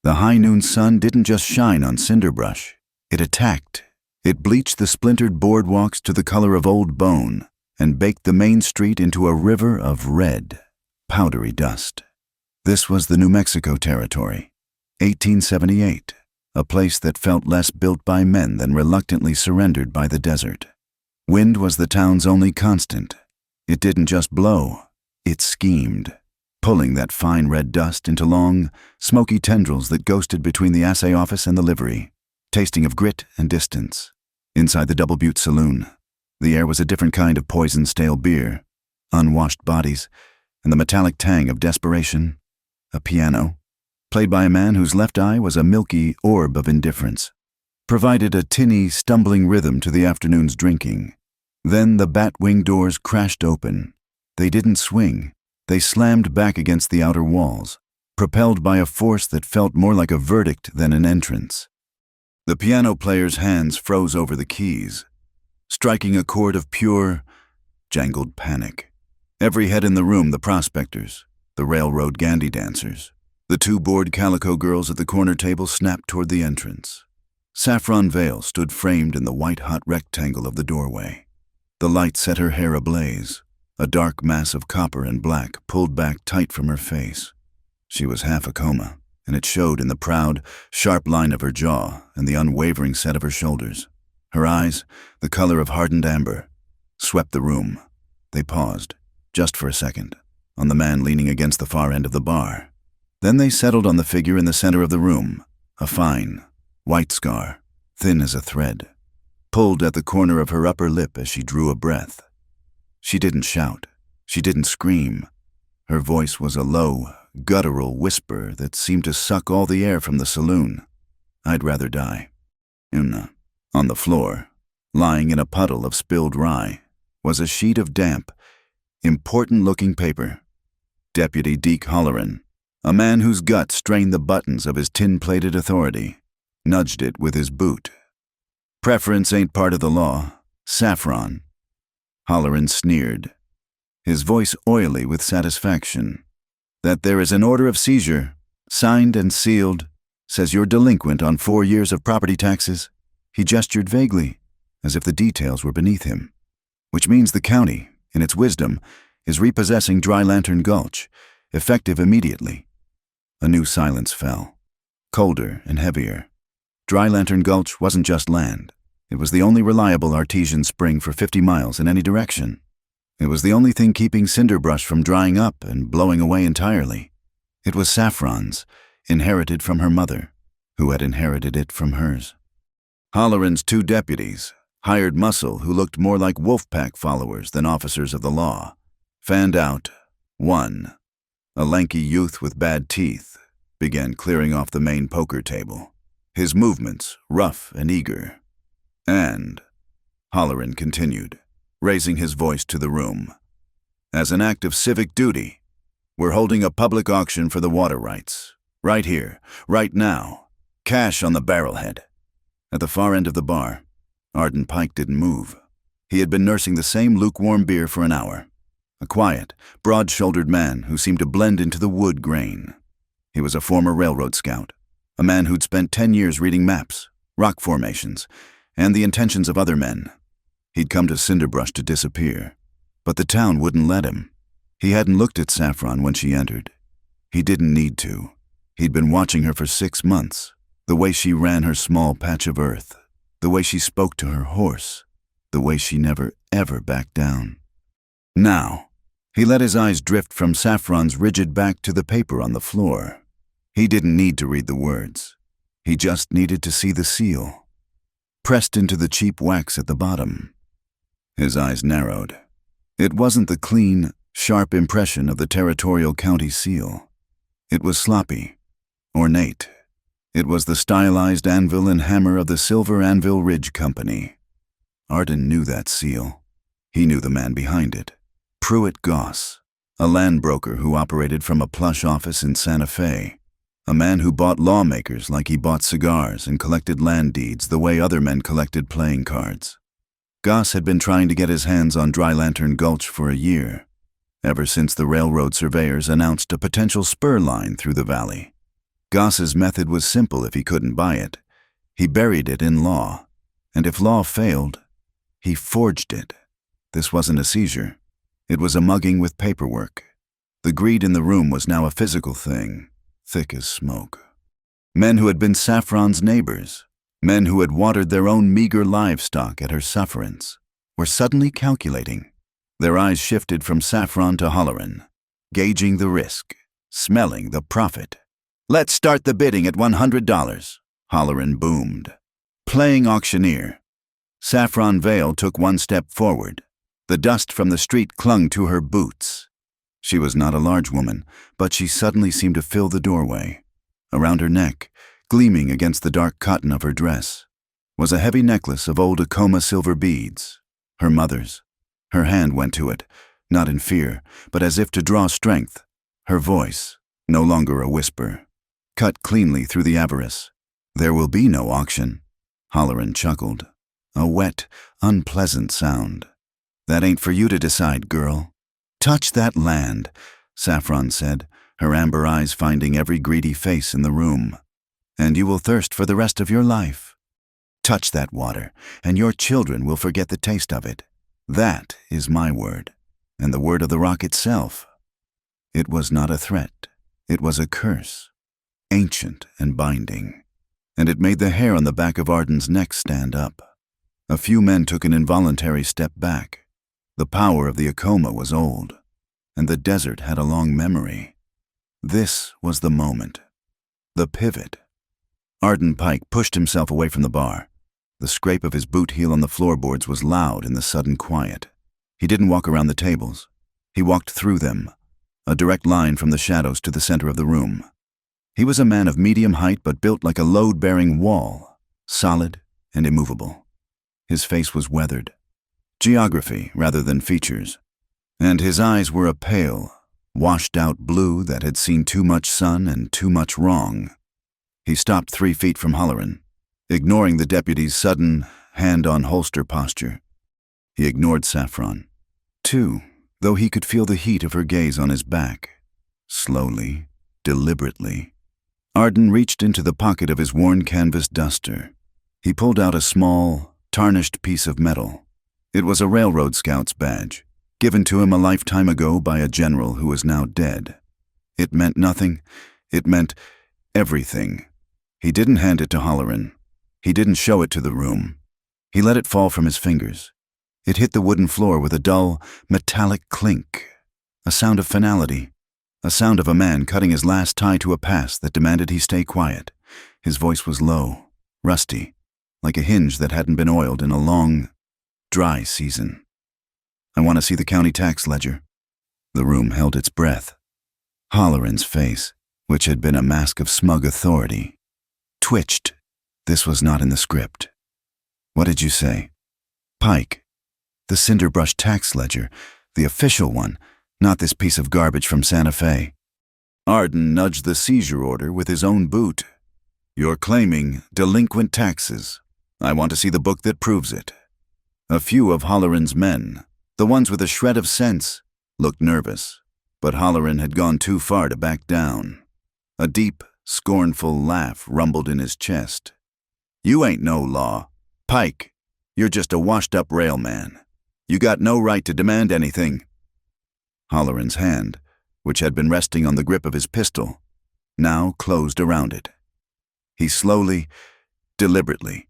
The high noon sun didn't just shine on cinderbrush. It attacked. It bleached the splintered boardwalks to the color of old bone and baked the main street into a river of red, powdery dust. This was the New Mexico Territory, 1878, a place that felt less built by men than reluctantly surrendered by the desert. Wind was the town's only constant. It didn't just blow, it schemed, pulling that fine red dust into long, smoky tendrils that ghosted between the assay office and the livery, tasting of grit and distance. Inside the Double Butte Saloon, the air was a different kind of poisoned stale beer, unwashed bodies, and the metallic tang of desperation. A piano, played by a man whose left eye was a milky orb of indifference, provided a tinny, stumbling rhythm to the afternoon's drinking. Then the bat-wing doors crashed open. They didn't swing. They slammed back against the outer walls, propelled by a force that felt more like a verdict than an entrance. The piano player's hands froze over the keys, striking a chord of pure, jangled panic. Every head in the room, the prospectors, the railroad gandy dancers, the two bored calico girls at the corner table snapped toward the entrance. Saffron veil stood framed in the white-hot rectangle of the doorway. The light set her hair ablaze, a dark mass of copper and black pulled back tight from her face. She was half a coma, and it showed in the proud, sharp line of her jaw and the unwavering set of her shoulders. Her eyes, the color of hardened amber, swept the room. They paused, just for a second, on the man leaning against the far end of the bar. Then they settled on the figure in the center of the room, a fine, white scar, thin as a thread, pulled at the corner of her upper lip as she drew a breath. She didn't shout. She didn't scream. Her voice was a low, guttural whisper that seemed to suck all the air from the saloon. I'd rather die. On the floor, lying in a puddle of spilled rye, was a sheet of damp, important-looking paper. Deputy Deke Holleran, a man whose gut strained the buttons of his tin-plated authority, nudged it with his boot. Preference ain't part of the law. Saffron. Holleran sneered, his voice oily with satisfaction. That there is an order of seizure, signed and sealed, says you're delinquent on 4 years of property taxes. He gestured vaguely, as if the details were beneath him. Which means the county, in its wisdom, is repossessing Dry Lantern Gulch, effective immediately. A new silence fell, colder and heavier. Dry Lantern Gulch wasn't just land. It was the only reliable artesian spring for 50 miles in any direction. It was the only thing keeping cinderbrush from drying up and blowing away entirely. It was Saffron's, inherited from her mother, who had inherited it from hers. Holleran's 2 deputies, hired muscle who looked more like wolf-pack followers than officers of the law, fanned out. 1, a lanky youth with bad teeth, began clearing off the main poker table, his movements rough and eager. And, Holleran continued, raising his voice to the room, as an act of civic duty, we're holding a public auction for the water rights. Right here, right now. Cash on the barrelhead. At the far end of the bar, Arden Pike didn't move. He had been nursing the same lukewarm beer for an hour. A quiet, broad-shouldered man who seemed to blend into the wood grain. He was a former railroad scout, a man who'd spent 10 years reading maps, rock formations, and the intentions of other men. He'd come to Cinderbrush to disappear, but the town wouldn't let him. He hadn't looked at Saffron when she entered. He didn't need to. He'd been watching her for 6 months, the way she ran her small patch of earth, the way she spoke to her horse, the way she never ever backed down. Now, he let his eyes drift from Saffron's rigid back to the paper on the floor. He didn't need to read the words. He just needed to see the seal, pressed into the cheap wax at the bottom. His eyes narrowed. It wasn't the clean, sharp impression of the territorial county seal. It was sloppy, ornate. It was the stylized anvil and hammer of the Silver Anvil Ridge Company. Arden knew that seal. He knew the man behind it. Pruitt Goss, a land broker who operated from a plush office in Santa Fe. A man who bought lawmakers like he bought cigars and collected land deeds the way other men collected playing cards. Goss had been trying to get his hands on Dry Lantern Gulch for a year, ever since the railroad surveyors announced a potential spur line through the valley. Goss's method was simple if he couldn't buy it. He buried it in law. And if law failed, he forged it. This wasn't a seizure. It was a mugging with paperwork. The greed in the room was now a physical thing, thick as smoke. Men who had been Saffron's neighbors, men who had watered their own meager livestock at her sufferance, were suddenly calculating. Their eyes shifted from Saffron to Halloran, gauging the risk, smelling the profit. "Let's start the bidding at $100, Halloran boomed. Playing auctioneer. Saffron Vale took one step forward. The dust from the street clung to her boots. She was not a large woman, but she suddenly seemed to fill the doorway. Around her neck, gleaming against the dark cotton of her dress, was a heavy necklace of old Acoma silver beads, her mother's. Her hand went to it, not in fear, but as if to draw strength. Her voice, no longer a whisper, cut cleanly through the avarice. "There will be no auction." Halloran chuckled. A wet, unpleasant sound. "That ain't for you to decide, girl." "Touch that land," Saffron said, her amber eyes finding every greedy face in the room, "and you will thirst for the rest of your life. Touch that water, and your children will forget the taste of it. That is my word, and the word of the rock itself." It was not a threat. It was a curse, ancient and binding, and it made the hair on the back of Arden's neck stand up. A few men took an involuntary step back. The power of the Acoma was old, and the desert had a long memory. This was the moment. The pivot. Arden Pike pushed himself away from the bar. The scrape of his boot heel on the floorboards was loud in the sudden quiet. He didn't walk around the tables. He walked through them, a direct line from the shadows to the center of the room. He was a man of medium height but built like a load-bearing wall, solid and immovable. His face was weathered, geography rather than features, and his eyes were a pale, washed-out blue that had seen too much sun and too much wrong. He stopped 3 feet from Halloran, ignoring the deputy's sudden hand-on-holster posture. He ignored Saffron, too, though he could feel the heat of her gaze on his back. Slowly, deliberately, Arden reached into the pocket of his worn canvas duster. He pulled out a small, tarnished piece of metal. It was a railroad scout's badge, given to him a lifetime ago by a general who was now dead. It meant nothing. It meant everything. He didn't hand it to Halloran. He didn't show it to the room. He let it fall from his fingers. It hit the wooden floor with a dull, metallic clink, a sound of finality, a sound of a man cutting his last tie to a pass that demanded he stay quiet. His voice was low, rusty, like a hinge that hadn't been oiled in a long, dry season. "I want to see the county tax ledger." The room held its breath. Halloran's face, which had been a mask of smug authority, twitched. This was not in the script. "What did you say?" "Pike. The Cinderbrush tax ledger, the official one, not this piece of garbage from Santa Fe." Arden nudged the seizure order with his own boot. "You're claiming delinquent taxes. I want to see the book that proves it." A few of Halloran's men, the ones with a shred of sense, looked nervous, but Halloran had gone too far to back down. A deep, scornful laugh rumbled in his chest. "You ain't no law. Pike, you're just a washed-up railman. You got no right to demand anything." Halloran's hand, which had been resting on the grip of his pistol, now closed around it. He slowly, deliberately,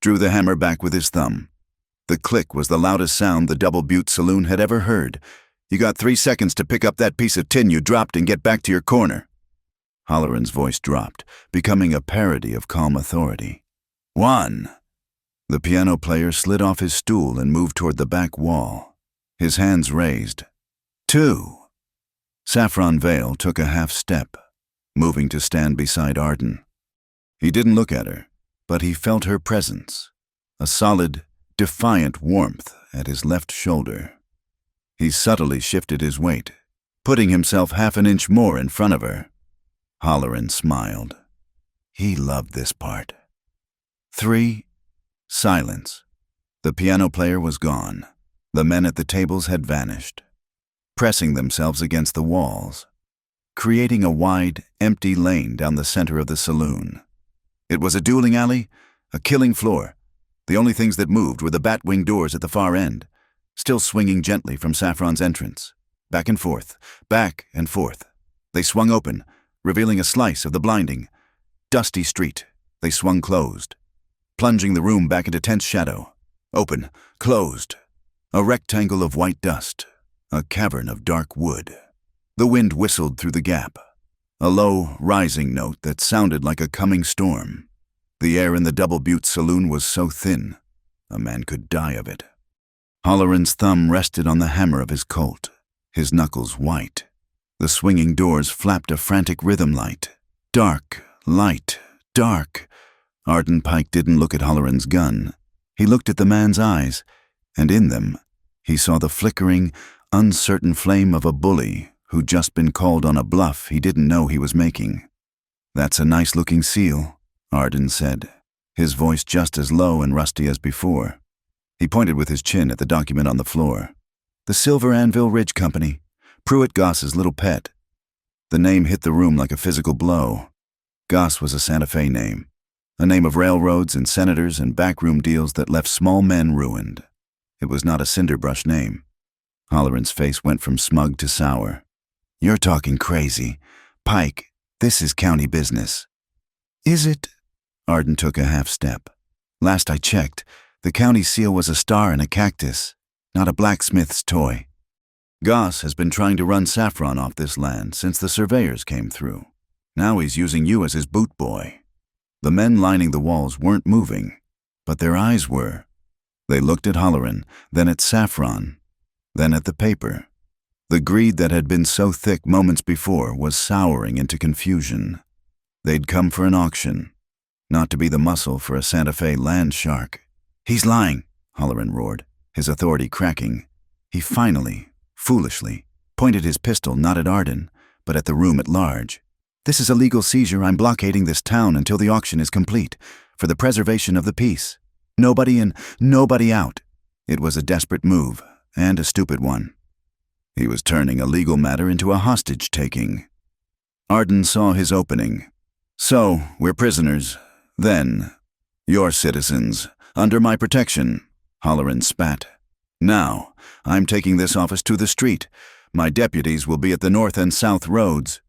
drew the hammer back with his thumb. The click was the loudest sound the Double Butte Saloon had ever heard. "You got 3 seconds to pick up that piece of tin you dropped and get back to your corner." Halloran's voice dropped, becoming a parody of calm authority. 1. The piano player slid off his stool and moved toward the back wall, his hands raised. 2. Saffron Vale took a half step, moving to stand beside Arden. He didn't look at her, but he felt her presence, a solid, defiant warmth at his left shoulder. He subtly shifted his weight, putting himself half an inch more in front of her. Halloran smiled. He loved this part. 3. Silence. The piano player was gone. The men at the tables had vanished, pressing themselves against the walls. creating a wide, empty lane down the center of the saloon. It was a dueling alley, a killing floor. The only things that moved were the bat-wing doors at the far end, still swinging gently from Saffron's entrance. Back and forth, back and forth. They swung open, revealing a slice of the blinding, dusty street. They swung closed, plunging the room back into tense shadow. Open, closed. A rectangle of white dust, a cavern of dark wood. The wind whistled through the gap, a low, rising note that sounded like a coming storm. The air in the Double Butte saloon was so thin, a man could die of it. Holleran's thumb rested on the hammer of his Colt, his knuckles white. The swinging doors flapped a frantic rhythm light. Dark, light, dark. Arden Pike didn't look at Holleran's gun. He looked at the man's eyes, and in them, he saw the flickering, uncertain flame of a bully who'd just been called on a bluff he didn't know he was making. "That's a nice-looking seal," Arden said, his voice just as low and rusty as before. He pointed with his chin at the document on the floor. "The Silver Anvil Ridge Company, Pruitt Goss's little pet." The name hit the room like a physical blow. Goss was a Santa Fe name, a name of railroads and senators and backroom deals that left small men ruined. It was not a Cinderbrush name. Holleran's face went from smug to sour. "You're talking crazy. Pike, this is county business." "Is it?" Arden took a half step. "Last I checked, the county seal was a star and a cactus, not a blacksmith's toy. Goss has been trying to run Saffron off this land since the surveyors came through. Now he's using you as his boot boy." The men lining the walls weren't moving, but their eyes were. They looked at Holleran, then at Saffron, then at the paper. The greed that had been so thick moments before was souring into confusion. They'd come for an auction, not to be the muscle for a Santa Fe land shark. "He's lying," Holleran roared, his authority cracking. He finally, foolishly, pointed his pistol not at Arden, but at the room at large. "This is a legal seizure. I'm blockading this town until the auction is complete, for the preservation of the peace. Nobody in, nobody out." It was a desperate move, and a stupid one. He was turning a legal matter into a hostage-taking. Arden saw his opening. "So, we're prisoners. Then, you're citizens, under my protection," Holleran spat. "Now, I'm taking this office to the street. My deputies will be at the north and south roads.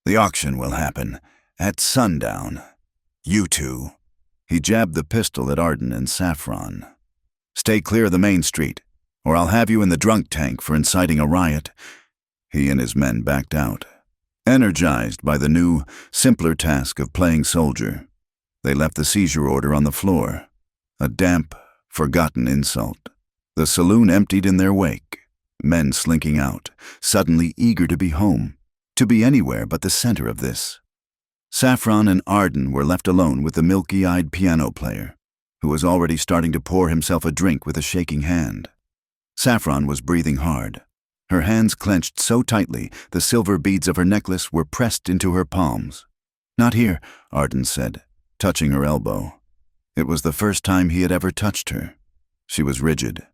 The auction will happen at sundown. You two." He jabbed the pistol at Arden and Saffron. "Stay clear of the main street, or I'll have you in the drunk tank for inciting a riot." He and his men backed out, energized by the new, simpler task of playing soldier. They left the seizure order on the floor, a damp, forgotten insult. The saloon emptied in their wake, men slinking out, suddenly eager to be home, to be anywhere but the center of this. Saffron and Arden were left alone with the milky-eyed piano player, who was already starting to pour himself a drink with a shaking hand. Saffron was breathing hard. Her hands clenched so tightly the silver beads of her necklace were pressed into her palms. "Not here," Arden said, touching her elbow. It was the first time he had ever touched her. She was rigid,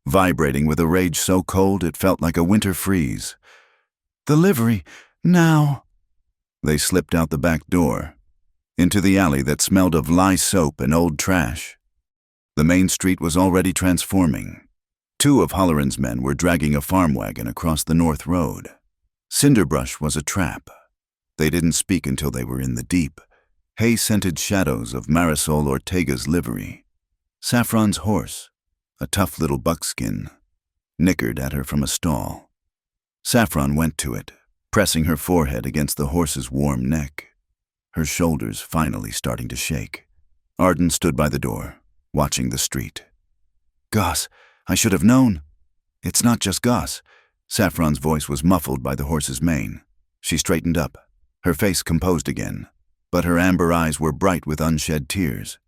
vibrating with a rage so cold it felt like a winter freeze. "The livery, now!" They slipped out the back door, into the alley that smelled of lye soap and old trash. The main street was already transforming. Two of Holleran's men were dragging a farm wagon across the north road. Cinderbrush was a trap. They didn't speak until they were in the deep, hay-scented shadows of Marisol Ortega's livery. Saffron's horse, a tough little buckskin, nickered at her from a stall. Saffron went to it, pressing her forehead against the horse's warm neck, her shoulders finally starting to shake. Arden stood by the door, watching the street. "Goss, I should have known." "It's not just Goss." Saffron's voice was muffled by the horse's mane. She straightened up, her face composed again, but her amber eyes were bright with unshed tears.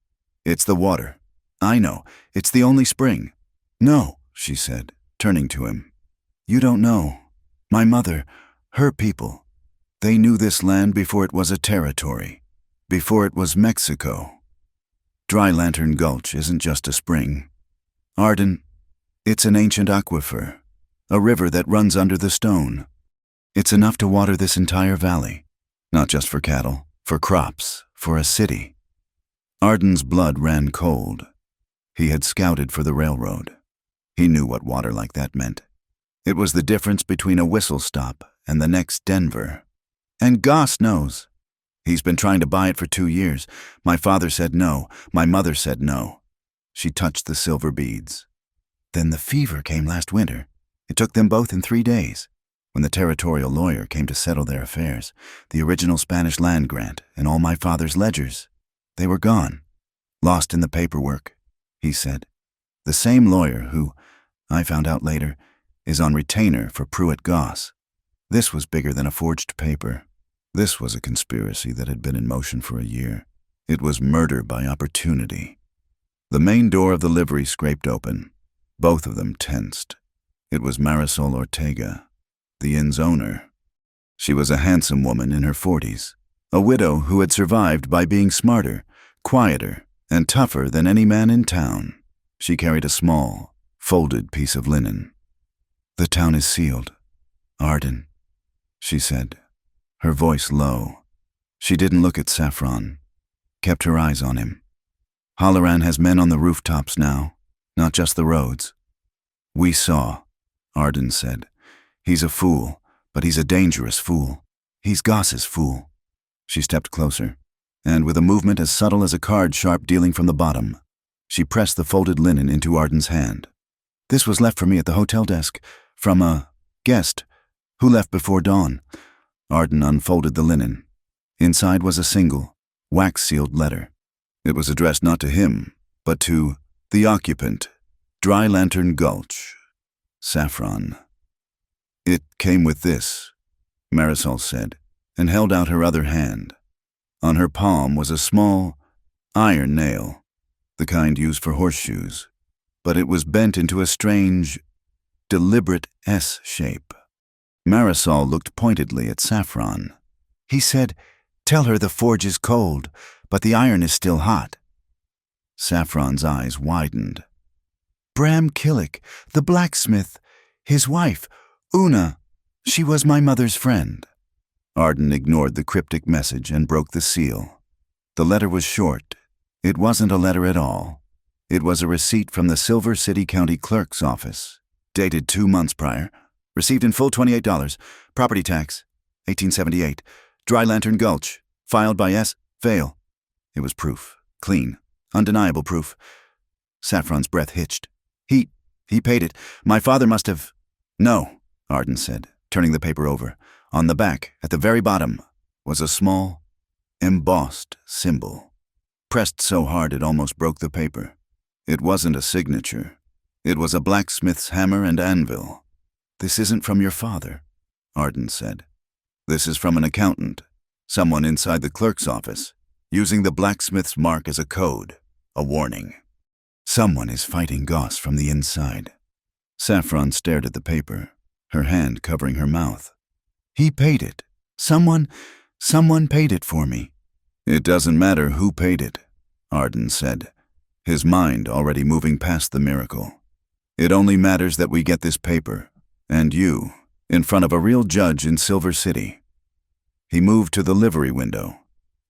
"It's the water. I know. It's the only spring." "No," she said, turning to him. "You don't know. My mother, her people, they knew this land before it was a territory, before it was Mexico. Dry Lantern Gulch isn't just a spring. Arden, it's an ancient aquifer, a river that runs under the stone. It's enough to water this entire valley. Not just for cattle, for crops, for a city. Arden's blood ran cold. He had scouted for the railroad. He knew what water like that meant. It was the difference between a whistle stop and the next Denver. And Goss knows. He's been trying to buy it for 2 years. My father said no. My mother said no. She touched the silver beads. Then the fever came last winter. It took them both in 3 days. When the territorial lawyer came to settle their affairs, the original Spanish land grant and all my father's ledgers, they were gone. Lost in the paperwork, he said. The same lawyer who, I found out later, is on retainer for Pruitt Goss. This was bigger than a forged paper. This was a conspiracy that had been in motion for a year. It was murder by opportunity. The main door of the livery scraped open. Both of them tensed. It was Marisol Ortega, the inn's owner. She was a handsome woman in her 40s, a widow who had survived by being smarter, quieter, and tougher than any man in town. She carried a small, folded piece of linen. "The town is sealed, Arden," she said, her voice low. She didn't look at Saffron, kept her eyes on him. "Halloran has men on the rooftops now, not just the roads." "We saw," Arden said. "He's a fool, but he's a dangerous fool. He's Goss's fool." She stepped closer, and with a movement as subtle as a card sharp dealing from the bottom, she pressed the folded linen into Arden's hand. "This was left for me at the hotel desk, from a guest who left before dawn." Arden unfolded the linen. Inside was a single, wax-sealed letter. It was addressed not to him, but to the occupant, Dry Lantern Gulch, Saffron. "It came with this," Marisol said, and held out her other hand. On her palm was a small, iron nail, the kind used for horseshoes, but it was bent into a strange, deliberate S shape. Marisol looked pointedly at Saffron. "He said, 'Tell her the forge is cold, but the iron is still hot.'" Saffron's eyes widened. "Bram Killick, the blacksmith, his wife, Una, she was my mother's friend." Arden ignored the cryptic message and broke the seal. The letter was short. It wasn't a letter at all. It was a receipt from the Silver City County Clerk's office, dated 2 months prior, received in full $28, property tax, 1878, Dry Lantern Gulch, filed by S. Vale. It was proof, clean, undeniable proof. Saffron's breath hitched. He paid it. My father must have... "No," Arden said, turning the paper over. On the back, at the very bottom, was a small, embossed symbol, pressed so hard it almost broke the paper. It wasn't a signature. It was a blacksmith's hammer and anvil. "This isn't from your father," Arden said. "This is from an accountant, someone inside the clerk's office, using the blacksmith's mark as a code, a warning. Someone is fighting Goss from the inside." Saffron stared at the paper, her hand covering her mouth. "He paid it. Someone paid it for me." "It doesn't matter who paid it," Arden said, his mind already moving past the miracle. "It only matters that we get this paper, and you, in front of a real judge in Silver City." He moved to the livery window,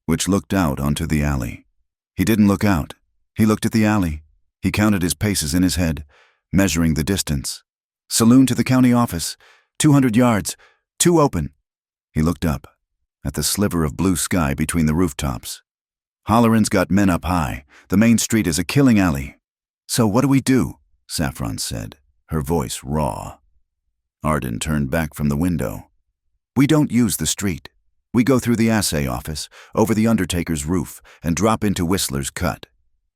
which looked out onto the alley. He didn't look out. He looked at the alley. He counted his paces in his head, measuring the distance. "Saloon to the county office, 200 yards, 2 open." He looked up, at the sliver of blue sky between the rooftops. "Halloran's got men up high. The main street is a killing alley." "So what do we do?" Saffron said, her voice raw. Arden turned back from the window. "We don't use the street. We go through the assay office, over the undertaker's roof, and drop into Whistler's Cut.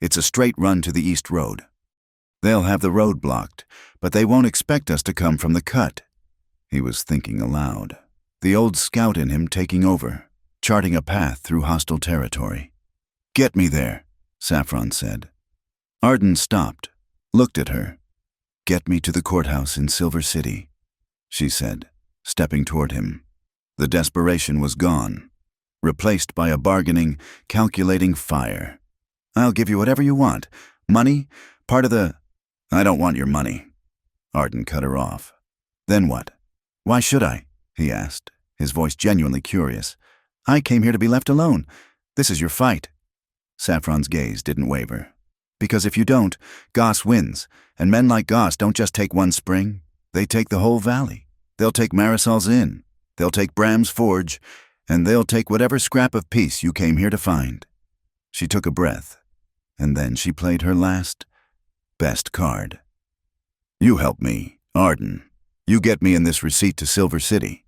It's a straight run to the East Road. They'll have the road blocked, but they won't expect us to come from the Cut." He was thinking aloud, the old scout in him taking over, charting a path through hostile territory. "Get me there," Saffron said. Arden stopped, looked at her. "Get me to the courthouse in Silver City," she said, stepping toward him. The desperation was gone, replaced by a bargaining, calculating fire. "I'll give you whatever you want. Money, part of the—" "I don't want your money." Arden cut her off. "Then what? Why should I?" he asked, his voice genuinely curious. "I came here to be left alone. This is your fight." Saffron's gaze didn't waver. "Because if you don't, Goss wins, and men like Goss don't just take one spring, they take the whole valley. They'll take Marisol's Inn, they'll take Bram's Forge, and they'll take whatever scrap of peace you came here to find." She took a breath, and then she played her last, best card. "You help me, Arden. You get me in this receipt to Silver City,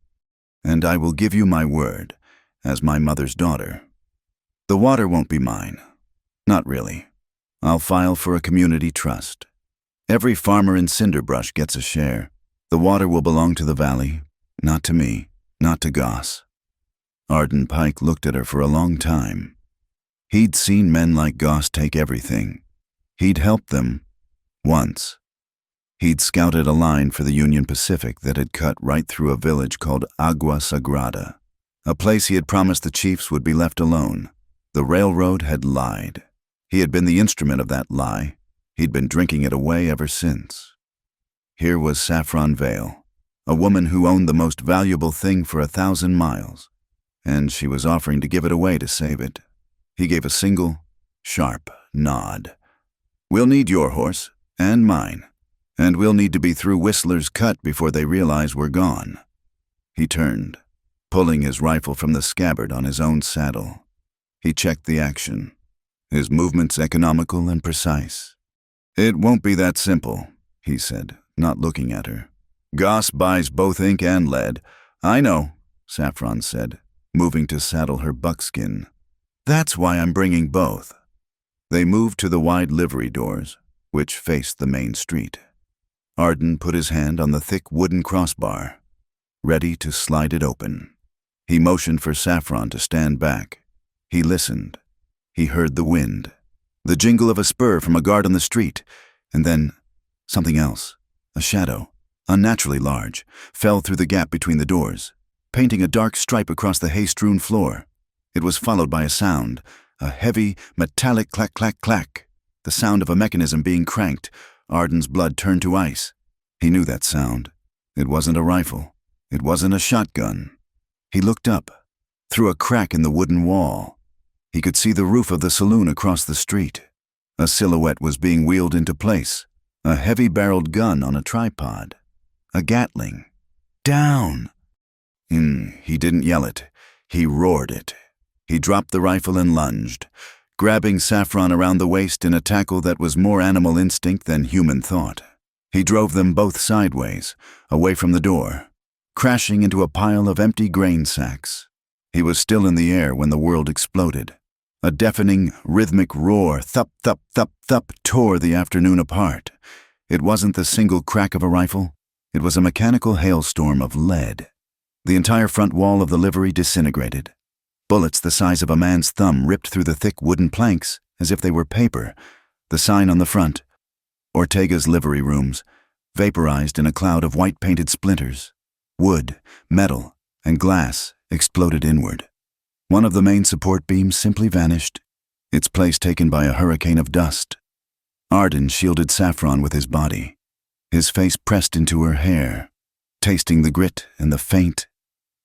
and I will give you my word, as my mother's daughter. The water won't be mine. Not really. I'll file for a community trust. Every farmer in Cinderbrush gets a share. The water will belong to the valley, not to me, not to Goss." Arden Pike looked at her for a long time. He'd seen men like Goss take everything. He'd helped them, once. He'd scouted a line for the Union Pacific that had cut right through a village called Agua Sagrada, a place he had promised the chiefs would be left alone. The railroad had lied. He had been the instrument of that lie. He'd been drinking it away ever since. Here was Saffron Vale, a woman who owned the most valuable thing for 1,000 miles, and she was offering to give it away to save it. He gave a single, sharp nod. "We'll need your horse, and mine, and we'll need to be through Whistler's Cut before they realize we're gone." He turned, pulling his rifle from the scabbard on his own saddle. He checked the action, his movements economical and precise. "It won't be that simple," he said, not looking at her. "Goss buys both ink and lead." "I know," Saffron said, moving to saddle her buckskin. "That's why I'm bringing both." They moved to the wide livery doors, which faced the main street. Arden put his hand on the thick wooden crossbar, ready to slide it open. He motioned for Saffron to stand back. He listened. He heard the wind, the jingle of a spur from a guard on the street, and then something else. A shadow, unnaturally large, fell through the gap between the doors, painting a dark stripe across the hay-strewn floor. It was followed by a sound, a heavy, metallic clack-clack-clack, the sound of a mechanism being cranked. Arden's blood turned to ice. He knew that sound. It wasn't a rifle. It wasn't a shotgun. He looked up. Through a crack in the wooden wall, he could see the roof of the saloon across the street. A silhouette was being wheeled into place, a heavy-barreled gun on a tripod. A Gatling. "Down!" He didn't yell it. He roared it. He dropped the rifle and lunged, grabbing Saffron around the waist in a tackle that was more animal instinct than human thought. He drove them both sideways, away from the door, crashing into a pile of empty grain sacks. He was still in the air when the world exploded. A deafening, rhythmic roar, thup, thup, thup, thup, tore the afternoon apart. It wasn't the single crack of a rifle. It was a mechanical hailstorm of lead. The entire front wall of the livery disintegrated. Bullets the size of a man's thumb ripped through the thick wooden planks as if they were paper. The sign on the front, Ortega's Livery Rooms, vaporized in a cloud of white-painted splinters. Wood, metal, and glass exploded inward. One of the main support beams simply vanished, its place taken by a hurricane of dust. Arden shielded Saffron with his body, his face pressed into her hair, tasting the grit and the faint,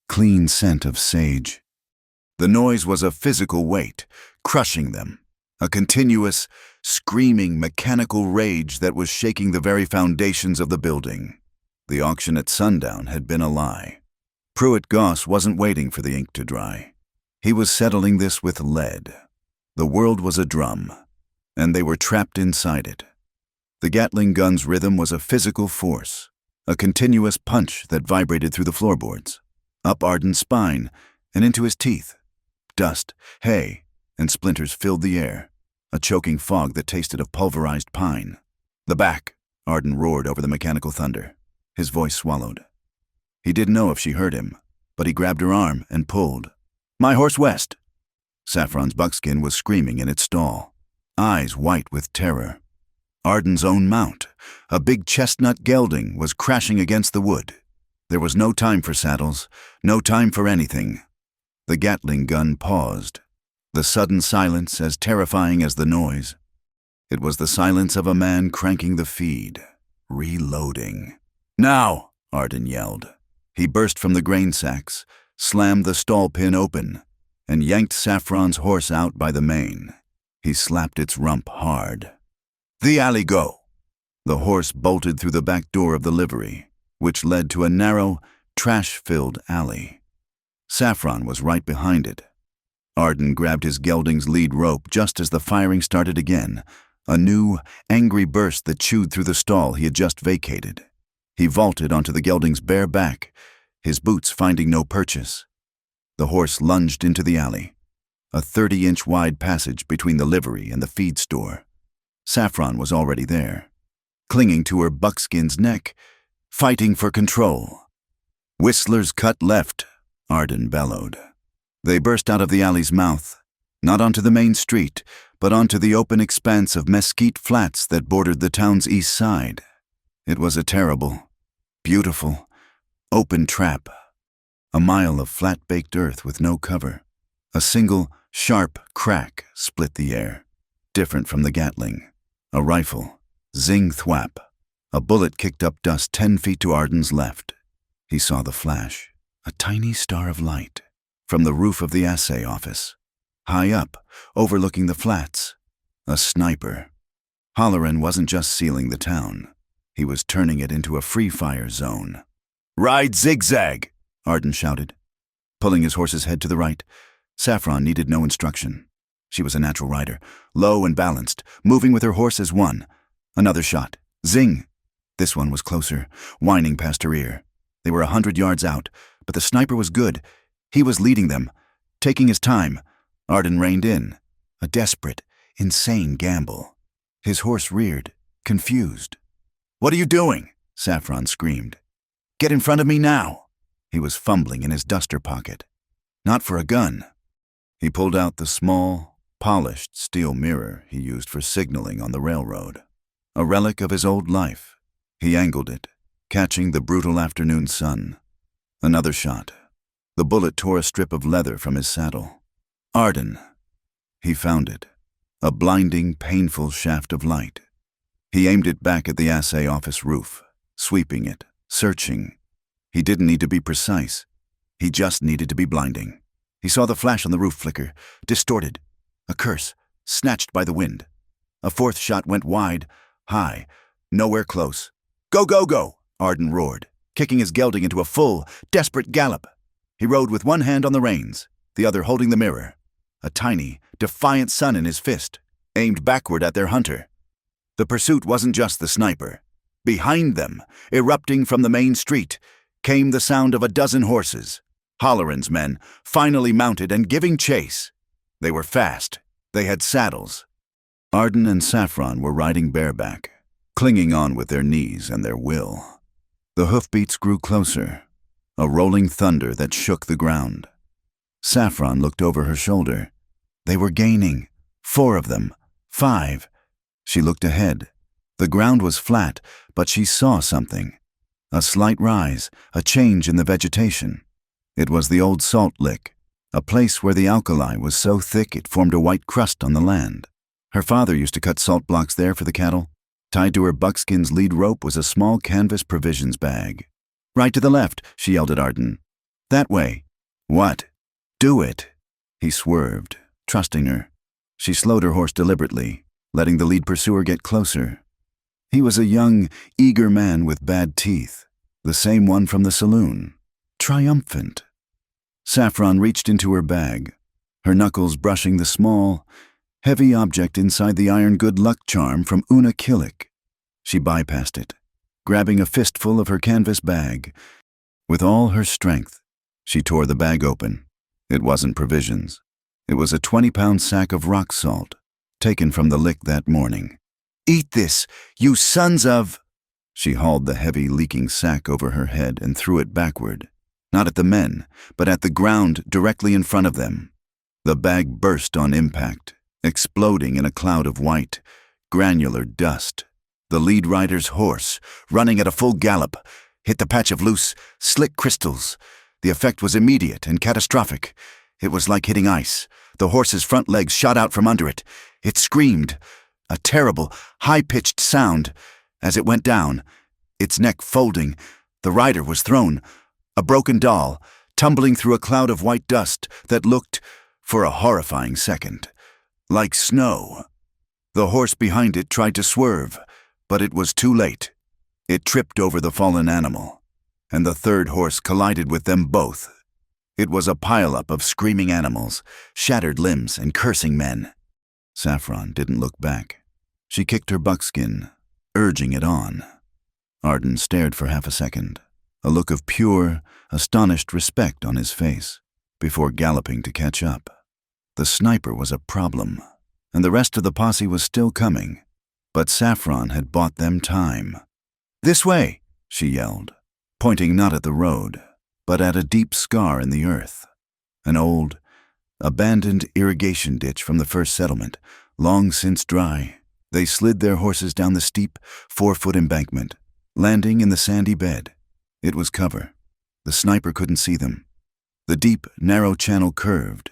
clean scent of sage. The noise was a physical weight, crushing them, a continuous, screaming, mechanical rage that was shaking the very foundations of the building. The auction at sundown had been a lie. Pruitt Goss wasn't waiting for the ink to dry. He was settling this with lead. The world was a drum, and they were trapped inside it. The Gatling gun's rhythm was a physical force, a continuous punch that vibrated through the floorboards, up Arden's spine and into his teeth. Dust, hay, and splinters filled the air, a choking fog that tasted of pulverized pine. "The back," Arden roared over the mechanical thunder. His voice swallowed. He didn't know if she heard him, but he grabbed her arm and pulled. "My horse west!" Saffron's buckskin was screaming in its stall, eyes white with terror. Arden's own mount, a big chestnut gelding, was crashing against the wood. There was no time for saddles, no time for anything. The Gatling gun paused, the sudden silence as terrifying as the noise. It was the silence of a man cranking the feed, reloading. "Now!" Arden yelled. He burst from the grain sacks, slammed the stall pin open, and yanked Saffron's horse out by the mane. He slapped its rump hard. "The alley go!" The horse bolted through the back door of the livery, which led to a narrow, trash-filled alley. Saffron was right behind it. Arden grabbed his gelding's lead rope just as the firing started again, a new, angry burst that chewed through the stall he had just vacated. He vaulted onto the gelding's bare back, his boots finding no purchase. The horse lunged into the alley, a 30-inch wide passage between the livery and the feed store. Saffron was already there, clinging to her buckskin's neck, fighting for control. "Whistler's cut left," Arden bellowed. They burst out of the alley's mouth, not onto the main street, but onto the open expanse of mesquite flats that bordered the town's east side. It was a terrible, beautiful, open trap. A mile of flat-baked earth with no cover. A single, sharp crack split the air, different from the Gatling. A rifle, zing-thwap. A bullet kicked up dust 10 feet to Arden's left. He saw the flash, a tiny star of light, from the roof of the assay office. High up, overlooking the flats. A sniper. Halloran wasn't just sealing the town. He was turning it into a free-fire zone. "Ride zigzag!" Arden shouted, pulling his horse's head to the right. Saffron needed no instruction. She was a natural rider, low and balanced, moving with her horse as one. Another shot. Zing! This one was closer, whining past her ear. They were 100 yards out, but the sniper was good. He was leading them, taking his time. Arden reined in. A desperate, insane gamble. His horse reared, confused. "What are you doing?" Saffron screamed. "Get in front of me now!" He was fumbling in his duster pocket. Not for a gun. He pulled out the small, polished steel mirror he used for signaling on the railroad. A relic of his old life. He angled it, catching the brutal afternoon sun. Another shot. The bullet tore a strip of leather from his saddle. Arden. He found it. A blinding, painful shaft of light. He aimed it back at the assay office roof, sweeping it, searching. He didn't need to be precise. He just needed to be blinding. He saw the flash on the roof flicker, distorted. A curse, snatched by the wind. A fourth shot went wide, high, nowhere close. "Go, go, go!" Arden roared, kicking his gelding into a full, desperate gallop. He rode with one hand on the reins, the other holding the mirror. A tiny, defiant sun in his fist, aimed backward at their hunter. The pursuit wasn't just the sniper. Behind them, erupting from the main street, came the sound of a dozen horses. Halloran's men, finally mounted and giving chase. They were fast. They had saddles. Arden and Saffron were riding bareback, clinging on with their knees and their will. The hoofbeats grew closer, a rolling thunder that shook the ground. Saffron looked over her shoulder. They were gaining. 4 of them. 5. She looked ahead. The ground was flat, but she saw something. A slight rise, a change in the vegetation. It was the old salt lick, a place where the alkali was so thick it formed a white crust on the land. Her father used to cut salt blocks there for the cattle. Tied to her buckskin's lead rope was a small canvas provisions bag. "Right to the left," she yelled at Arden. "That way." "What?" "Do it." He swerved, trusting her. She slowed her horse deliberately, letting the lead pursuer get closer. He was a young, eager man with bad teeth, the same one from the saloon. Triumphant. Saffron reached into her bag, her knuckles brushing the small, heavy object inside the iron good luck charm from Una Killick. She bypassed it, grabbing a fistful of her canvas bag. With all her strength, she tore the bag open. It wasn't provisions. It was a 20-pound sack of rock salt, taken from the lick that morning. "Eat this, you sons of—" She hauled the heavy, leaking sack over her head and threw it backward, not at the men, but at the ground directly in front of them. The bag burst on impact, exploding in a cloud of white, granular dust. The lead rider's horse, running at a full gallop, hit the patch of loose, slick crystals. The effect was immediate and catastrophic. It was like hitting ice. The horse's front legs shot out from under it. It screamed, a terrible, high-pitched sound. As it went down, its neck folding, the rider was thrown. a broken doll, tumbling through a cloud of white dust that looked, for a horrifying second, like snow. The horse behind it tried to swerve, but it was too late. It tripped over the fallen animal, and the third horse collided with them both. It was a pileup of screaming animals, shattered limbs, and cursing men. Saffron didn't look back. She kicked her buckskin, urging it on. Arden stared for half a second, a look of pure, astonished respect on his face, before galloping to catch up. The sniper was a problem, and the rest of the posse was still coming, but Saffron had bought them time. "This way," she yelled, pointing not at the road, but at a deep scar in the earth. An old, abandoned irrigation ditch from the first settlement, long since dry. They slid their horses down the steep, 4-foot embankment, landing in the sandy bed. It was cover. The sniper couldn't see them. The deep, narrow channel curved,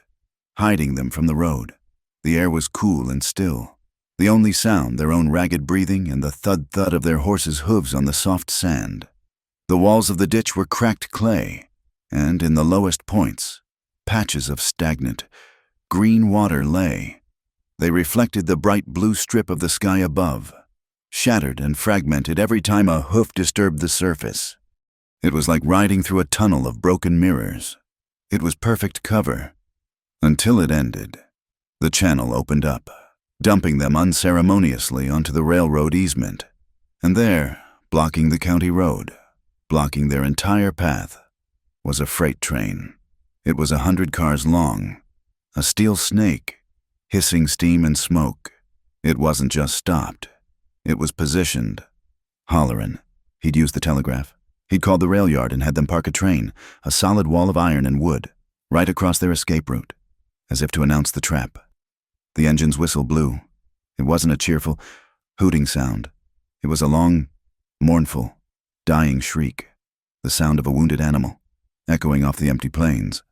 hiding them from the road. The air was cool and still. The only sound, their own ragged breathing and the thud-thud of their horses' hooves on the soft sand. The walls of the ditch were cracked clay, and in the lowest points, patches of stagnant, green water lay. They reflected the bright blue strip of the sky above, shattered and fragmented every time a hoof disturbed the surface. It was like riding through a tunnel of broken mirrors. It was perfect cover, until it ended. The channel opened up, dumping them unceremoniously onto the railroad easement. And there, blocking the county road, blocking their entire path, was a freight train. It was 100 cars long, a steel snake, hissing steam and smoke. It wasn't just stopped. It was positioned. Hollerin'. He'd used the telegraph. He'd called the rail yard and had them park a train, a solid wall of iron and wood, right across their escape route, as if to announce the trap. The engine's whistle blew. It wasn't a cheerful, hooting sound. It was a long, mournful, dying shriek, the sound of a wounded animal, echoing off the empty plains.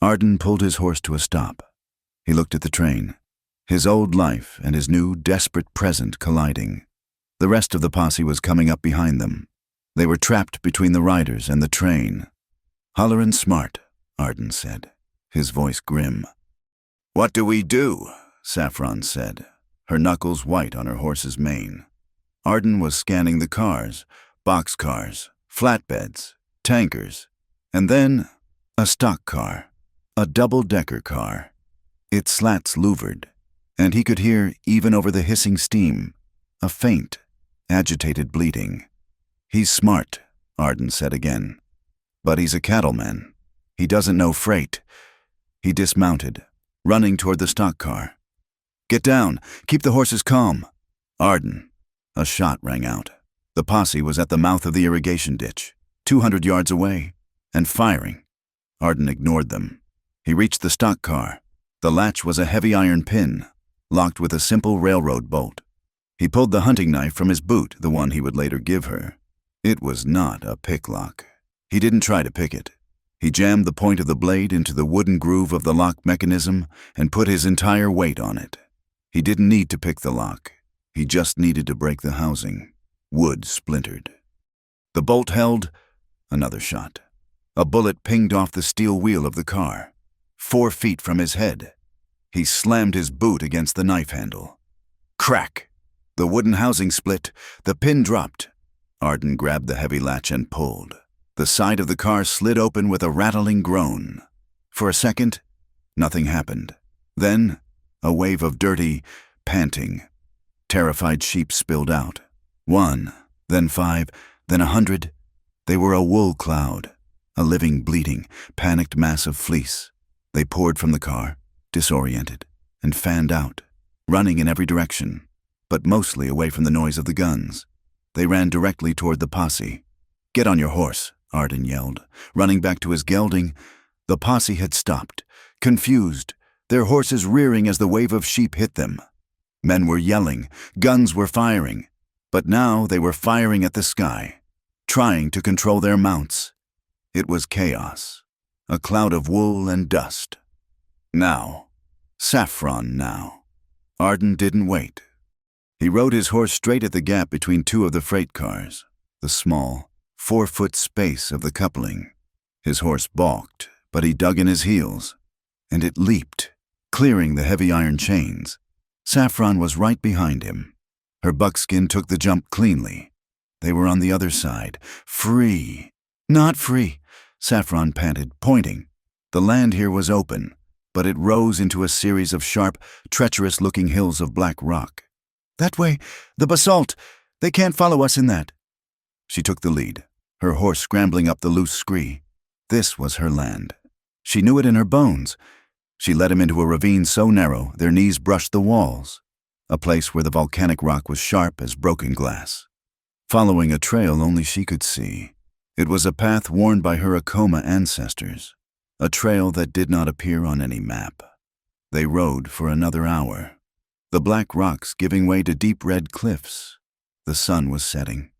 Arden pulled his horse to a stop. He looked at the train, his old life and his new, desperate present colliding. The rest of the posse was coming up behind them. They were trapped between the riders and the train. "Hollerin' smart," Arden said, his voice grim. "What do we do?" Saffron said, her knuckles white on her horse's mane. Arden was scanning the cars, boxcars, flatbeds, tankers, and then a stock car, a double-decker car. Its slats louvered, and he could hear, even over the hissing steam, a faint, agitated bleating. "He's smart," Arden said again, "but he's a cattleman. He doesn't know freight." He dismounted, running toward the stock car. "Get down! Keep the horses calm!" "Arden!" A shot rang out. The posse was at the mouth of the irrigation ditch, 200 yards away, and firing. Arden ignored them. He reached the stock car. The latch was a heavy iron pin, locked with a simple railroad bolt. He pulled the hunting knife from his boot, the one he would later give her. It was not a pick lock. He didn't try to pick it. He jammed the point of the blade into the wooden groove of the lock mechanism and put his entire weight on it. He didn't need to pick the lock. He just needed to break the housing. Wood splintered. The bolt held. Another shot. A bullet pinged off the steel wheel of the car, 4 feet from his head. He slammed his boot against the knife handle. Crack! The wooden housing split. The pin dropped. Arden grabbed the heavy latch and pulled. The side of the car slid open with a rattling groan. For a second, nothing happened. Then, a wave of dirty, panting, terrified sheep spilled out. 1, then 5, then 100. They were a wool cloud, a living, bleating, panicked mass of fleece. They poured from the car, disoriented, and fanned out, running in every direction, but mostly away from the noise of the guns. They ran directly toward the posse. "Get on your horse," Arden yelled, running back to his gelding. The posse had stopped, confused, their horses rearing as the wave of sheep hit them. Men were yelling, guns were firing, but now they were firing at the sky, trying to control their mounts. It was chaos, a cloud of wool and dust. Now, Saffron now. Arden didn't wait. He rode his horse straight at the gap between 2 of the freight cars, the small, 4-foot space of the coupling. His horse balked, but he dug in his heels, and it leaped, clearing the heavy iron chains. Saffron was right behind him. Her buckskin took the jump cleanly. They were on the other side, free. Not free, Saffron panted, pointing. The land here was open, but it rose into a series of sharp, treacherous-looking hills of black rock. That way, the basalt! They can't follow us in that. She took the lead, her horse scrambling up the loose scree. This was her land. She knew it in her bones. She led him into a ravine so narrow their knees brushed the walls, a place where the volcanic rock was sharp as broken glass. Following a trail only she could see, it was a path worn by her Acoma ancestors, a trail that did not appear on any map. They rode for another hour, the black rocks giving way to deep red cliffs. The sun was setting,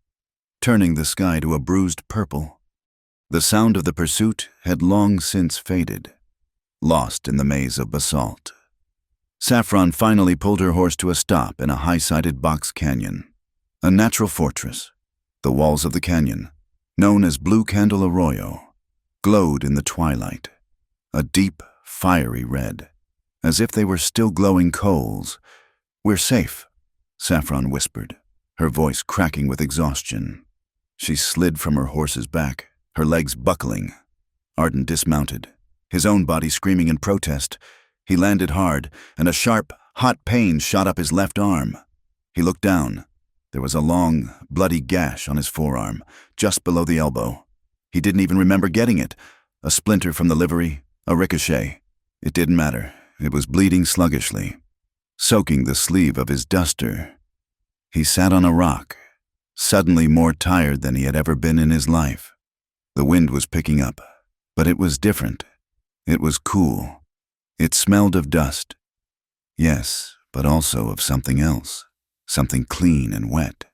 turning the sky to a bruised purple. The sound of the pursuit had long since faded, lost in the maze of basalt. Saffron finally pulled her horse to a stop in a high-sided box canyon, a natural fortress. The walls of the canyon, known as Blue Candle Arroyo, glowed in the twilight, a deep, fiery red, as if they were still glowing coals. "We're safe," Saffron whispered, her voice cracking with exhaustion. She slid from her horse's back, her legs buckling. Arden dismounted, his own body screaming in protest. He landed hard, and a sharp, hot pain shot up his left arm. He looked down. There was a long, bloody gash on his forearm, just below the elbow. He didn't even remember getting it. A splinter from the livery, a ricochet. It didn't matter. It was bleeding sluggishly, soaking the sleeve of his duster. He sat on a rock, suddenly more tired than he had ever been in his life. The wind was picking up, but it was different. It was cool. It smelled of dust. Yes, but also of something else, something clean and wet.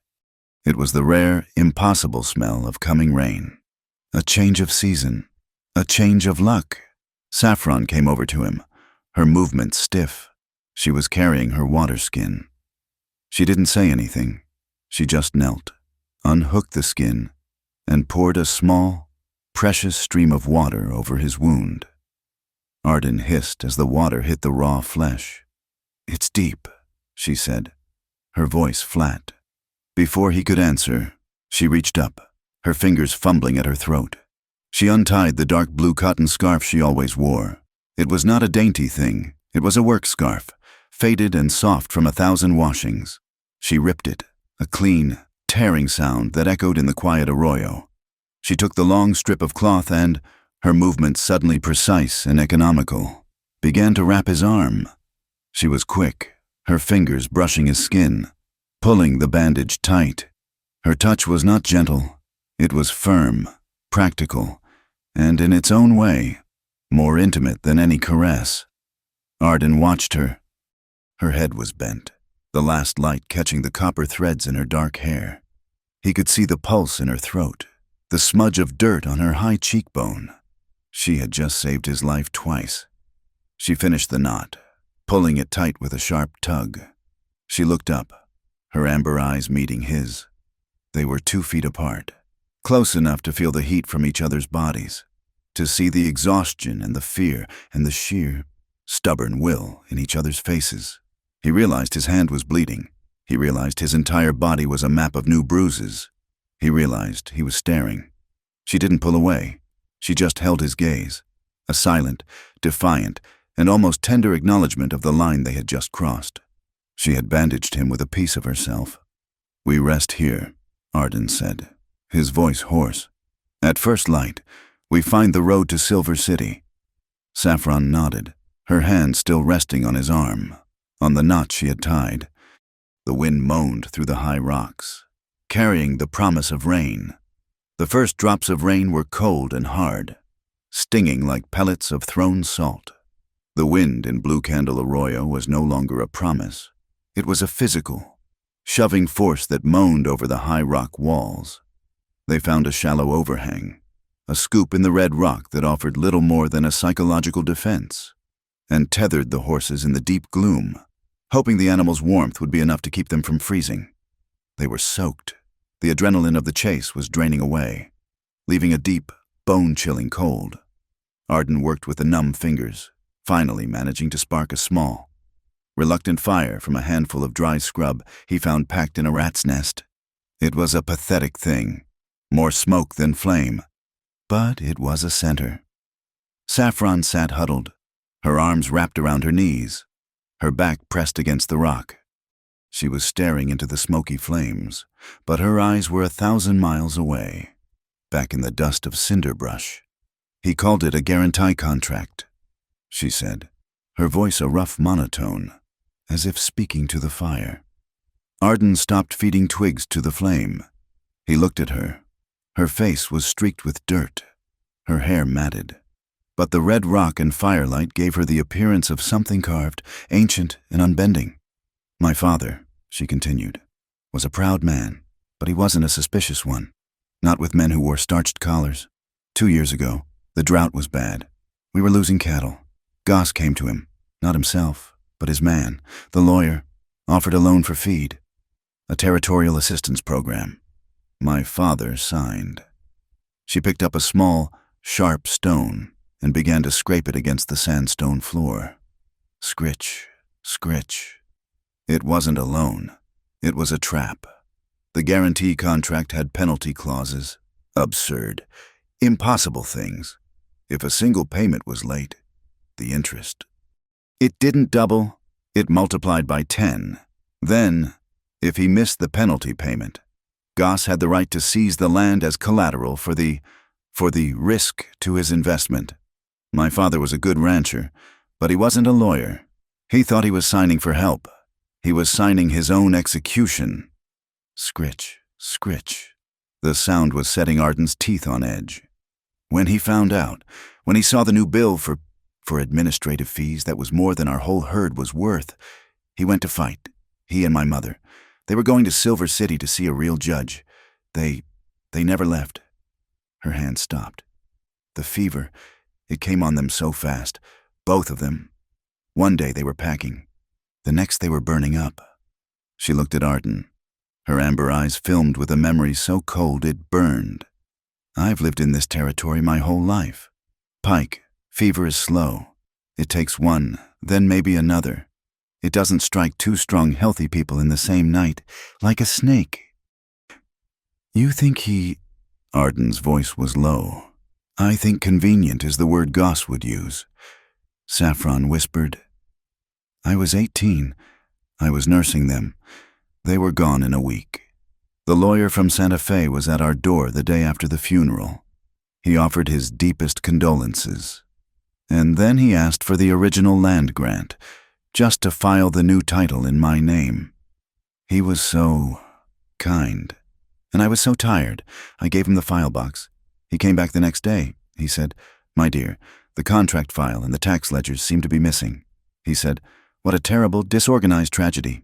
It was the rare, impossible smell of coming rain. A change of season, a change of luck. Saffron came over to him, her movements stiff. She was carrying her water skin. She didn't say anything. She just knelt, unhooked the skin, and poured a small, precious stream of water over his wound. Arden hissed as the water hit the raw flesh. "It's deep," she said, her voice flat. Before he could answer, she reached up, her fingers fumbling at her throat. She untied the dark blue cotton scarf she always wore. It was not a dainty thing. It was a work scarf, faded and soft from 1,000 washings. She ripped it, a clean, tearing sound that echoed in the quiet arroyo. She took the long strip of cloth and, her movements suddenly precise and economical, began to wrap his arm. She was quick, her fingers brushing his skin, pulling the bandage tight. Her touch was not gentle. It was firm, practical, and in its own way, more intimate than any caress. Arden watched her. Her head was bent, the last light catching the copper threads in her dark hair. He could see the pulse in her throat, the smudge of dirt on her high cheekbone. She had just saved his life twice. She finished the knot, pulling it tight with a sharp tug. She looked up, her amber eyes meeting his. They were 2 feet apart, close enough to feel the heat from each other's bodies, to see the exhaustion and the fear and the sheer, stubborn will in each other's faces. He realized his hand was bleeding. He realized his entire body was a map of new bruises. He realized he was staring. She didn't pull away. She just held his gaze, a silent, defiant, and almost tender acknowledgement of the line they had just crossed. She had bandaged him with a piece of herself. "We rest here," Arden said, his voice hoarse. "At first light, we find the road to Silver City." Saffron nodded, her hand still resting on his arm, on the knot she had tied. The wind moaned through the high rocks, carrying the promise of rain. The first drops of rain were cold and hard, stinging like pellets of thrown salt. The wind in Blue Candle Arroyo was no longer a promise. It was a physical, shoving force that moaned over the high rock walls. They found a shallow overhang, a scoop in the red rock that offered little more than a psychological defense, and tethered the horses in the deep gloom, hoping the animals' warmth would be enough to keep them from freezing. They were soaked. The adrenaline of the chase was draining away, leaving a deep, bone-chilling cold. Arden worked with the numb fingers, finally managing to spark a small, reluctant fire from a handful of dry scrub he found packed in a rat's nest. It was a pathetic thing, more smoke than flame, but it was a center. Saffron sat huddled, her arms wrapped around her knees, her back pressed against the rock. She was staring into the smoky flames, but her eyes were 1,000 miles away, back in the dust of cinderbrush. He called it a guarantee contract, she said, her voice a rough monotone, as if speaking to the fire. Arden stopped feeding twigs to the flame. He looked at her. Her face was streaked with dirt, her hair matted. But the red rock and firelight gave her the appearance of something carved, ancient and unbending. My father, she continued, was a proud man, but he wasn't a suspicious one. Not with men who wore starched collars. 2 years ago, the drought was bad. We were losing cattle. Goss came to him, not himself, but his man, the lawyer, offered a loan for feed, a territorial assistance program. My father signed. She picked up a small, sharp stone and began to scrape it against the sandstone floor. Scritch, scritch. It wasn't a loan. It was a trap. The guarantee contract had penalty clauses. Absurd. Impossible things. If a single payment was late, the interest. It didn't double. It multiplied by 10. Then, if he missed the penalty payment, Goss had the right to seize the land as collateral for the risk to his investment. My father was a good rancher, but he wasn't a lawyer. He thought he was signing for help. He was signing his own execution. Scritch, scritch. The sound was setting Arden's teeth on edge. When he found out, when he saw the new bill for administrative fees that was more than our whole herd was worth, he went to fight, he and my mother. They were going to Silver City to see a real judge. They never left. Her hand stopped. The fever, it came on them so fast, both of them. One day they were packing. The next they were burning up. She looked at Arden. Her amber eyes filmed with a memory so cold it burned. I've lived in this territory my whole life. Pike, fever is slow. It takes one, then maybe another. It doesn't strike two strong, healthy people in the same night, like a snake. You think he... Arden's voice was low. I think convenient is the word Goss would use. Saffron whispered. I was 18. I was nursing them. They were gone in a week. The lawyer from Santa Fe was at our door the day after the funeral. He offered his deepest condolences. And then he asked for the original land grant, just to file the new title in my name. He was so kind. And I was so tired, I gave him the file box. He came back the next day. He said, My dear, the contract file and the tax ledgers seem to be missing. He said, What a terrible, disorganized tragedy.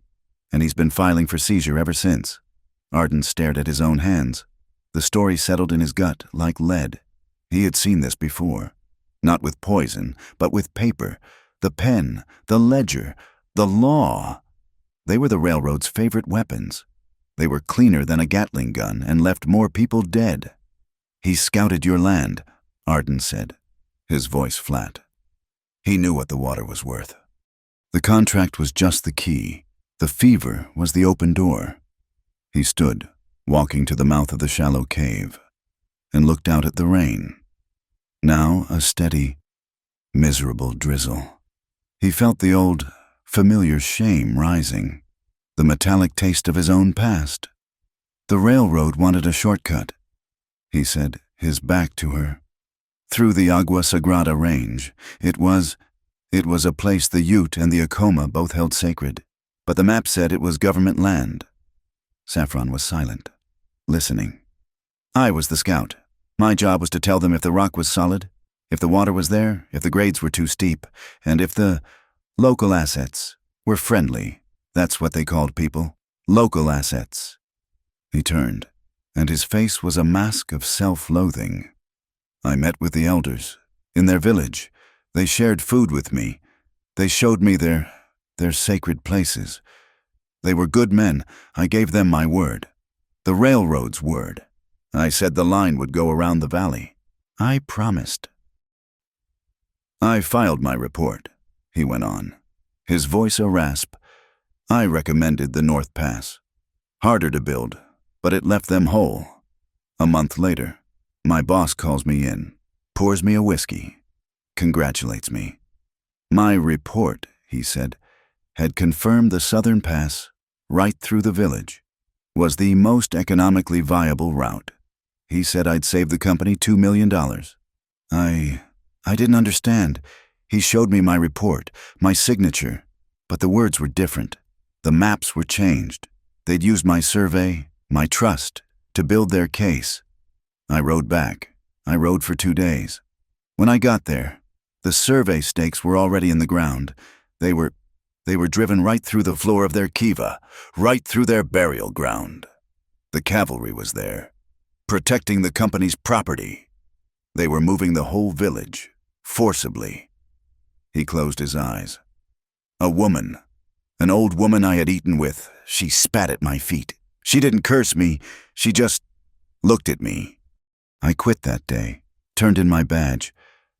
And he's been filing for seizure ever since. Arden stared at his own hands. The story settled in his gut like lead. He had seen this before. Not with poison, but with paper. The pen, the ledger, the law. They were the railroad's favorite weapons. They were cleaner than a Gatling gun and left more people dead. He scouted your land, Arden said, his voice flat. He knew what the water was worth. The contract was just the key. The fever was the open door. He stood, walking to the mouth of the shallow cave, and looked out at the rain. Now a steady, miserable drizzle. He felt the old, familiar shame rising, the metallic taste of his own past. The railroad wanted a shortcut, he said, his back to her. Through the Agua Sagrada range, it was a place the Ute and the Acoma both held sacred, but the map said it was government land. Saffron was silent, listening. I was the scout. My job was to tell them if the rock was solid, if the water was there, if the grades were too steep, and if the local assets were friendly. That's what they called people, local assets. He turned, and his face was a mask of self-loathing. I met with the elders, in their village. They shared food with me. They showed me their sacred places. They were good men. I gave them my word. The railroad's word. I said the line would go around the valley. I promised. I filed my report, he went on, his voice a rasp. I recommended the North Pass. Harder to build, but it left them whole. A month later, my boss calls me in, pours me a whiskey, congratulates me. My report, he said, had confirmed the Southern Pass, right through the village, was the most economically viable route. He said I'd save the company $2 million. I didn't understand. He showed me my report, my signature, but the words were different. The maps were changed. They'd used my survey, my trust, to build their case. I rode back. I rode for 2 days. When I got there, the survey stakes were already in the ground. They were driven right through the floor of their kiva, right through their burial ground. The cavalry was there, protecting the company's property. They were moving the whole village, forcibly. He closed his eyes. A woman, an old woman I had eaten with, she spat at my feet. She didn't curse me, she just looked at me. I quit that day, turned in my badge.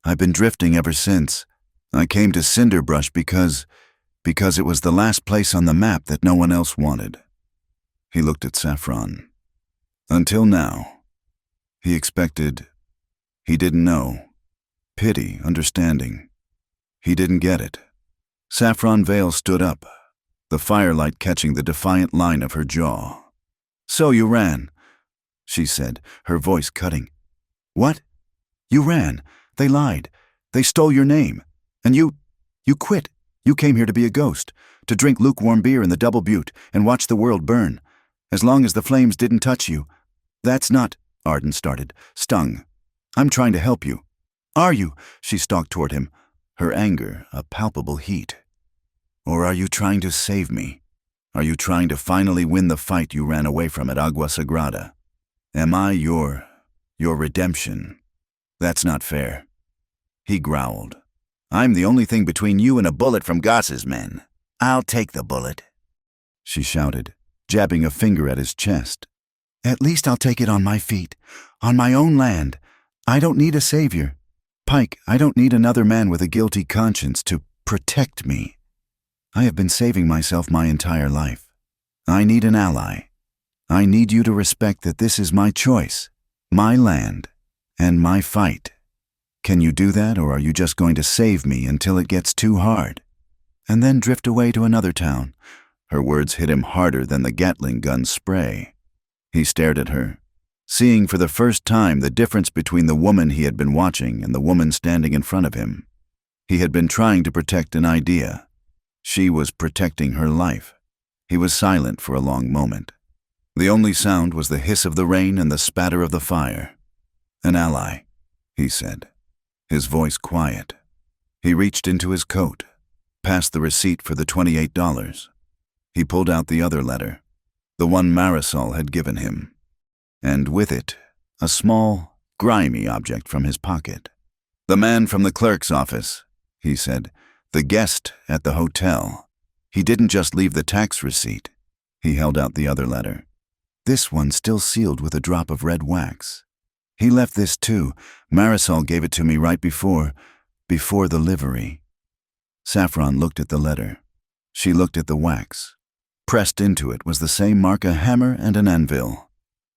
I've been drifting ever since. I came to Cinderbrush because it was the last place on the map that no one else wanted. He looked at Saffron. Until now. He expected. He didn't know. Pity, understanding. He didn't get it. Saffron Vale stood up, the firelight catching the defiant line of her jaw. So you ran, she said, her voice cutting. What? You ran. They lied. They stole your name. And you quit. You came here to be a ghost, to drink lukewarm beer in the Double Butte and watch the world burn. As long as the flames didn't touch you. That's not, Arden started, stung. I'm trying to help you. Are you? She stalked toward him, her anger a palpable heat. Or are you trying to save me? Are you trying to finally win the fight you ran away from at Agua Sagrada? Am I your redemption? That's not fair. He growled. I'm the only thing between you and a bullet from Goss's men. I'll take the bullet, she shouted, jabbing a finger at his chest. At least I'll take it on my feet, on my own land. I don't need a savior. Pike, I don't need another man with a guilty conscience to protect me. I have been saving myself my entire life. I need an ally. I need you to respect that this is my choice, my land, and my fight. Can you do that, or are you just going to save me until it gets too hard? And then drift away to another town. Her words hit him harder than the Gatling gun spray. He stared at her, seeing for the first time the difference between the woman he had been watching and the woman standing in front of him. He had been trying to protect an idea. She was protecting her life. He was silent for a long moment. The only sound was the hiss of the rain and the spatter of the fire. An ally, he said, his voice quiet. He reached into his coat, passed the receipt for the $28. He pulled out the other letter, the one Marisol had given him, and with it, a small, grimy object from his pocket. The man from the clerk's office, he said, the guest at the hotel. He didn't just leave the tax receipt. He held out the other letter. This one still sealed with a drop of red wax. He left this too. Marisol gave it to me right before the livery. Saffron looked at the letter. She looked at the wax. Pressed into it was the same mark, a hammer and an anvil.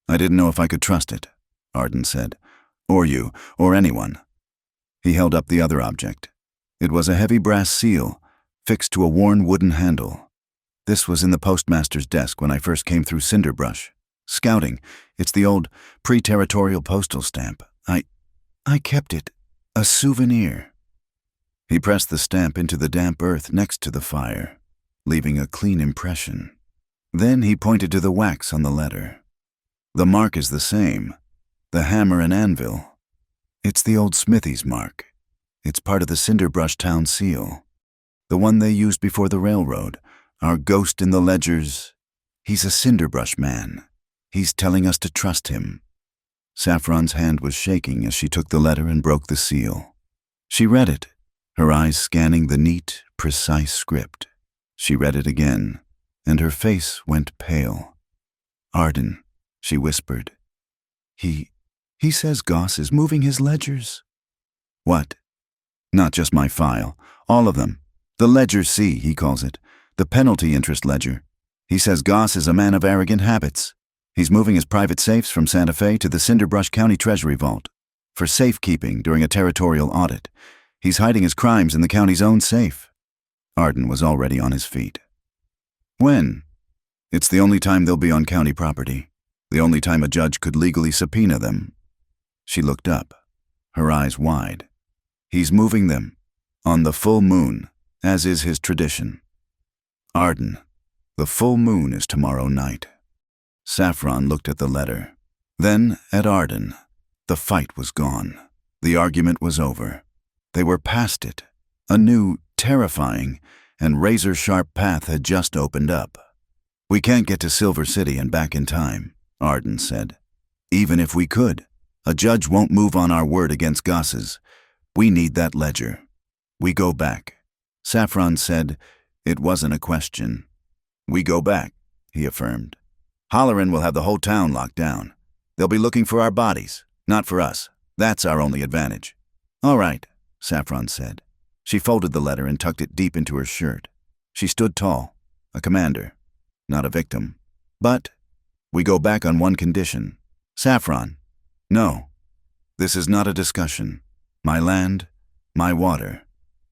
I didn't know if I could trust it, Arden said. Or you, or anyone. He held up the other object. It was a heavy brass seal, fixed to a worn wooden handle. This was in the postmaster's desk when I first came through Cinderbrush. Scouting. It's the old pre-territorial postal stamp. I kept it. A souvenir. He pressed the stamp into the damp earth next to the fire, leaving a clean impression. Then he pointed to the wax on the letter. The mark is the same. The hammer and anvil. It's the old smithy's mark. It's part of the Cinderbrush town seal. The one they used before the railroad. Our ghost in the ledgers. He's a Cinderbrush man. He's telling us to trust him. Saffron's hand was shaking as she took the letter and broke the seal. She read it, her eyes scanning the neat, precise script. She read it again, and her face went pale. Arden, she whispered. He says Goss is moving his ledgers. What? Not just my file. All of them. The Ledger C, he calls it. The penalty interest ledger. He says Goss is a man of arrogant habits. He's moving his private safes from Santa Fe to the Cinderbrush County Treasury Vault for safekeeping during a territorial audit. He's hiding his crimes in the county's own safe. Arden was already on his feet. When? It's the only time they'll be on county property. The only time a judge could legally subpoena them. She looked up, her eyes wide. He's moving them, on the full moon, as is his tradition. Arden, the full moon is tomorrow night. Saffron looked at the letter, then at Arden. The fight was gone. The argument was over. They were past it. A new, terrifying, and razor-sharp path had just opened up. We can't get to Silver City and back in time, Arden said. Even if we could, a judge won't move on our word against Goss's. We need that ledger. We go back. Saffron said it wasn't a question. We go back, he affirmed. Holleran will have the whole town locked down. They'll be looking for our bodies, not for us. That's our only advantage. All right, Saffron said. She folded the letter and tucked it deep into her shirt. She stood tall, a commander, not a victim. But we go back on one condition. Saffron, no. This is not a discussion. My land, my water,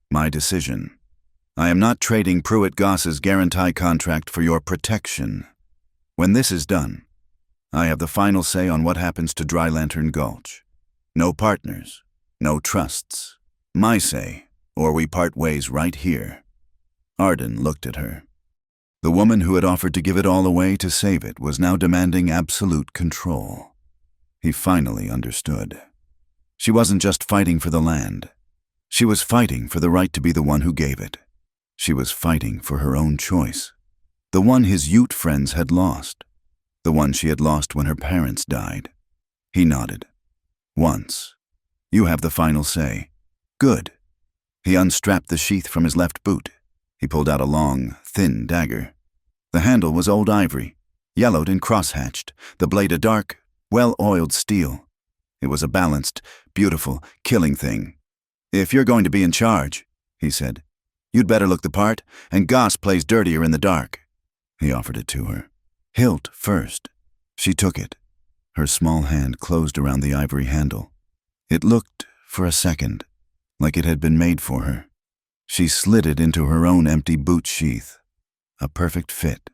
my decision. I am not trading Pruitt Goss's guarantee contract for your protection. When this is done, I have the final say on what happens to Dry Lantern Gulch. No partners, no trusts. My say, or we part ways right here. Arden looked at her. The woman who had offered to give it all away to save it was now demanding absolute control. He finally understood. She wasn't just fighting for the land. She was fighting for the right to be the one who gave it. She was fighting for her own choice. The one his Ute friends had lost. The one she had lost when her parents died. He nodded. Once. You have the final say. Good. He unstrapped the sheath from his left boot. He pulled out a long, thin dagger. The handle was old ivory, yellowed and cross-hatched, the blade a dark, well-oiled steel. It was a balanced, beautiful, killing thing. If you're going to be in charge, he said, you'd better look the part, and Goss plays dirtier in the dark. He offered it to her. Hilt first. She took it. Her small hand closed around the ivory handle. It looked, for a second, like it had been made for her. She slid it into her own empty boot sheath. A perfect fit.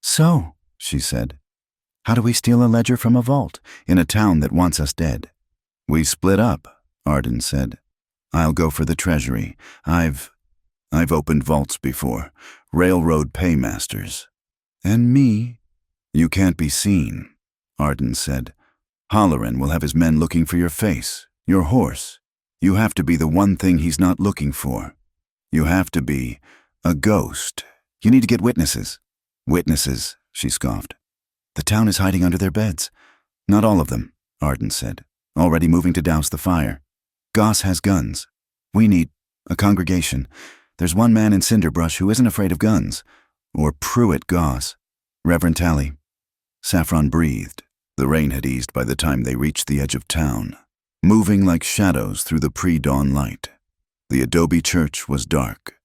So, she said, how do we steal a ledger from a vault in a town that wants us dead? We split up, Arden said. I'll go for the treasury. I've opened vaults before. Railroad paymasters. And me? You can't be seen, Arden said. Holleran will have his men looking for your face, your horse. You have to be the one thing he's not looking for. You have to be a ghost. You need to get witnesses. Witnesses, she scoffed. The town is hiding under their beds. Not all of them, Arden said, already moving to douse the fire. Goss has guns. We need a congregation. There's one man in Cinderbrush who isn't afraid of guns. Or Pruitt Goss. Reverend Tally. Saffron breathed. The rain had eased by the time they reached the edge of town, moving like shadows through the pre-dawn light. The adobe church was dark,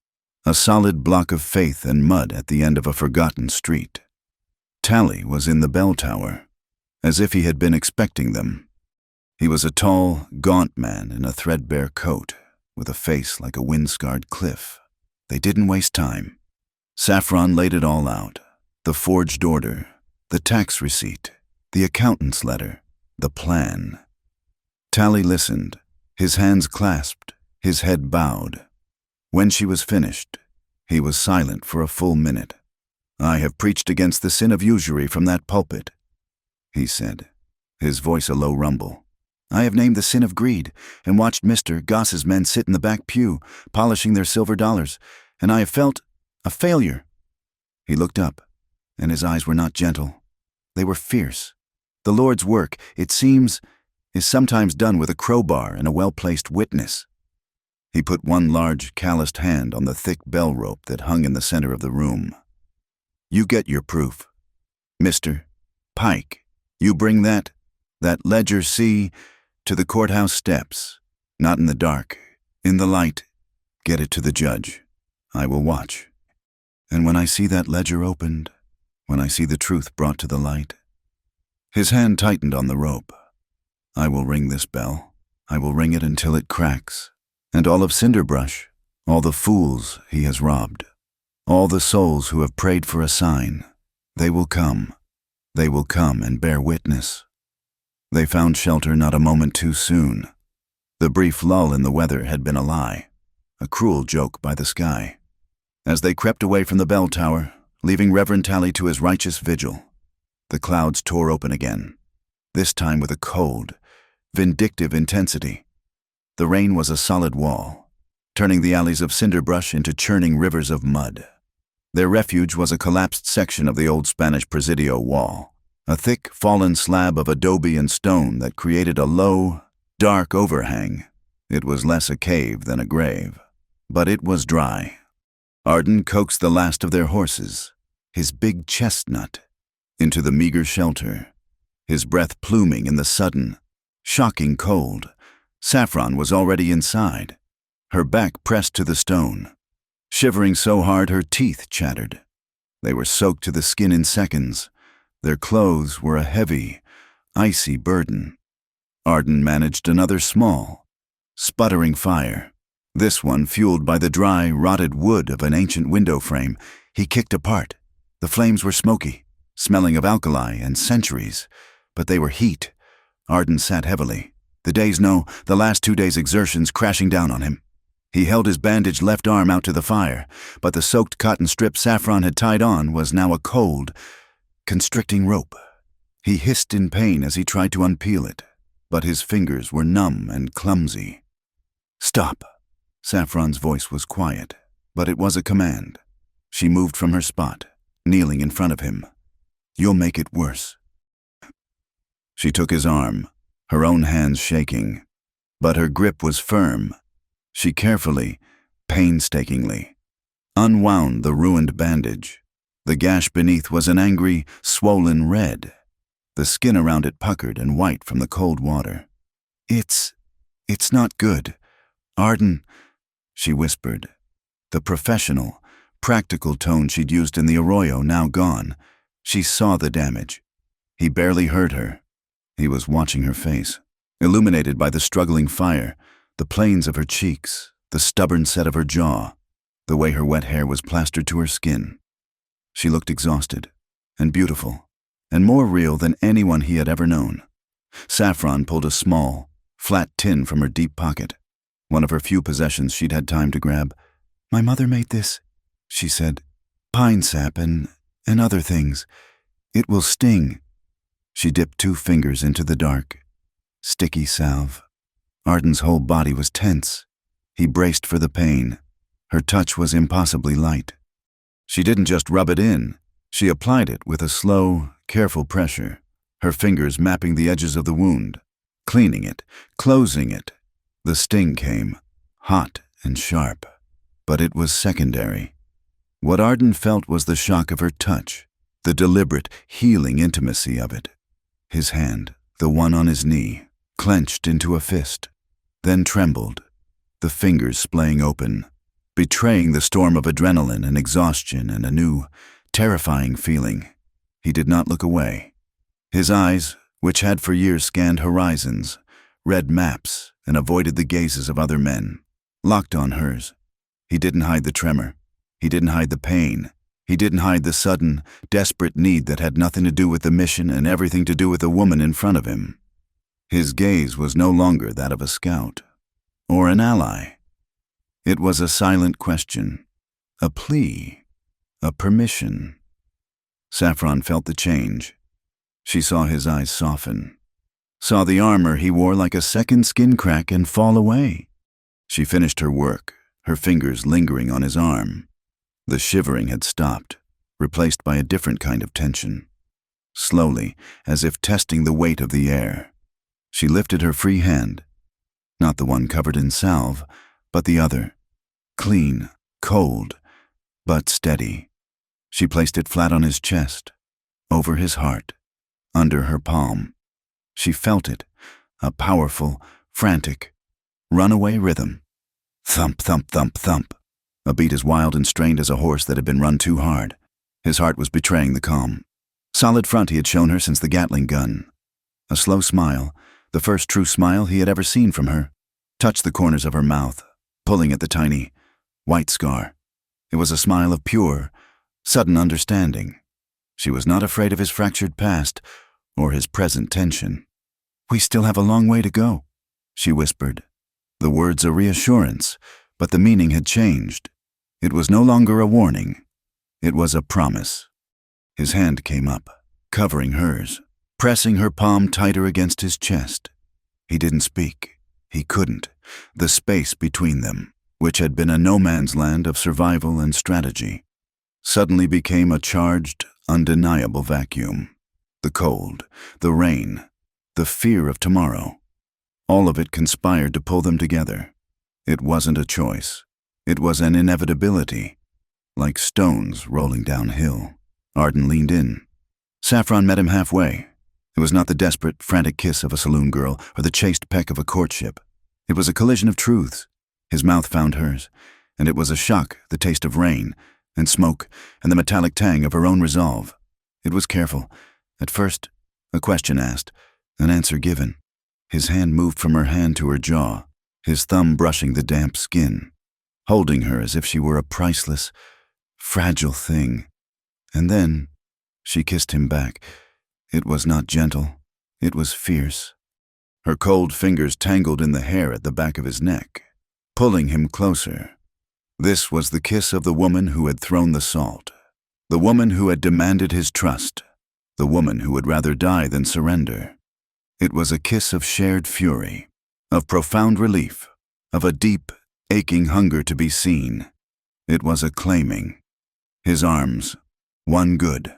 a solid block of faith and mud at the end of a forgotten street. Tally was in the bell tower, as if he had been expecting them. He was a tall, gaunt man in a threadbare coat, with a face like a wind-scarred cliff. They didn't waste time. Saffron laid it all out. The forged order, the tax receipt, the accountant's letter, the plan. Tally listened, his hands clasped, his head bowed. When she was finished, he was silent for a full minute. I have preached against the sin of usury from that pulpit, he said, his voice a low rumble. I have named the sin of greed and watched Mr. Goss's men sit in the back pew, polishing their silver dollars, and I have felt a failure. He looked up, and his eyes were not gentle. They were fierce. The Lord's work, it seems, is sometimes done with a crowbar and a well-placed witness. He put one large, calloused hand on the thick bell rope that hung in the center of the room. You get your proof. Mr. Pike, you bring that? That ledger C to the courthouse steps. Not in the dark, in the light. Get it to the judge. I will watch. And when I see that ledger opened, when I see the truth brought to the light. His hand tightened on the rope. I will ring this bell. I will ring it until it cracks. And all of Cinderbrush, all the fools he has robbed, all the souls who have prayed for a sign, they will come. They will come and bear witness. They found shelter not a moment too soon. The brief lull in the weather had been a lie, a cruel joke by the sky. As they crept away from the bell tower, leaving Reverend Tally to his righteous vigil, the clouds tore open again, this time with a cold, vindictive intensity. The rain was a solid wall, turning the alleys of Cinderbrush into churning rivers of mud. Their refuge was a collapsed section of the old Spanish Presidio wall, a thick, fallen slab of adobe and stone that created a low, dark overhang. It was less a cave than a grave, but it was dry. Arden coaxed the last of their horses, his big chestnut, into the meager shelter, his breath pluming in the sudden, shocking cold. Saffron was already inside, her back pressed to the stone, shivering so hard her teeth chattered. They were soaked to the skin in seconds. Their clothes were a heavy, icy burden. Arden managed another small, sputtering fire, this one fueled by the dry, rotted wood of an ancient window frame. He kicked apart. The flames were smoky, smelling of alkali and centuries, but they were heat. Arden sat heavily, the last 2 days' exertions crashing down on him. He held his bandaged left arm out to the fire, but the soaked cotton strip Saffron had tied on was now a cold, constricting rope. He hissed in pain as he tried to unpeel it, but his fingers were numb and clumsy. "Stop." Saffron's voice was quiet, but it was a command. She moved from her spot, kneeling in front of him. "You'll make it worse." She took his arm, her own hands shaking, but her grip was firm. She carefully, painstakingly, unwound the ruined bandage. The gash beneath was an angry, swollen red. The skin around it puckered and white from the cold water. It's not good. Arden," she whispered, the professional, practical tone she'd used in the arroyo now gone. She saw the damage. He barely heard her. He was watching her face, illuminated by the struggling fire, the planes of her cheeks, the stubborn set of her jaw, the way her wet hair was plastered to her skin. She looked exhausted, and beautiful, and more real than anyone he had ever known. Saffron pulled a small, flat tin from her deep pocket, one of her few possessions she'd had time to grab. "My mother made this," she said. "Pine sap and other things. It will sting." She dipped 2 fingers into the dark, sticky salve. Arden's whole body was tense. He braced for the pain. Her touch was impossibly light. She didn't just rub it in. She applied it with a slow, careful pressure, her fingers mapping the edges of the wound, cleaning it, closing it. The sting came, hot and sharp, but it was secondary. What Arden felt was the shock of her touch, the deliberate, healing intimacy of it. His hand, the one on his knee, clenched into a fist, then trembled, the fingers splaying open, betraying the storm of adrenaline and exhaustion and a new, terrifying feeling. He did not look away. His eyes, which had for years scanned horizons, read maps, and avoided the gazes of other men, locked on hers. He didn't hide the tremor. He didn't hide the pain. He didn't hide the sudden, desperate need that had nothing to do with the mission and everything to do with the woman in front of him. His gaze was no longer that of a scout, or an ally. It was a silent question, a plea, a permission. Saffron felt the change. She saw his eyes soften, saw the armor he wore like a second skin crack and fall away. She finished her work, her fingers lingering on his arm. The shivering had stopped, replaced by a different kind of tension. Slowly, as if testing the weight of the air, she lifted her free hand, not the one covered in salve, but the other, clean, cold, but steady. She placed it flat on his chest, over his heart, under her palm. She felt it, a powerful, frantic, runaway rhythm. Thump, thump, thump, thump. A beat as wild and strained as a horse that had been run too hard. His heart was betraying the calm. Solid front he had shown her since the Gatling gun. A slow smile, the first true smile he had ever seen from her, touched the corners of her mouth, pulling at the tiny, white scar. It was a smile of pure, sudden understanding. She was not afraid of his fractured past or his present tension. "We still have a long way to go," she whispered. The words a reassurance, but the meaning had changed. It was no longer a warning. It was a promise. His hand came up, covering hers, pressing her palm tighter against his chest. He didn't speak. He couldn't. The space between them, which had been a no-man's land of survival and strategy, suddenly became a charged, undeniable vacuum. The cold, the rain, the fear of tomorrow. All of it conspired to pull them together. It wasn't a choice. It was an inevitability, like stones rolling downhill. Arden leaned in. Saffron met him halfway. It was not the desperate, frantic kiss of a saloon girl or the chaste peck of a courtship. It was a collision of truths. His mouth found hers, and it was a shock, the taste of rain and smoke and the metallic tang of her own resolve. It was careful. At first, a question asked, an answer given. His hand moved from her hand to her jaw, his thumb brushing the damp skin, holding her as if she were a priceless, fragile thing. And then she kissed him back. It was not gentle. It was fierce. Her cold fingers tangled in the hair at the back of his neck, pulling him closer. This was the kiss of the woman who had thrown the salt, the woman who had demanded his trust, the woman who would rather die than surrender. It was a kiss of shared fury, of profound relief, of a deep, aching hunger to be seen. It was a claiming. His arms, one good,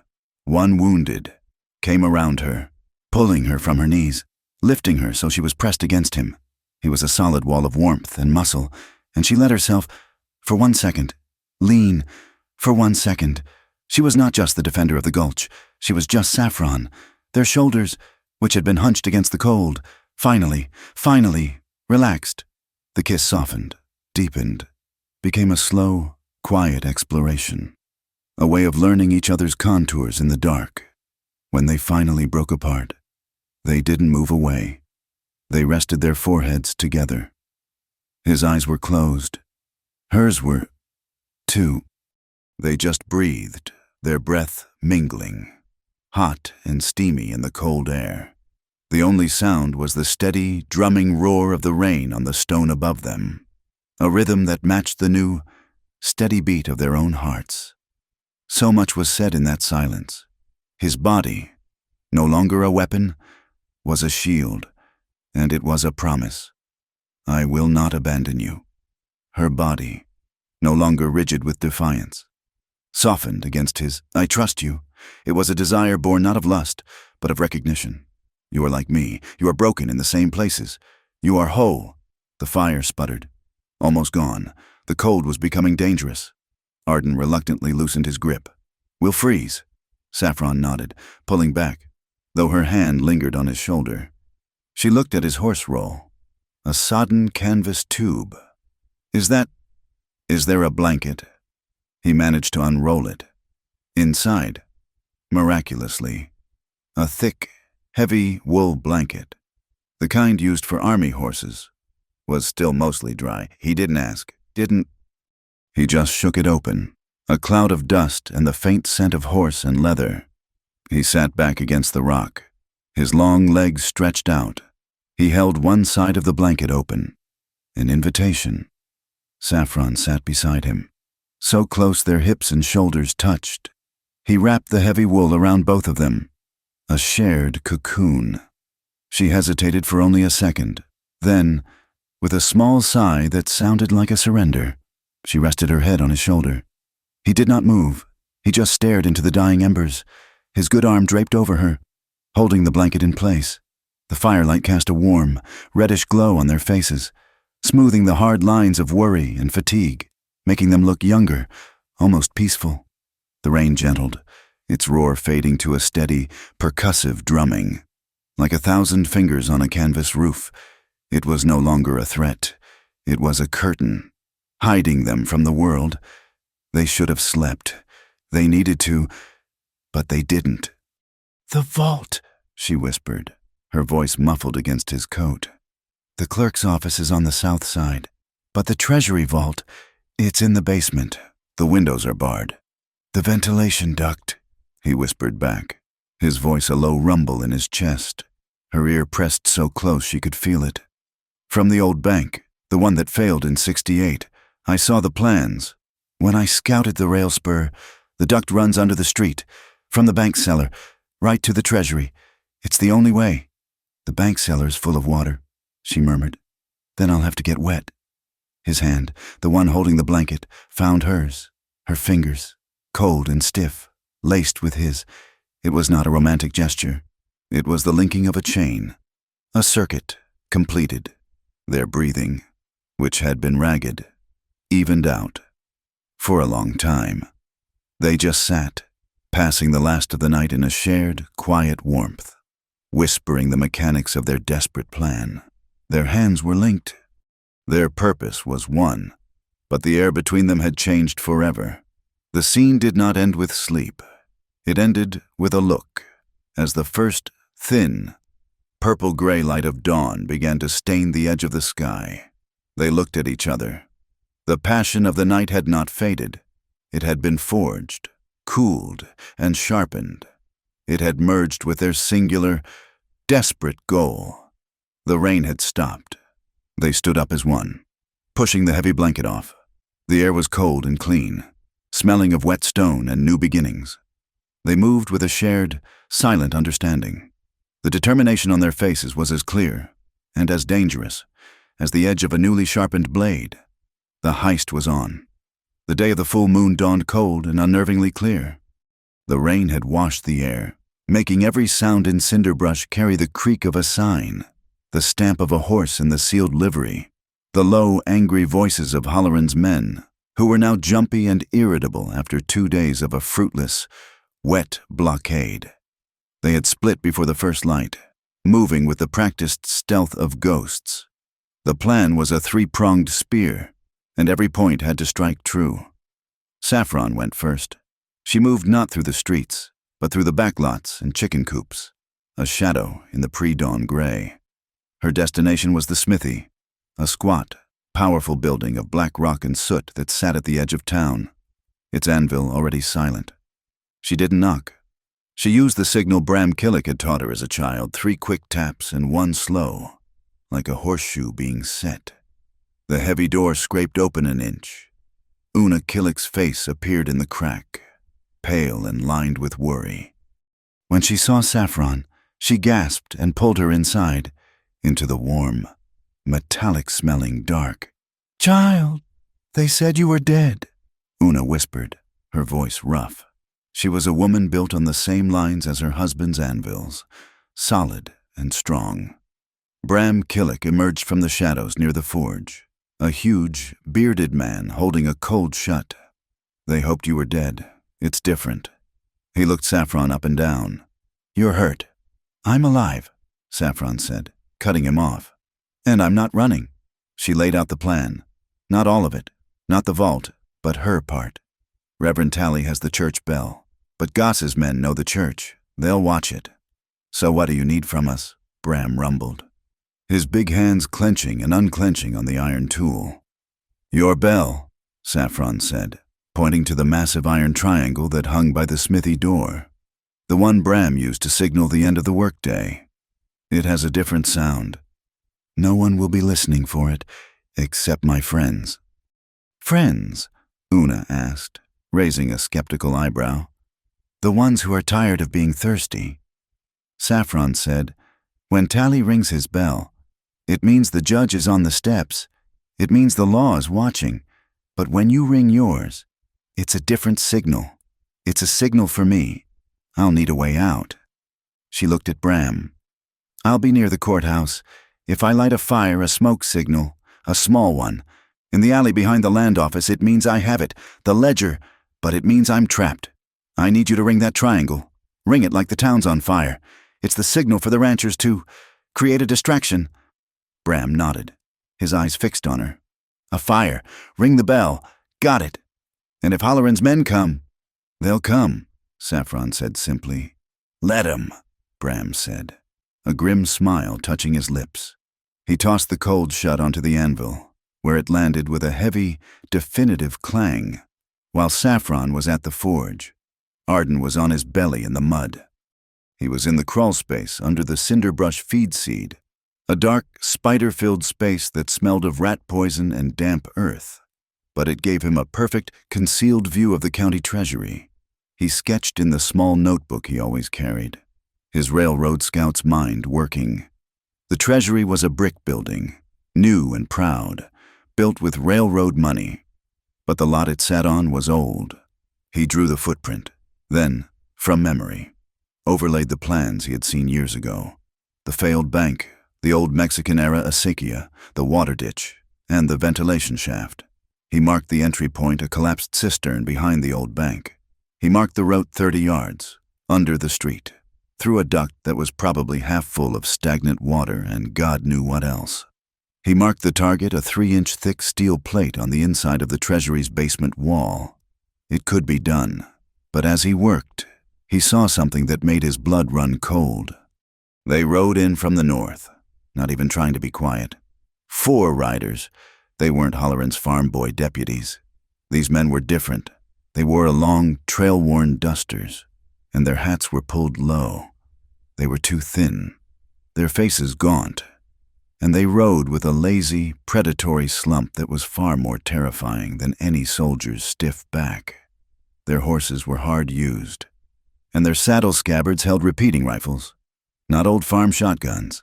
one wounded, came around her, pulling her from her knees, lifting her so she was pressed against him. He was a solid wall of warmth and muscle, and she let herself, for 1 second, lean, for 1 second. She was not just the defender of the gulch. She was just Saffron. Their shoulders, which had been hunched against the cold, finally, relaxed. The kiss softened, deepened, became a slow, quiet exploration, a way of learning each other's contours in the dark. When they finally broke apart, they didn't move away. They rested their foreheads together. His eyes were closed. Hers were, too. They just breathed, their breath mingling, hot and steamy in the cold air. The only sound was the steady, drumming roar of the rain on the stone above them, a rhythm that matched the new, steady beat of their own hearts. So much was said in that silence. His body, no longer a weapon, was a shield, and it was a promise. I will not abandon you. Her body, no longer rigid with defiance, softened against his, I trust you. It was a desire born not of lust, but of recognition. You are like me. You are broken in the same places. You are whole. The fire sputtered. Almost gone. The cold was becoming dangerous. Arden reluctantly loosened his grip. We'll freeze. Saffron nodded, pulling back, though her hand lingered on his shoulder. She looked at his horse roll. A sodden canvas tube. Is there a blanket? He managed to unroll it. Inside, miraculously, a thick, heavy wool blanket, the kind used for army horses, was still mostly dry. He didn't ask, He just shook it open, a cloud of dust and the faint scent of horse and leather. He sat back against the rock, his long legs stretched out. He held one side of the blanket open, an invitation. Saffron sat beside him, so close their hips and shoulders touched. He wrapped the heavy wool around both of them, a shared cocoon. She hesitated for only a second. Then, with a small sigh that sounded like a surrender, she rested her head on his shoulder. He did not move. He just stared into the dying embers, his good arm draped over her, holding the blanket in place. The firelight cast a warm, reddish glow on their faces, smoothing the hard lines of worry and fatigue, making them look younger, almost peaceful. The rain gentled, its roar fading to a steady, percussive drumming, Like 1,000 fingers on a canvas roof. It was no longer a threat. It was a curtain, hiding them from the world. They should have slept. They needed to, but they didn't. "The vault," she whispered, her voice muffled against his coat. "The clerk's office is on the south side, but the treasury vault, it's in the basement. The windows are barred." "The ventilation duct," he whispered back, his voice a low rumble in his chest. Her ear pressed so close she could feel it. "From the old bank, the one that failed in '68, I saw the plans. When I scouted the rail spur, the duct runs under the street, from the bank cellar, right to the treasury. It's the only way." "The bank cellar's full of water," she murmured. "Then I'll have to get wet." His hand, the one holding the blanket, found hers, her fingers, cold and stiff, laced with his. It was not a romantic gesture. It was the linking of a chain, a circuit, completed. Their breathing, which had been ragged, evened out. For a long time, they just sat, passing the last of the night in a shared, quiet warmth, whispering the mechanics of their desperate plan. Their hands were linked. Their purpose was one, but the air between them had changed forever. The scene did not end with sleep. It ended with a look, as the first thin, purple-gray light of dawn began to stain the edge of the sky. They looked at each other. The passion of the night had not faded. It had been forged, cooled, and sharpened. It had merged with their singular, desperate goal. The rain had stopped. They stood up as one, pushing the heavy blanket off. The air was cold and clean, smelling of wet stone and new beginnings. They moved with a shared, silent understanding. The determination on their faces was as clear and as dangerous as the edge of a newly sharpened blade. The heist was on. The day of the full moon dawned cold and unnervingly clear. The rain had washed the air, making every sound in Cinderbrush carry the creak of a sign, the stamp of a horse in the sealed livery, the low, angry voices of Halloran's men, who were now jumpy and irritable after 2 days of a fruitless, wet blockade. They had split before the first light, moving with the practiced stealth of ghosts. The plan was a 3-pronged spear, and every point had to strike true. Saffron went first. She moved not through the streets, but through the backlots and chicken coops, a shadow in the pre-dawn gray. Her destination was the smithy, a squat, powerful building of black rock and soot that sat at the edge of town, its anvil already silent. She didn't knock. She used the signal Bram Killick had taught her as a child, 3 quick taps and 1 slow, like a horseshoe being set. The heavy door scraped open an inch. Una Killick's face appeared in the crack, pale and lined with worry. When she saw Saffron, she gasped and pulled her inside, into the warm, metallic-smelling dark. "Child, they said you were dead," Una whispered, her voice rough. She was a woman built on the same lines as her husband's anvils, solid and strong. Bram Killick emerged from the shadows near the forge, a huge, bearded man holding a cold shut. "They hoped you were dead. It's different." He looked Saffron up and down. "You're hurt." "I'm alive," Saffron said, cutting him off. "And I'm not running." She laid out the plan. Not all of it, not the vault, but her part. "Reverend Tally has the church bell, but Goss's men know the church. They'll watch it." "So what do you need from us?" Bram rumbled, his big hands clenching and unclenching on the iron tool. "Your bell," Saffron said, pointing to the massive iron triangle that hung by the smithy door, the one Bram used to signal the end of the workday. "It has a different sound. No one will be listening for it, except my friends." "Friends?" Una asked, raising a skeptical eyebrow. "The ones who are tired of being thirsty." Saffron said, "When Tally rings his bell, it means the judge is on the steps. It means the law is watching. But when you ring yours, it's a different signal. It's a signal for me. I'll need a way out." She looked at Bram. "I'll be near the courthouse. If I light a fire, a smoke signal, a small one, in the alley behind the land office, it means I have it, the ledger, but it means I'm trapped. I need you to ring that triangle. Ring it like the town's on fire. It's the signal for the ranchers to create a distraction. Bram nodded, his eyes fixed on her. A fire. Ring the bell. Got it. And if Halloran's men come, they'll come, Saffron said simply. Let 'em, Bram said, a grim smile touching his lips. He tossed the cold shut onto the anvil, where it landed with a heavy, definitive clang, while Saffron was at the forge. Arden was on his belly in the mud. He was in the crawl space under the cinderbrush feed seed, a dark, spider-filled space that smelled of rat poison and damp earth. But it gave him a perfect, concealed view of the county treasury. He sketched in the small notebook he always carried, his railroad scout's mind working. The treasury was a brick building, new and proud, built with railroad money. But the lot it sat on was old. He drew the footprint, then, from memory, overlaid the plans he had seen years ago. The failed bank, the old Mexican-era acequia, the water ditch, and the ventilation shaft. He marked the entry point, a collapsed cistern behind the old bank. He marked the route 30 yards, under the street, through a duct that was probably half full of stagnant water and God knew what else. He marked the target, a 3-inch thick steel plate on the inside of the treasury's basement wall. It could be done, but as he worked, he saw something that made his blood run cold. They rode in from the north, not even trying to be quiet. 4 riders. They weren't Halloran's farm boy deputies. These men were different. They wore long, trail-worn dusters, and their hats were pulled low. They were too thin, their faces gaunt, and they rode with a lazy, predatory slump that was far more terrifying than any soldier's stiff back. Their horses were hard used, and their saddle scabbards held repeating rifles, not old farm shotguns.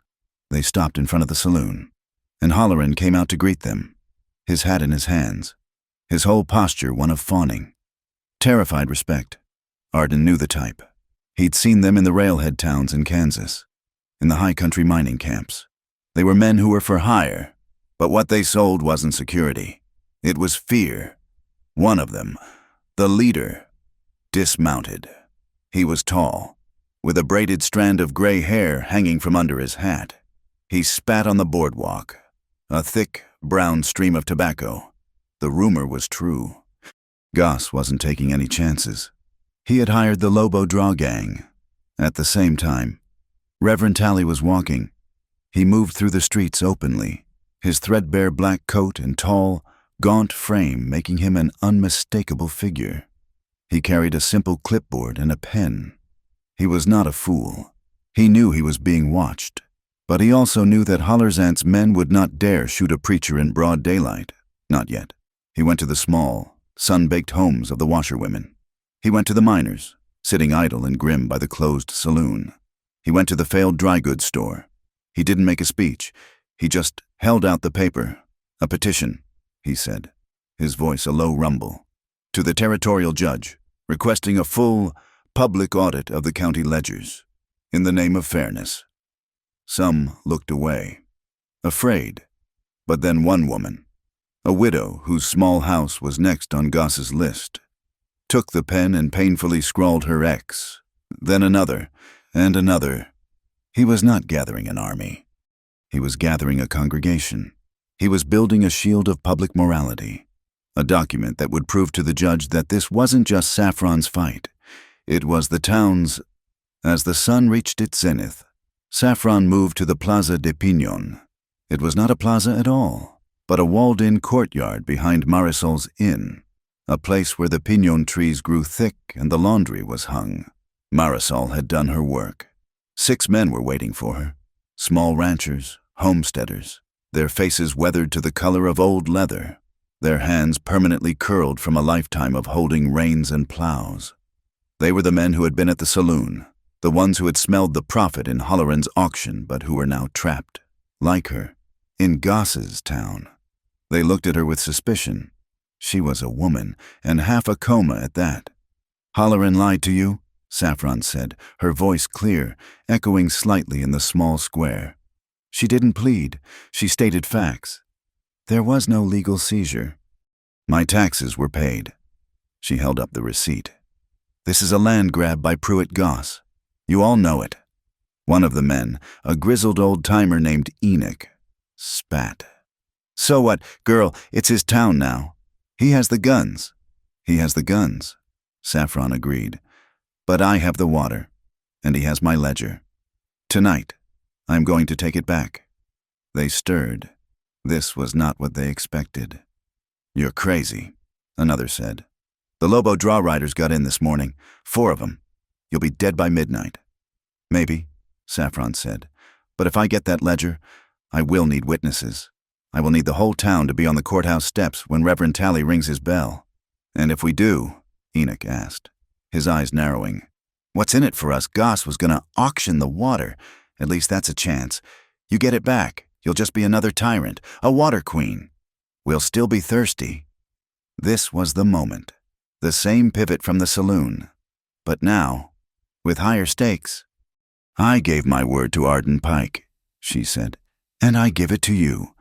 They stopped in front of the saloon, and Halloran came out to greet them, his hat in his hands, his whole posture one of fawning. Terrified respect. Arden knew the type. He'd seen them in the railhead towns in Kansas, in the high-country mining camps. They were men who were for hire, but what they sold wasn't security. It was fear. One of them, the leader, dismounted. He was tall, with a braided strand of gray hair hanging from under his hat. He spat on the boardwalk, a thick, brown stream of tobacco. The rumor was true. Goss wasn't taking any chances. He had hired the Lobo Draw gang. At the same time, Reverend Tally was walking. He moved through the streets openly, his threadbare black coat and tall, gaunt frame making him an unmistakable figure. He carried a simple clipboard and a pen. He was not a fool. He knew he was being watched, but he also knew that Halloran's men would not dare shoot a preacher in broad daylight. Not yet. He went to the small, sun-baked homes of the washerwomen. He went to the miners, sitting idle and grim by the closed saloon. He went to the failed dry goods store. He didn't make a speech. He just held out the paper. A petition, he said, his voice a low rumble, to the territorial judge, requesting a full, public audit of the county ledgers, in the name of fairness. Some looked away, afraid, but then one woman, a widow whose small house was next on Goss's list, took the pen and painfully scrawled her X, then another, and another. He was not gathering an army. He was gathering a congregation. He was building a shield of public morality, a document that would prove to the judge that this wasn't just Saffron's fight. It was the town's. As the sun reached its zenith, Saffron moved to the Plaza de Piñon. It was not a plaza at all, but a walled-in courtyard behind Marisol's inn, a place where the piñon trees grew thick and the laundry was hung. Marisol had done her work. 6 men were waiting for her, small ranchers, homesteaders, their faces weathered to the color of old leather, their hands permanently curled from a lifetime of holding reins and plows. They were the men who had been at the saloon, the ones who had smelled the profit in Halloran's auction but who were now trapped, like her, in Goss's town. They looked at her with suspicion. She was a woman, and half a coma at that. Halloran lied to you? Saffron said, her voice clear, echoing slightly in the small square. She didn't plead. She stated facts. There was no legal seizure. My taxes were paid. She held up the receipt. This is a land grab by Pruitt Goss. You all know it. One of the men, a grizzled old-timer named Enoch, spat. "So what, girl, it's his town now. He has the guns." "He has the guns," Saffron agreed. "But I have the water, and he has my ledger. Tonight, I'm going to take it back." They stirred. This was not what they expected. "You're crazy," another said. "The Lobo draw riders got in this morning, 4 of them. You'll be dead by midnight." "Maybe," Saffron said. "But if I get that ledger, I will need witnesses. I will need the whole town to be on the courthouse steps when Reverend Tally rings his bell." "And if we do?" Enoch asked, his eyes narrowing. "What's in it for us? Goss was gonna auction the water. At least that's a chance. You get it back, you'll just be another tyrant, a water queen. We'll still be thirsty." This was the moment. The same pivot from the saloon. But now, with higher stakes. "I gave my word to Arden Pike," she said, "and I give it to you.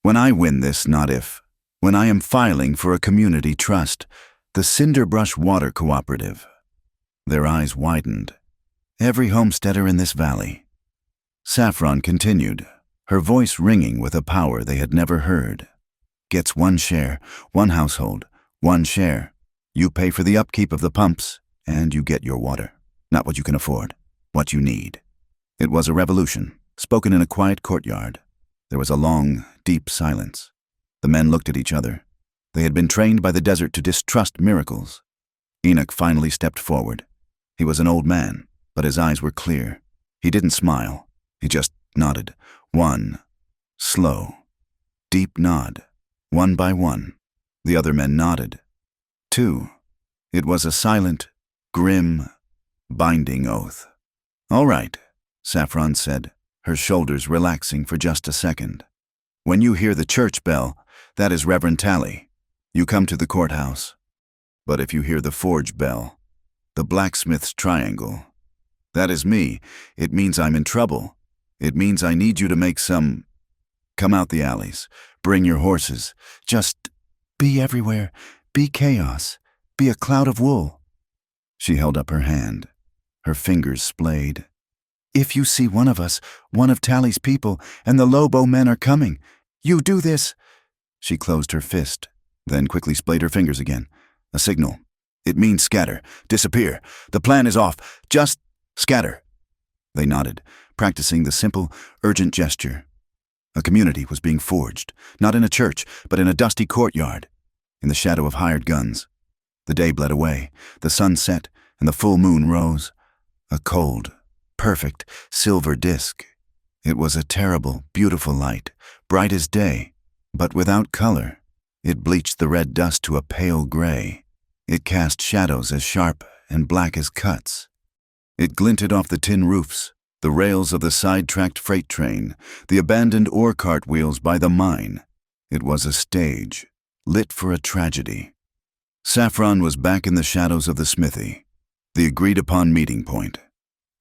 When I win this, not if. When I am filing for a community trust, the Cinderbrush Water Cooperative." Their eyes widened. "Every homesteader in this valley." Saffron continued, her voice ringing with a power they had never heard. "Gets 1 share, 1 household, 1 share. You pay for the upkeep of the pumps, and you get your water. Not what you can afford, what you need." It was a revolution, spoken in a quiet courtyard. There was a long, deep silence. The men looked at each other. They had been trained by the desert to distrust miracles. Enoch finally stepped forward. He was an old man, but his eyes were clear. He didn't smile. He just nodded. 1. Slow. Deep nod. 1 by 1. The other men nodded. 2. It was a silent, grim, binding oath. "All right," Saffron said, her shoulders relaxing for just a second. "When you hear the church bell, that is Reverend Tally. You come to the courthouse. But if you hear the forge bell, the blacksmith's triangle, that is me. It means I'm in trouble. It means I need you to make some... Come out the alleys. Bring your horses. Just be everywhere. Be chaos. Be a cloud of wool." She held up her hand. Her fingers splayed. "If you see one of us, one of Tally's people, and the Lobo men are coming, you do this." She closed her fist, then quickly splayed her fingers again. "A signal. It means scatter. Disappear. The plan is off. Just scatter." They nodded, practicing the simple, urgent gesture. A community was being forged, not in a church, but in a dusty courtyard, in the shadow of hired guns. The day bled away, the sun set, and the full moon rose. A cold, perfect, silver disk. It was a terrible, beautiful light, bright as day, but without color. It bleached the red dust to a pale gray. It cast shadows as sharp and black as cuts. It glinted off the tin roofs, the rails of the side-tracked freight train, the abandoned ore cart wheels by the mine. It was a stage, lit for a tragedy. Saffron was back in the shadows of the smithy, the agreed-upon meeting point.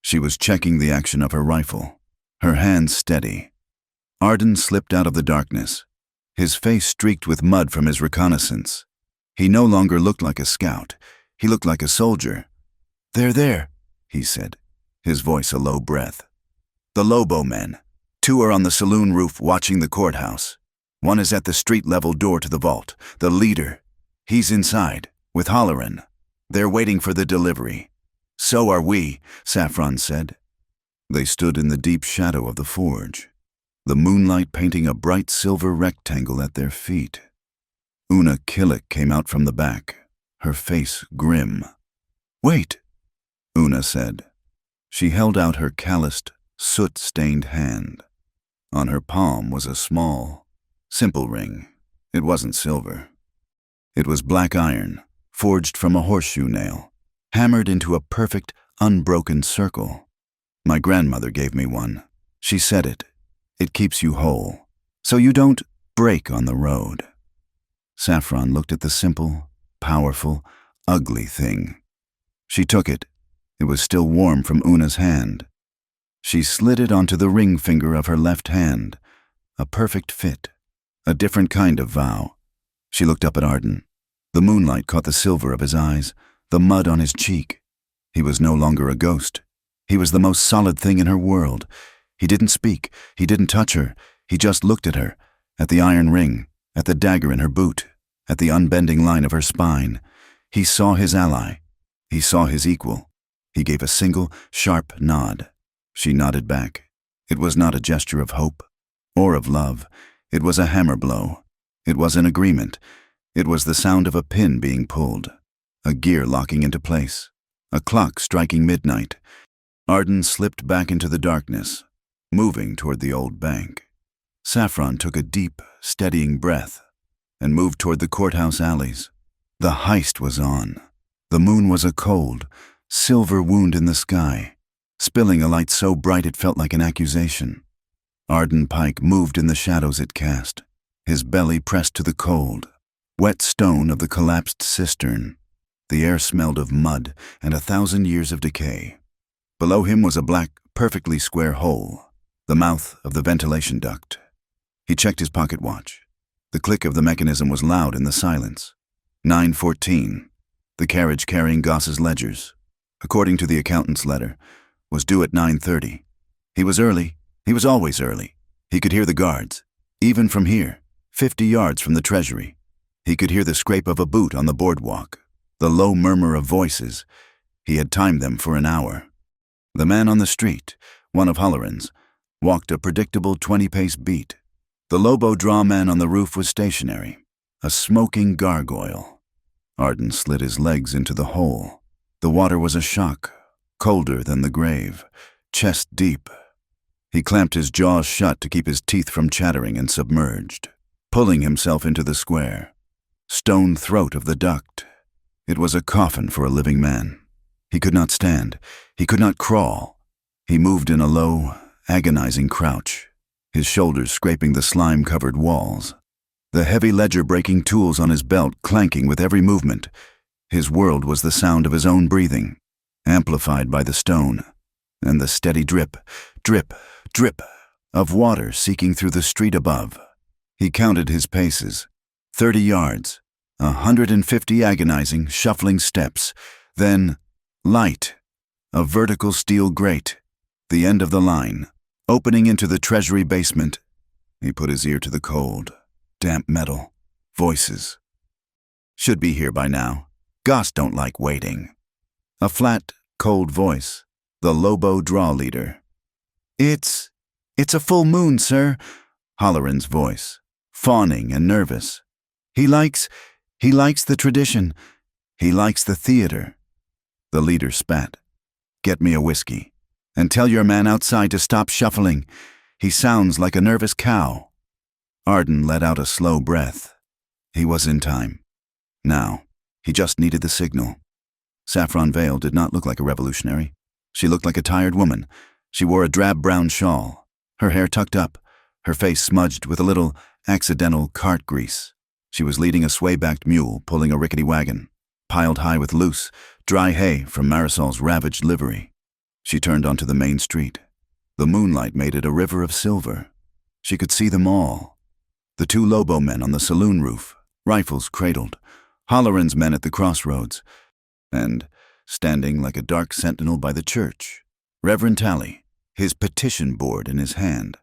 She was checking the action of her rifle, her hands steady. Arden slipped out of the darkness, his face streaked with mud from his reconnaissance. He no longer looked like a scout. He looked like a soldier. "They're there," he said, his voice a low breath. "The Lobo men. 2 are on the saloon roof watching the courthouse. 1 is at the street-level door to the vault, the leader. He's inside, with Holleran. They're waiting for the delivery. So are we," Saffron said. They stood in the deep shadow of the forge, the moonlight painting a bright silver rectangle at their feet. Una Killick came out from the back, her face grim. "Wait," Una said. She held out her calloused, soot-stained hand. On her palm was a small, simple ring. It wasn't silver. It was black iron, forged from a horseshoe nail, hammered into a perfect, unbroken circle. "My grandmother gave me one. She said it. It keeps you whole, so you don't break on the road." Saffron looked at the simple, powerful, ugly thing. She took it. It was still warm from Una's hand. She slid it onto the ring finger of her left hand. A perfect fit. A different kind of vow. She looked up at Arden. The moonlight caught the silver of his eyes, the mud on his cheek. He was no longer a ghost. He was the most solid thing in her world. He didn't speak. He didn't touch her. He just looked at her, at the iron ring, at the dagger in her boot, at the unbending line of her spine. He saw his ally. He saw his equal. He gave a single, sharp nod. She nodded back. It was not a gesture of hope or of love. It was a hammer blow. It was an agreement. It was the sound of a pin being pulled, a gear locking into place, a clock striking midnight. Arden slipped back into the darkness, moving toward the old bank. Saffron took a deep, steadying breath and moved toward the courthouse alleys. The heist was on. The moon was a cold, silver wound in the sky, spilling a light so bright it felt like an accusation. Arden Pike moved in the shadows it cast, his belly pressed to the cold, wet stone of the collapsed cistern. The air smelled of mud and 1,000 years of decay. Below him was a black, perfectly square hole, the mouth of the ventilation duct. He checked his pocket watch. The click of the mechanism was loud in the silence. 9:14. The carriage carrying Goss's ledgers, according to the accountant's letter, was due at 9:30. He was early. He was always early. He could hear the guards, even from here, 50 yards from the treasury. He could hear the scrape of a boot on the boardwalk, the low murmur of voices. He had timed them for an hour. The man on the street, one of Halloran's, walked a predictable 20-pace beat. The Lobo draw man on the roof was stationary, a smoking gargoyle. Arden slid his legs into the hole. The water was a shock, colder than the grave, chest deep. He clamped his jaws shut to keep his teeth from chattering and submerged, pulling himself into the square. Stone throat of the duct. It was a coffin for a living man. He could not stand. He could not crawl. He moved in a low, agonizing crouch, his shoulders scraping the slime-covered walls, the heavy ledger-breaking tools on his belt clanking with every movement. His world was the sound of his own breathing, amplified by the stone, and the steady drip, drip, drip of water seeking through the street above. He counted his paces. 30 yards, 150 agonizing, shuffling steps, then light, a vertical steel grate, the end of the line, opening into the treasury basement. He put his ear to the cold, damp metal, voices. Should be here by now. Goss don't like waiting. A flat, cold voice, the Lobo draw leader. It's a full moon, sir, Halloran's voice, fawning and nervous. He likes the tradition. He likes the theater. The leader spat. Get me a whiskey. And tell your man outside to stop shuffling. He sounds like a nervous cow. Arden let out a slow breath. He was in time. Now, he just needed the signal. Saffron Vale did not look like a revolutionary. She looked like a tired woman. She wore a drab brown shawl, her hair tucked up, her face smudged with a little accidental cart grease. She was leading a sway-backed mule pulling a rickety wagon, piled high with loose, dry hay from Marisol's ravaged livery. She turned onto the main street. The moonlight made it a river of silver. She could see them all. The 2 Lobo men on the saloon roof, rifles cradled, Halloran's men at the crossroads, and, standing like a dark sentinel by the church, Reverend Tally, his petition board in his hand.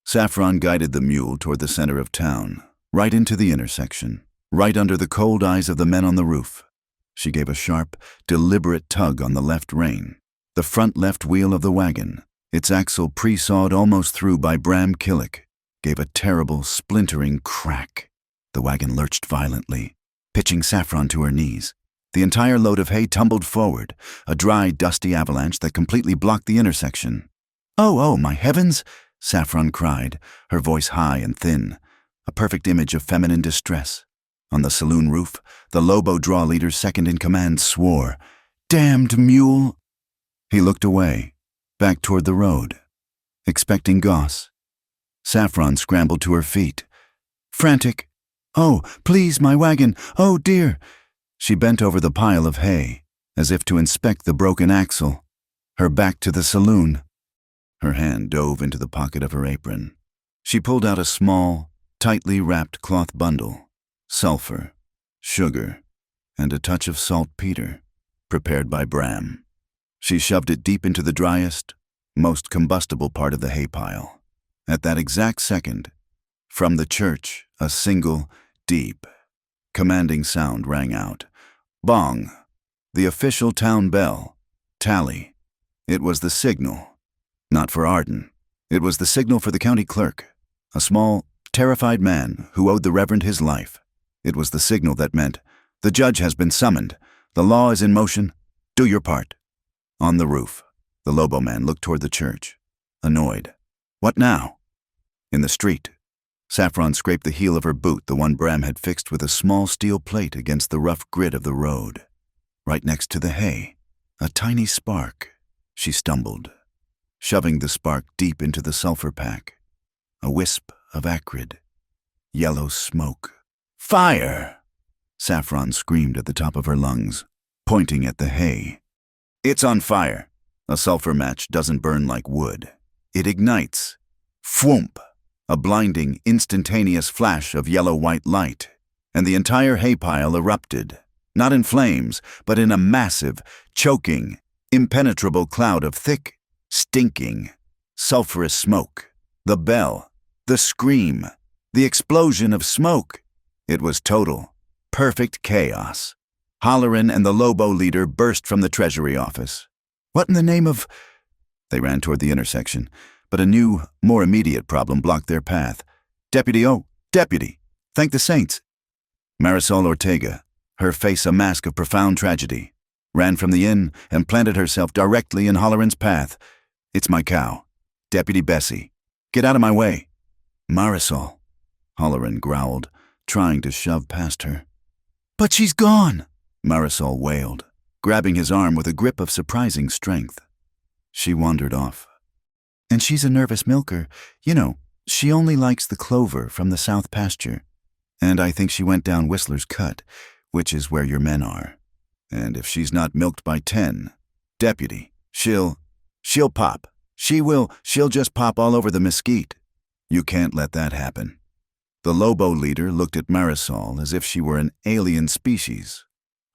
Saffron guided the mule toward the center of town, right into the intersection, right under the cold eyes of the men on the roof. She gave a sharp, deliberate tug on the left rein. The front left wheel of the wagon, its axle pre-sawed almost through by Bram Killick, gave a terrible, splintering crack. The wagon lurched violently, pitching Saffron to her knees. The entire load of hay tumbled forward, a dry, dusty avalanche that completely blocked the intersection. Oh, my heavens!" Saffron cried, her voice high and thin, a perfect image of feminine distress. On the saloon roof, the Lobo draw leader's second in command swore, "Damned mule!" He looked away, back toward the road, expecting Goss. Saffron scrambled to her feet, frantic. "Oh, please, my wagon! Oh, dear!" She bent over the pile of hay, as if to inspect the broken axle, her back to the saloon. Her hand dove into the pocket of her apron. She pulled out a small, tightly wrapped cloth bundle, sulfur, sugar, and a touch of saltpeter, prepared by Bram. She shoved it deep into the driest, most combustible part of the hay pile. At that exact second, from the church, a single, deep, commanding sound rang out. Bong, the official town bell. Tally. It was the signal. Not for Arden. It was the signal for the county clerk, a small, terrified man who owed the Reverend his life. It was the signal that meant, the judge has been summoned. The law is in motion. Do your part. On the roof, the Lobo man looked toward the church, annoyed. What now? In the street, Saffron scraped the heel of her boot, the one Bram had fixed with a small steel plate against the rough grit of the road. Right next to the hay, a tiny spark. She stumbled, shoving the spark deep into the sulfur pack. A wisp of acrid, yellow smoke. Fire! Saffron screamed at the top of her lungs, pointing at the hay. It's on fire. A sulfur match doesn't burn like wood. It ignites. Fwoomp! A blinding, instantaneous flash of yellow-white light, and the entire hay pile erupted, not in flames, but in a massive, choking, impenetrable cloud of thick, stinking, sulfurous smoke. The bell, the scream, the explosion of smoke. It was total, perfect chaos. Holleran and the Lobo leader burst from the Treasury office. What in the name of... They ran toward the intersection, but a new, more immediate problem blocked their path. Deputy, oh, deputy, thank the saints. Marisol Ortega, her face a mask of profound tragedy, ran from the inn and planted herself directly in Holleran's path. It's my cow. Deputy Bessie, get out of my way. Marisol, Holleran growled, trying to shove past her. But she's gone, Marisol wailed, grabbing his arm with a grip of surprising strength. She wandered off. And she's a nervous milker. You know, she only likes the clover from the south pasture. And I think she went down Whistler's Cut, which is where your men are. And if she's not milked by 10, deputy, she'll pop. She'll just pop all over the mesquite. You can't let that happen. The Lobo leader looked at Marisol as if she were an alien species.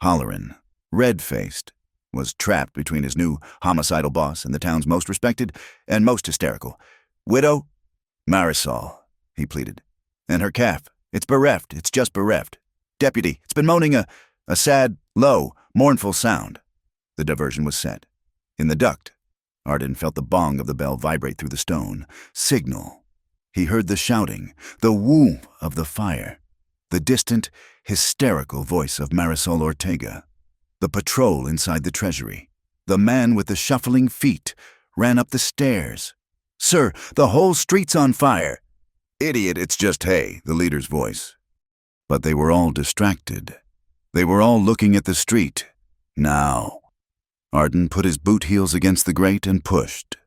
Holleran, red-faced, was trapped between his new homicidal boss and the town's most respected and most hysterical. Widow? Marisol, he pleaded. And her calf. It's bereft. It's just bereft. Deputy, it's been moaning a sad, low, mournful sound. The diversion was set. In the duct, Arden felt the bong of the bell vibrate through the stone. Signal. He heard the shouting, the whoom of the fire, the distant, hysterical voice of Marisol Ortega. The patrol inside the Treasury. The man with the shuffling feet ran up the stairs. Sir, the whole street's on fire. Idiot, it's just hay, the leader's voice. But they were all distracted. They were all looking at the street. Now. Arden put his boot heels against the grate and pushed.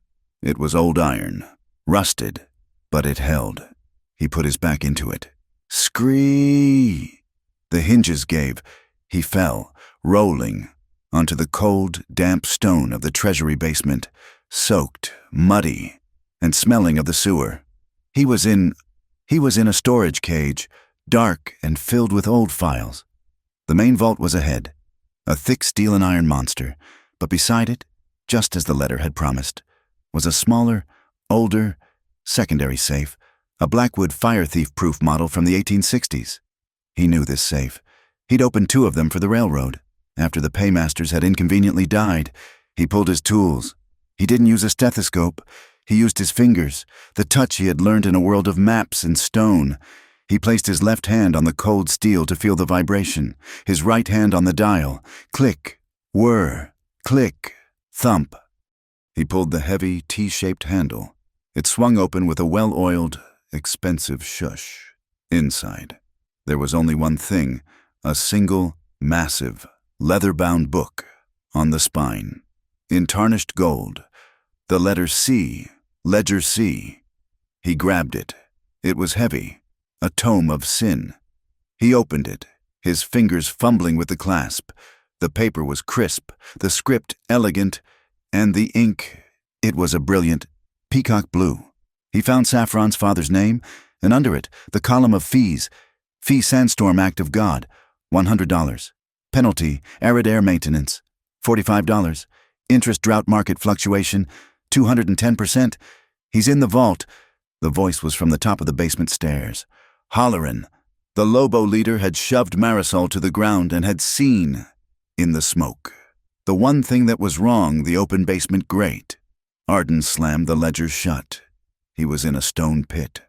It was old iron, rusted, but it held. He put his back into it. Scree! The hinges gave. He fell, rolling, onto the cold, damp stone of the Treasury basement, soaked, muddy, and smelling of the sewer. He was in a storage cage, dark and filled with old files. The main vault was ahead, a thick steel and iron monster, but beside it, just as the letter had promised, was a smaller, older, secondary safe, a Blackwood fire thief-proof model from the 1860s. He knew this safe. He'd opened 2 of them for the railroad. After the paymasters had inconveniently died, he pulled his tools. He didn't use a stethoscope. He used his fingers, the touch he had learned in a world of maps and stone. He placed his left hand on the cold steel to feel the vibration, his right hand on the dial. Click, whir, click, thump. He pulled the heavy, T-shaped handle. It swung open with a well-oiled, expensive shush. Inside, there was only one thing, a single, massive, leather-bound book on the spine. In tarnished gold, the letter C, Ledger C. He grabbed it. It was heavy, a tome of sin. He opened it, his fingers fumbling with the clasp. The paper was crisp, the script elegant, and the ink, it was a brilliant peacock blue. He found Saffron's father's name, and under it, the column of fees. Fee Sandstorm Act of God, $100. Penalty, arid air maintenance, $45. Interest drought market fluctuation, 210%. He's in the vault. The voice was from the top of the basement stairs. Hollerin'. The Lobo leader had shoved Marisol to the ground and had seen, in the smoke, the one thing that was wrong, the open basement grate. Arden slammed the ledger shut. He was in a stone pit.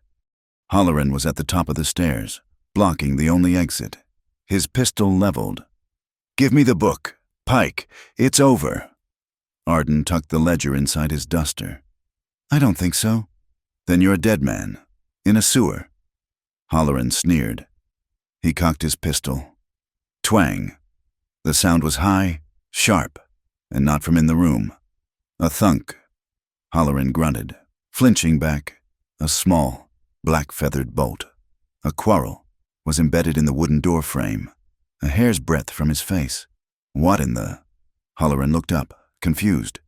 Holleran was at the top of the stairs, blocking the only exit, his pistol leveled. "Give me the book. Pike, it's over." Arden tucked the ledger inside his duster. "I don't think so." "Then you're a dead man. In a sewer." Holleran sneered. He cocked his pistol. Twang. The sound was high, sharp, and not from in the room. A thunk. Holleran grunted, flinching back. A small, black-feathered bolt, a quarrel, was embedded in the wooden door frame, a hair's breadth from his face. What in the... Holleran looked up, confused,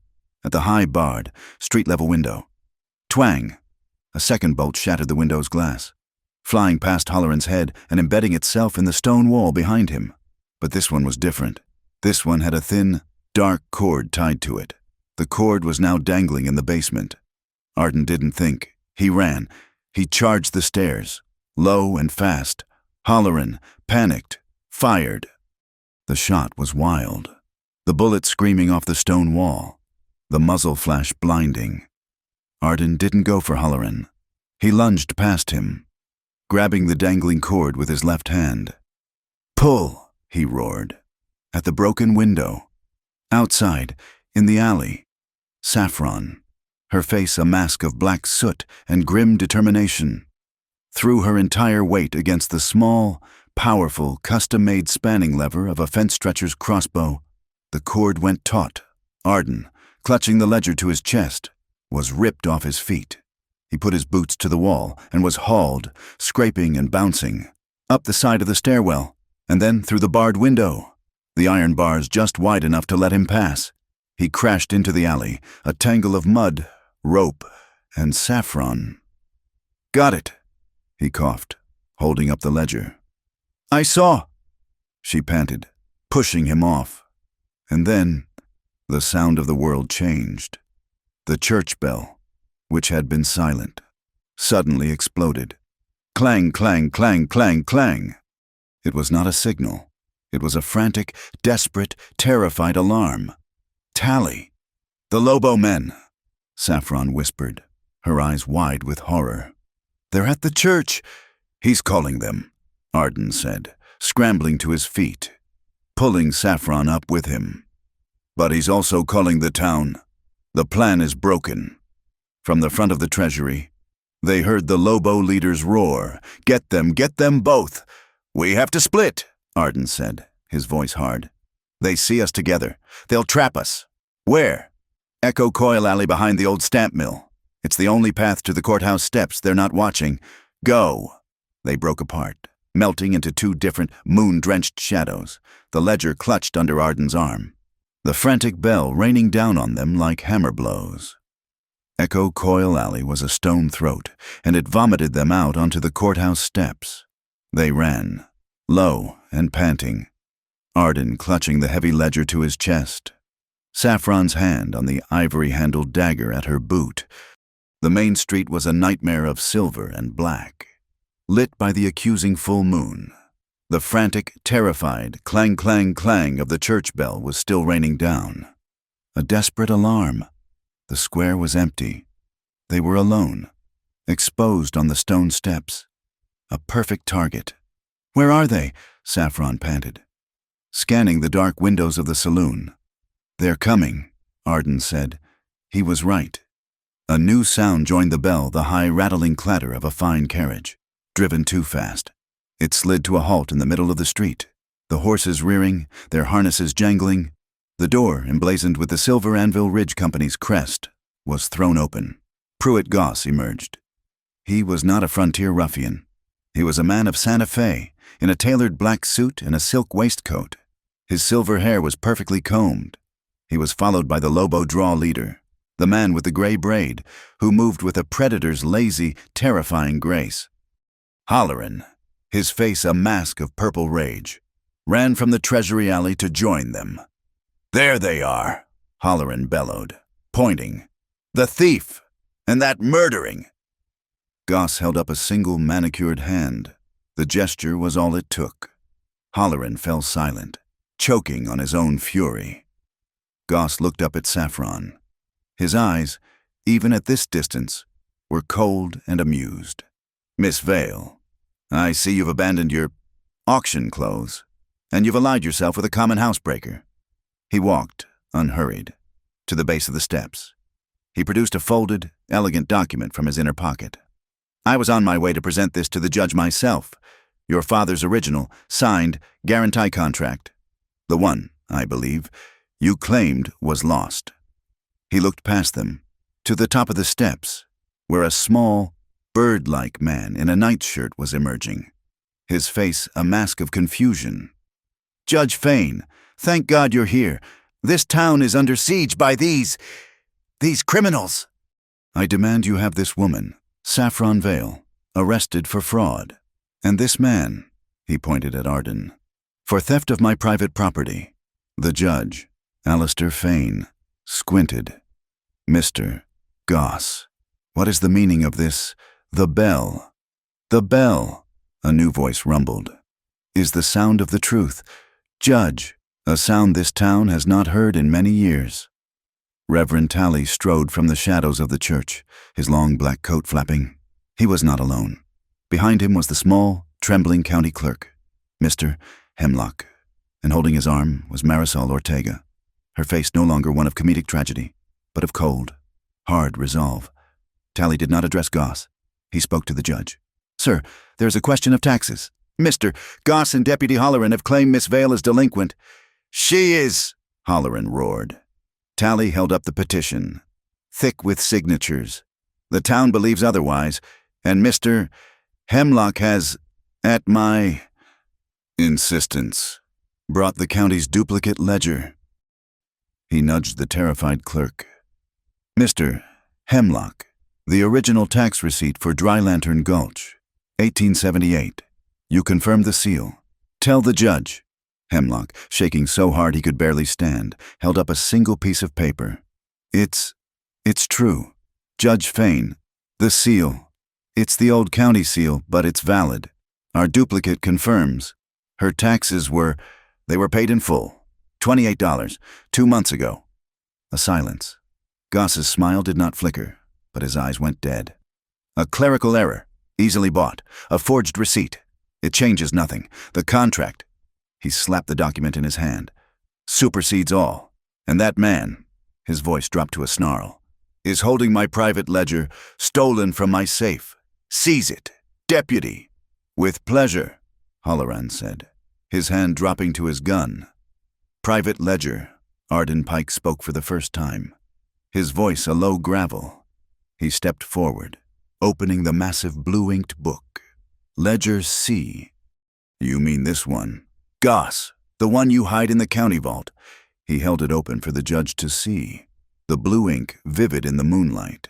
at the high barred, street-level window. Twang! A second bolt shattered the window's glass, flying past Holleran's head and embedding itself in the stone wall behind him. But this one was different. This one had a thin, dark cord tied to it. The cord was now dangling in the basement. Arden didn't think. He ran. He charged the stairs, low and fast. Holleran, panicked, fired. The shot was wild. The bullet screaming off the stone wall. The muzzle flash blinding. Arden didn't go for Holleran. He lunged past him, grabbing the dangling cord with his left hand. "Pull!" he roared. At the broken window. Outside, in the alley. Saffron, her face a mask of black soot and grim determination, threw her entire weight against the small, powerful, custom-made spanning lever of a fence-stretcher's crossbow. The cord went taut. Arden, clutching the ledger to his chest, was ripped off his feet. He put his boots to the wall and was hauled, scraping and bouncing, up the side of the stairwell, and then through the barred window, the iron bars just wide enough to let him pass. He crashed into the alley, a tangle of mud, rope, and saffron. "Got it," he coughed, holding up the ledger. "I saw," she panted, pushing him off. And then the sound of the world changed. The church bell, which had been silent, suddenly exploded. Clang, clang, clang, clang, clang. It was not a signal. It was a frantic, desperate, terrified alarm. "Tally! The Lobo men!" Saffron whispered, her eyes wide with horror. "They're at the church!" "He's calling them," Arden said, scrambling to his feet, pulling Saffron up with him. "But he's also calling the town. The plan is broken." From the front of the treasury, they heard the Lobo leaders roar, get them both!" "We have to split," Arden said, his voice hard. "They see us together. They'll trap us." "Where?" "Echo Coil Alley behind the old stamp mill. It's the only path to the courthouse steps. They're not watching. Go." They broke apart, melting into two different moon-drenched shadows, the ledger clutched under Arden's arm, the frantic bell raining down on them like hammer blows. Echo Coil Alley was a stone throat, and it vomited them out onto the courthouse steps. They ran, low and panting, Arden clutching the heavy ledger to his chest, Saffron's hand on the ivory-handled dagger at her boot. The main street was a nightmare of silver and black, lit by the accusing full moon. The frantic, terrified clang, clang, clang of the church bell was still raining down. A desperate alarm. The square was empty. They were alone, exposed on the stone steps. A perfect target. "Where are they?" Saffron panted, scanning the dark windows of the saloon. "They're coming," Arden said. He was right. A new sound joined the bell, the high, rattling clatter of a fine carriage, driven too fast. It slid to a halt in the middle of the street, the horses rearing, their harnesses jangling. The door, emblazoned with the Silver Anvil Ridge Company's crest, was thrown open. Pruitt Goss emerged. He was not a frontier ruffian. He was a man of Santa Fe, in a tailored black suit and a silk waistcoat. His silver hair was perfectly combed. He was followed by the Lobo draw leader, the man with the gray braid, who moved with a predator's lazy, terrifying grace. Holleran, his face a mask of purple rage, ran from the treasury alley to join them. "There they are," Halloran bellowed, pointing. "The thief! And that murdering!" Goss held up a single manicured hand. The gesture was all it took. Halloran fell silent, choking on his own fury. Goss looked up at Saffron. His eyes, even at this distance, were cold and amused. "Miss Vale, I see you've abandoned your auction clothes, and you've allied yourself with a common housebreaker." He walked, unhurried, to the base of the steps. He produced a folded, elegant document from his inner pocket. "I was on my way to present this to the judge myself. Your father's original, signed, guarantee contract. The one, I believe, you claimed was lost." He looked past them, to the top of the steps, where a small, bird-like man in a nightshirt was emerging, his face a mask of confusion. "Judge Fane, thank God you're here. This town is under siege by these criminals." "I demand you have this woman, Saffron Vale, arrested for fraud. And this man," he pointed at Arden, "for theft of my private property." The judge, Alistair Fane, squinted. "Mr. Goss, what is the meaning of this, the bell?" "The bell," a new voice rumbled, "is the sound of the truth. Judge, a sound this town has not heard in many years." Reverend Tally strode from the shadows of the church, his long black coat flapping. He was not alone. Behind him was the small, trembling county clerk, Mr. Hemlock, and holding his arm was Marisol Ortega, her face no longer one of comedic tragedy, but of cold, hard resolve. Tally did not address Goss. He spoke to the judge. "Sir, there is a question of taxes. Mr. Goss and Deputy Halloran have claimed Miss Vale is delinquent." "She is!" Halloran roared. Tally held up the petition, thick with signatures. "The town believes otherwise, and Mr. Hemlock has, at my insistence, brought the county's duplicate ledger." He nudged the terrified clerk. "Mr. Hemlock, the original tax receipt for Dry Lantern Gulch, 1878. You confirm the seal. Tell the judge." Hemlock, shaking so hard he could barely stand, held up a single piece of paper. It's true. Judge Fane, the seal. It's the old county seal, but it's valid. Our duplicate confirms. Her taxes were paid in full. $28, 2 months ago." A silence. Goss's smile did not flicker, but his eyes went dead. "A clerical error, easily bought. A forged receipt. It changes nothing. The contract," he slapped the document in his hand, "supersedes all. And that man," his voice dropped to a snarl, "is holding my private ledger, stolen from my safe. Seize it, deputy." "With pleasure," Halloran said, his hand dropping to his gun. "Private ledger," Arden Pike spoke for the first time, his voice a low gravel. He stepped forward, opening the massive blue-inked book. "Ledger C." "You mean this one?" "Goss, the one you hide in the county vault." He held it open for the judge to see, the blue ink vivid in the moonlight.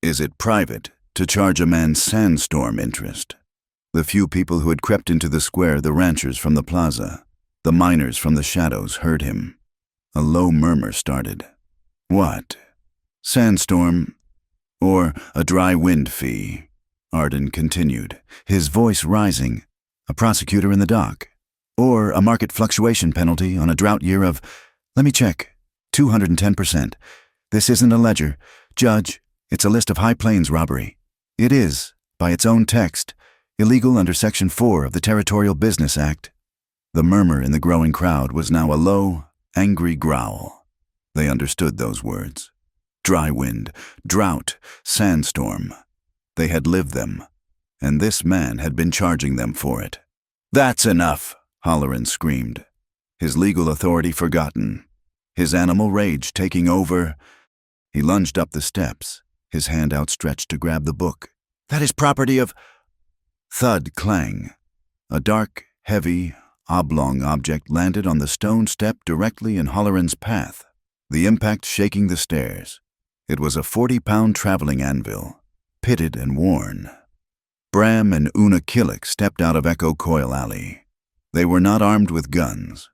"Is it private to charge a man sandstorm interest?" The few people who had crept into the square, the ranchers from the plaza, the miners from the shadows, heard him. A low murmur started. "What? Sandstorm or a dry wind fee?" Arden continued, his voice rising. "A prosecutor in the dock. Or a market fluctuation penalty on a drought year of, let me check, 210%. This isn't a ledger. Judge, it's a list of High Plains robbery. It is, by its own text, illegal under Section 4 of the Territorial Business Act." The murmur in the growing crowd was now a low, angry growl. They understood those words. Dry wind, drought, sandstorm. They had lived them, and this man had been charging them for it. "That's enough," Halloran screamed, his legal authority forgotten, his animal rage taking over. He lunged up the steps, his hand outstretched to grab the book. "That is property of—" Thud clang. A dark, heavy, oblong object landed on the stone step directly in Halloran's path, the impact shaking the stairs. It was a 40-pound traveling anvil, pitted and worn. Bram and Una Killick stepped out of Echo Coil Alley. They were not armed with guns.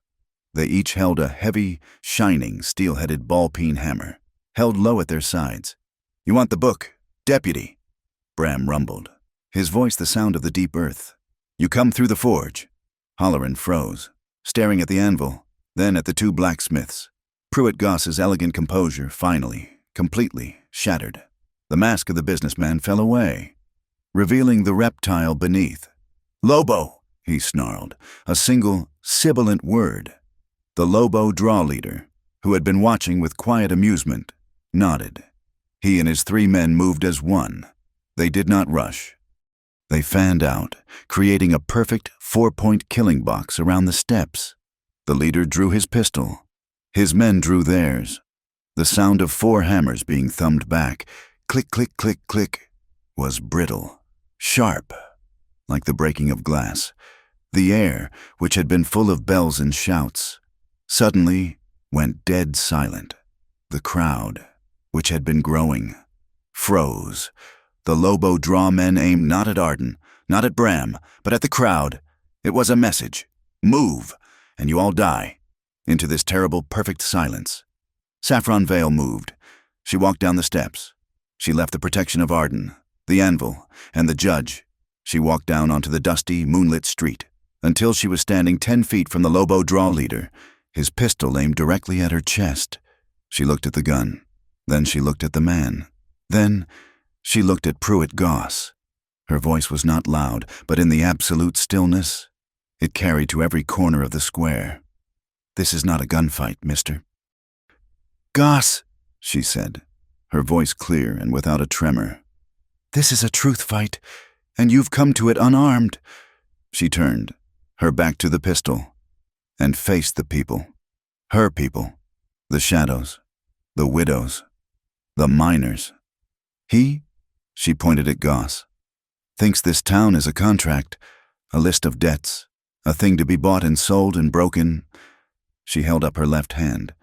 They each held a heavy, shining, steel-headed ball-peen hammer, held low at their sides. "You want the book, deputy?" Bram rumbled, his voice the sound of the deep earth. "You come through the forge." Halloran froze, staring at the anvil, then at the two blacksmiths. Pruitt Goss's elegant composure finally, completely, shattered. The mask of the businessman fell away, revealing the reptile beneath. "Lobo!" he snarled, a single, sibilant word. The Lobo draw leader, who had been watching with quiet amusement, nodded. He and his 3 men moved as one. They did not rush. They fanned out, creating a perfect 4-point killing box around the steps. The leader drew his pistol. His men drew theirs. The sound of 4 hammers being thumbed back, click, click, click, click, was brittle, sharp, like the breaking of glass. The air, which had been full of bells and shouts, suddenly went dead silent. The crowd, which had been growing, froze. The Lobo draw men aimed not at Arden, not at Bram, but at the crowd. It was a message. Move, and you all die. Into this terrible, perfect silence. Saffron Vale moved. She walked down the steps. She left the protection of Arden, the anvil, and the judge. She walked down onto the dusty, moonlit street, until she was standing 10 feet from the Lobo draw leader, his pistol aimed directly at her chest. She looked at the gun. Then she looked at the man. Then she looked at Pruitt Goss. Her voice was not loud, but in the absolute stillness, it carried to every corner of the square. "This is not a gunfight, mister." "Goss," she said, her voice clear and without a tremor. "This is a truth fight, and you've come to it unarmed." She turned, her back to the pistol, and faced the people. Her people. The shadows. The widows. The miners. He, she pointed at Goss, thinks this town is a contract, a list of debts, a thing to be bought and sold and broken. She held up her left hand,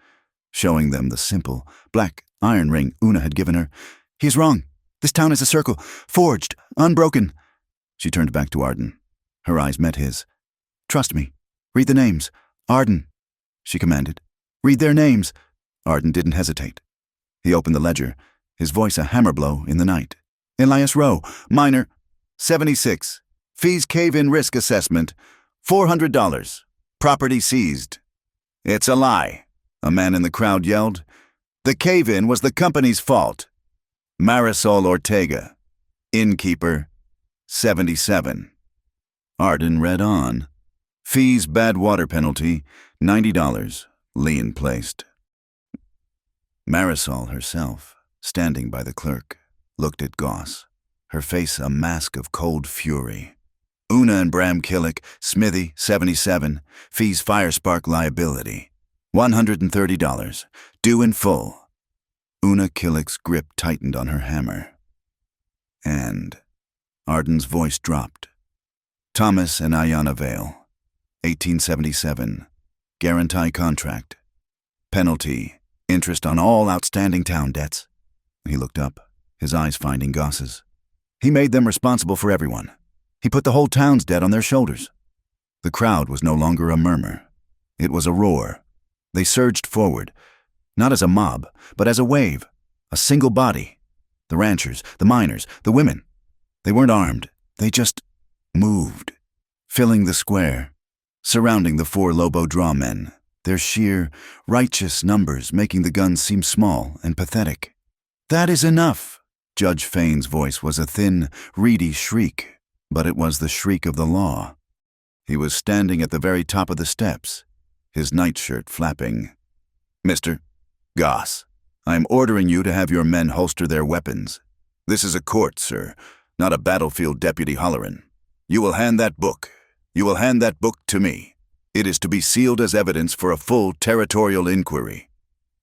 showing them the simple, black iron ring Una had given her. "He's wrong. This town is a circle, forged, unbroken." She turned back to Arden. Her eyes met his. "Trust me. Read the names. Arden," she commanded. "Read their names." Arden didn't hesitate. He opened the ledger, his voice a hammer blow in the night. "Elias Rowe, miner, 76. Fees cave-in risk assessment, $400. Property seized." "It's a lie," a man in the crowd yelled. "The cave-in was the company's fault." Marisol Ortega, innkeeper, 77. Arden read on. "Fees bad water penalty, $90, lien placed." Marisol herself, standing by the clerk, looked at Goss, her face a mask of cold fury. "Una and Bram Killick, Smithy, 77, fees fire spark liability, $130, due in full." Una Killick's grip tightened on her hammer. "And," Arden's voice dropped. "Thomas and Ayanna Vale, 1877, guarantee contract. Penalty, interest on all outstanding town debts." He looked up, his eyes finding Goss's. "He made them responsible for everyone. He put the whole town's debt on their shoulders." The crowd was no longer a murmur. It was a roar. They surged forward, not as a mob, but as a wave, a single body. The ranchers, the miners, the women. They weren't armed. They just moved, filling the square, surrounding the 4 Lobo draw men, their sheer, righteous numbers making the guns seem small and pathetic. "That is enough." Judge Fain's voice was a thin, reedy shriek, but it was the shriek of the law. He was standing at the very top of the steps, his nightshirt flapping. "Mr. Goss, I am ordering you to have your men holster their weapons. This is a court, sir, not a battlefield, Deputy Halloran. You will hand that book. You will hand that book to me. It is to be sealed as evidence for a full territorial inquiry."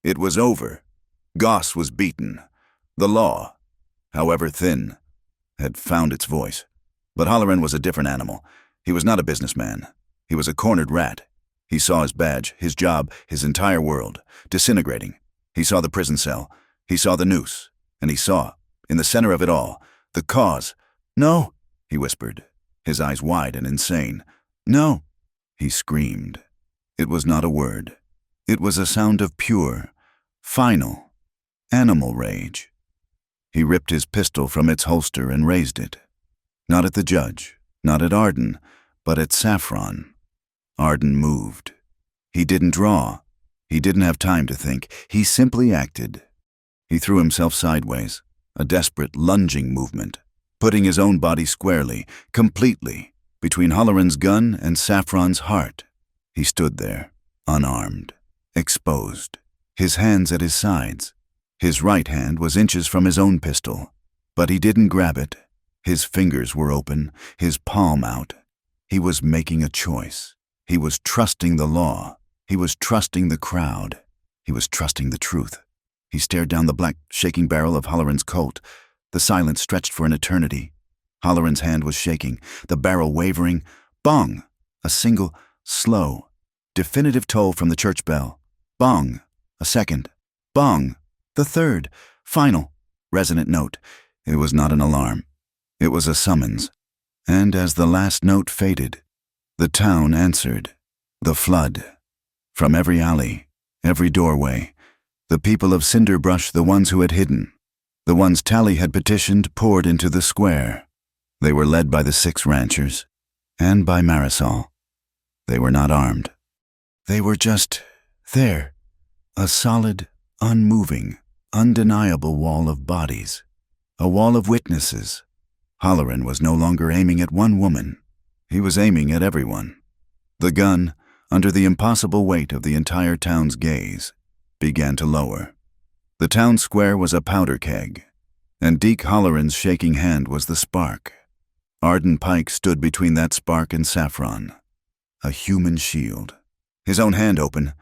It was over. Goss was beaten. The law, however thin, had found its voice. But Halloran was a different animal. He was not a businessman. He was a cornered rat. He saw his badge, his job, his entire world, disintegrating. He saw the prison cell. He saw the noose. And he saw, in the center of it all, the cause. "No," he whispered, his eyes wide and insane. "No," he screamed. It was not a word. It was a sound of pure, final, animal rage. He ripped his pistol from its holster and raised it. Not at the judge, not at Arden, but at Saffron. Arden moved. He didn't draw. He didn't have time to think. He simply acted. He threw himself sideways, a desperate lunging movement, putting his own body squarely, completely, between Halloran's gun and Saffron's heart. He stood there, unarmed, exposed, his hands at his sides. His right hand was inches from his own pistol, but he didn't grab it. His fingers were open, his palm out. He was making a choice. He was trusting the law. He was trusting the crowd. He was trusting the truth. He stared down the black, shaking barrel of Halloran's Colt. The silence stretched for an eternity. Halloran's hand was shaking, the barrel wavering. Bong! A single, slow, definitive toll from the church bell. Bong! A second. Bong! The third, final, resonant note. It was not an alarm. It was a summons. And as the last note faded, the town answered. The flood. From every alley, every doorway, the people of Cinderbrush, the ones who had hidden, the ones Tally had petitioned, poured into the square. They were led by the 6 ranchers, and by Marisol. They were not armed. They were just there, a solid, unmoving, undeniable wall of bodies, a wall of witnesses. Halloran was no longer aiming at one woman. He was aiming at everyone. The gun, under the impossible weight of the entire town's gaze, began to lower. The town square was a powder keg, and Deke Halloran's shaking hand was the spark. Arden Pike stood between that spark and Saffron, a human shield. His own hand open,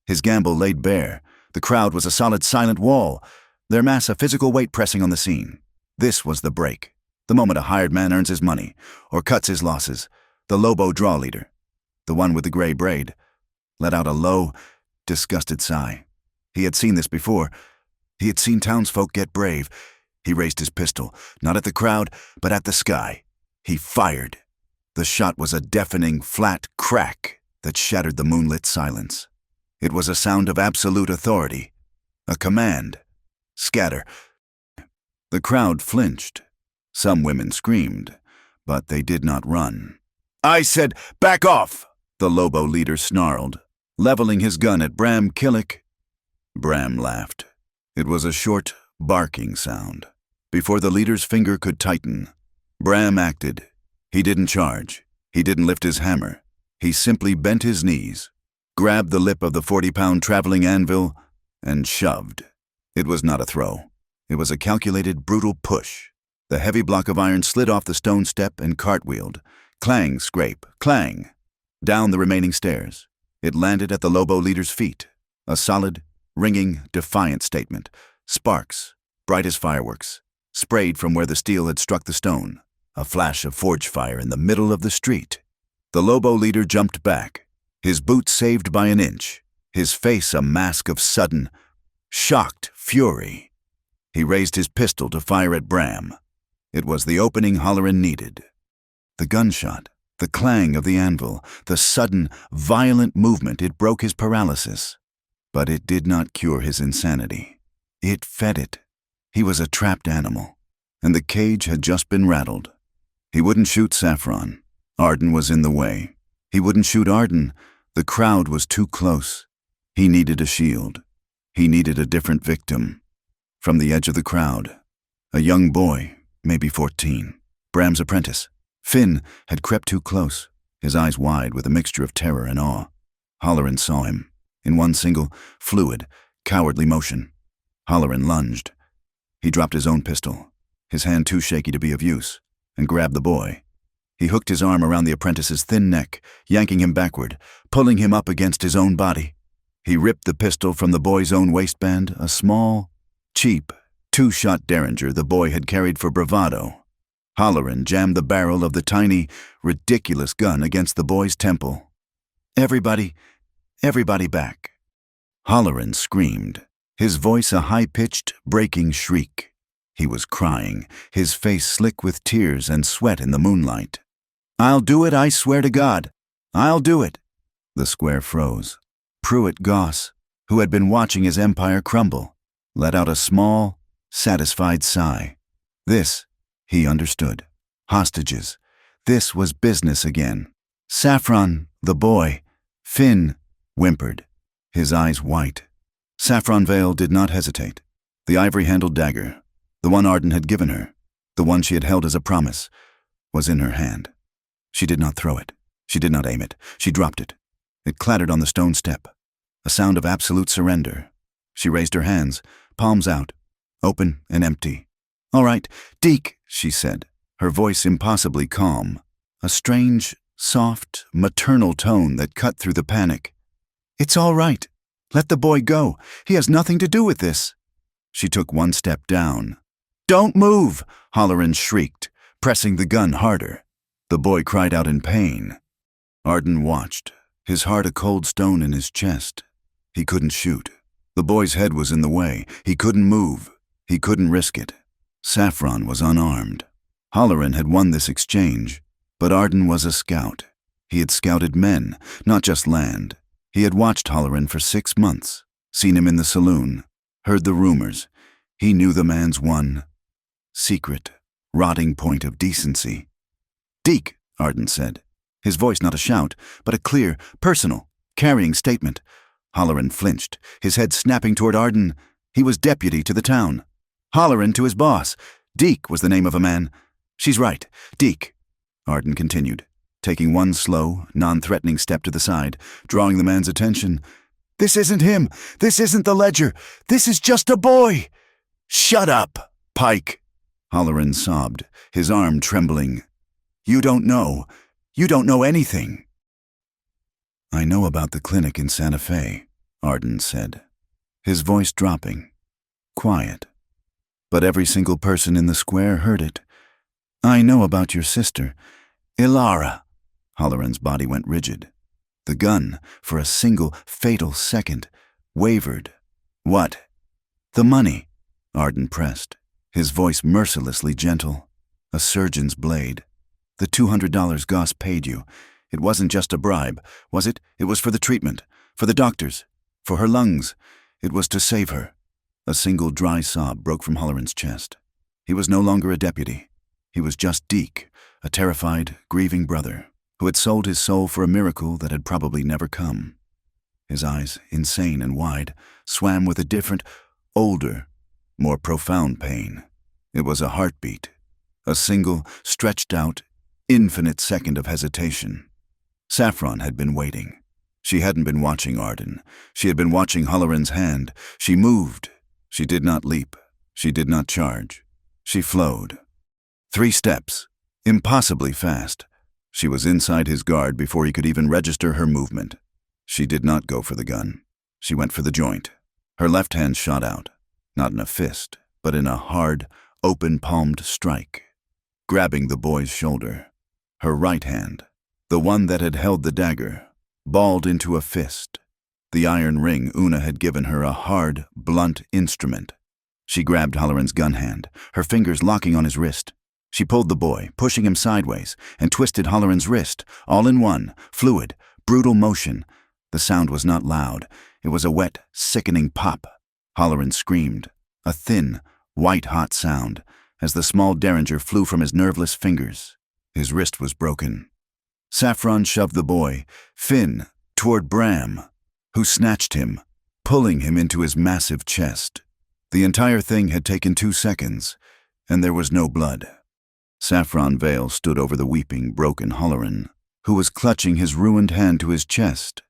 his gamble laid bare. The crowd was a solid, silent wall, their mass a physical weight pressing on the scene. This was the break, the moment a hired man earns his money, or cuts his losses. The Lobo draw leader, the one with the gray braid, let out a low, disgusted sigh. He had seen this before. He had seen townsfolk get brave. He raised his pistol, not at the crowd, but at the sky. He fired. The shot was a deafening, flat crack that shattered the moonlit silence. It was a sound of absolute authority, a command. Scatter. The crowd flinched. Some women screamed, but they did not run. "I said, back off!" the Lobo leader snarled, leveling his gun at Bram Killick. Bram laughed. It was a short, barking sound. Before the leader's finger could tighten, Bram acted. He didn't charge. He didn't lift his hammer. He simply bent his knees, grabbed the lip of the 40-pound traveling anvil, and shoved. It was not a throw. It was a calculated, brutal push. The heavy block of iron slid off the stone step and cartwheeled. Clang, scrape, clang. Down the remaining stairs. It landed at the Lobo leader's feet. A solid, ringing, defiant statement. Sparks, bright as fireworks, sprayed from where the steel had struck the stone. A flash of forge fire in the middle of the street. The Lobo leader jumped back, his boots saved by an inch, his face a mask of sudden, shocked fury. He raised his pistol to fire at Bram. It was the opening Halloran needed. The gunshot, the clang of the anvil, the sudden, violent movement, it broke his paralysis. But it did not cure his insanity. It fed it. He was a trapped animal, and the cage had just been rattled. He wouldn't shoot Saffron. Arden was in the way. He wouldn't shoot Arden. The crowd was too close. He needed a shield. He needed a different victim. From the edge of the crowd, a young boy, maybe 14, Bram's apprentice, Finn, had crept too close, his eyes wide with a mixture of terror and awe. Halloran saw him, in one single, fluid, cowardly motion. Halloran lunged. He dropped his own pistol, his hand too shaky to be of use, and grabbed the boy. He hooked his arm around the apprentice's thin neck, yanking him backward, pulling him up against his own body. He ripped the pistol from the boy's own waistband, a small, cheap, 2-shot Derringer the boy had carried for bravado. Halloran jammed the barrel of the tiny, ridiculous gun against the boy's temple. Everybody back." Halloran screamed, his voice a high-pitched, breaking shriek. He was crying, his face slick with tears and sweat in the moonlight. "I'll do it, I swear to God. I'll do it." The square froze. Pruitt Goss, who had been watching his empire crumble, let out a small, satisfied sigh. This, he understood. Hostages. This was business again. Saffron, the boy, Finn, whimpered, his eyes white. Saffron Vale did not hesitate. The ivory-handled dagger, the one Arden had given her, the one she had held as a promise, was in her hand. She did not throw it. She did not aim it. She dropped it. It clattered on the stone step, a sound of absolute surrender. She raised her hands, palms out, open and empty. "All right, Deke," she said, her voice impossibly calm, a strange, soft, maternal tone that cut through the panic. "It's all right. Let the boy go. He has nothing to do with this." She took one step down. "Don't move!" Halloran shrieked, pressing the gun harder. The boy cried out in pain. Arden watched, his heart a cold stone in his chest. He couldn't shoot. The boy's head was in the way. He couldn't move. He couldn't risk it. Saffron was unarmed. Halloran had won this exchange, but Arden was a scout. He had scouted men, not just land. He had watched Halloran for 6 months, seen him in the saloon, heard the rumors. He knew the man's one secret, rotting point of decency. "Deke," Arden said, his voice not a shout, but a clear, personal, carrying statement. Halloran flinched, his head snapping toward Arden. He was deputy to the town. Halloran to his boss. Deke was the name of a man. "She's right. Deke," Arden continued, taking one slow, non-threatening step to the side, drawing the man's attention. "This isn't him. This isn't the ledger. This is just a boy." "Shut up, Pike," Halloran sobbed, his arm trembling. You don't know anything." "I know about the clinic in Santa Fe," Arden said, his voice dropping, quiet. But every single person in the square heard it. "I know about your sister, Ilara." Halloran's body went rigid. The gun, for a single, fatal second, wavered. "What?" "The money," Arden pressed, his voice mercilessly gentle. "A surgeon's blade. The $200 Goss paid you. It wasn't just a bribe, was it? It was for the treatment, for the doctors, for her lungs. It was to save her." A single dry sob broke from Halloran's chest. He was no longer a deputy. He was just Deke, a terrified, grieving brother, who had sold his soul for a miracle that had probably never come. His eyes, insane and wide, swam with a different, older, more profound pain. It was a heartbeat, a single, stretched out, infinite second of hesitation. Saffron had been waiting. She hadn't been watching Arden. She had been watching Halloran's hand. She moved. She did not leap. She did not charge. She flowed. 3 steps, impossibly fast. She was inside his guard before he could even register her movement. She did not go for the gun. She went for the joint. Her left hand shot out, not in a fist, but in a hard, open-palmed strike, grabbing the boy's shoulder. Her right hand, the one that had held the dagger, balled into a fist. The iron ring Una had given her a hard, blunt instrument. She grabbed Halloran's gun hand, her fingers locking on his wrist. She pulled the boy, pushing him sideways, and twisted Halloran's wrist, all in one, fluid, brutal motion. The sound was not loud. It was a wet, sickening pop. Halloran screamed, a thin, white-hot sound, as the small derringer flew from his nerveless fingers. His wrist was broken. Saffron shoved the boy, Finn, toward Bram, who snatched him, pulling him into his massive chest. The entire thing had taken 2 seconds, and there was no blood. Saffron Vale stood over the weeping, broken Halloran, who was clutching his ruined hand to his chest.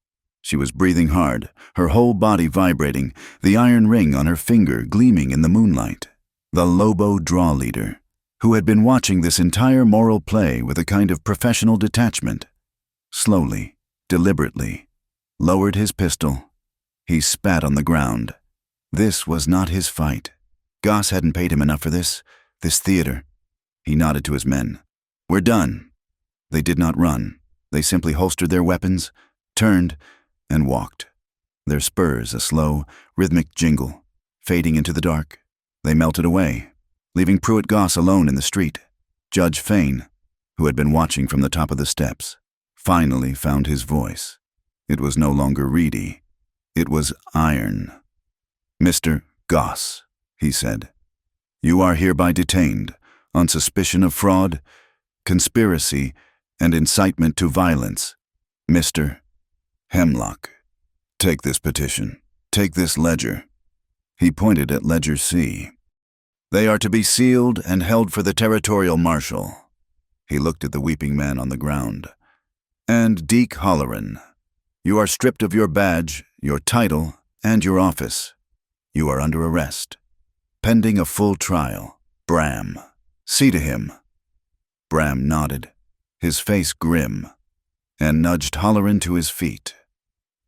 She was breathing hard, her whole body vibrating, the iron ring on her finger gleaming in the moonlight. The Lobo draw leader, who had been watching this entire moral play with a kind of professional detachment, slowly, deliberately, lowered his pistol. He spat on the ground. This was not his fight. Goss hadn't paid him enough for this theater. He nodded to his men. "We're done." They did not run. They simply holstered their weapons, turned, and walked. Their spurs a slow, rhythmic jingle. Fading into the dark, they melted away, leaving Pruitt Goss alone in the street. Judge Fane, who had been watching from the top of the steps, finally found his voice. It was no longer reedy. It was iron. "Mr. Goss," he said, "you are hereby detained on suspicion of fraud, conspiracy, and incitement to violence. Mr. Hemlock, take this petition. Take this ledger." He pointed at Ledger C. "They are to be sealed and held for the territorial marshal." He looked at the weeping man on the ground. "And Deke Holleran, you are stripped of your badge, your title, and your office. You are under arrest, pending a full trial. Bram, see to him." Bram nodded, his face grim, and nudged Holleran to his feet.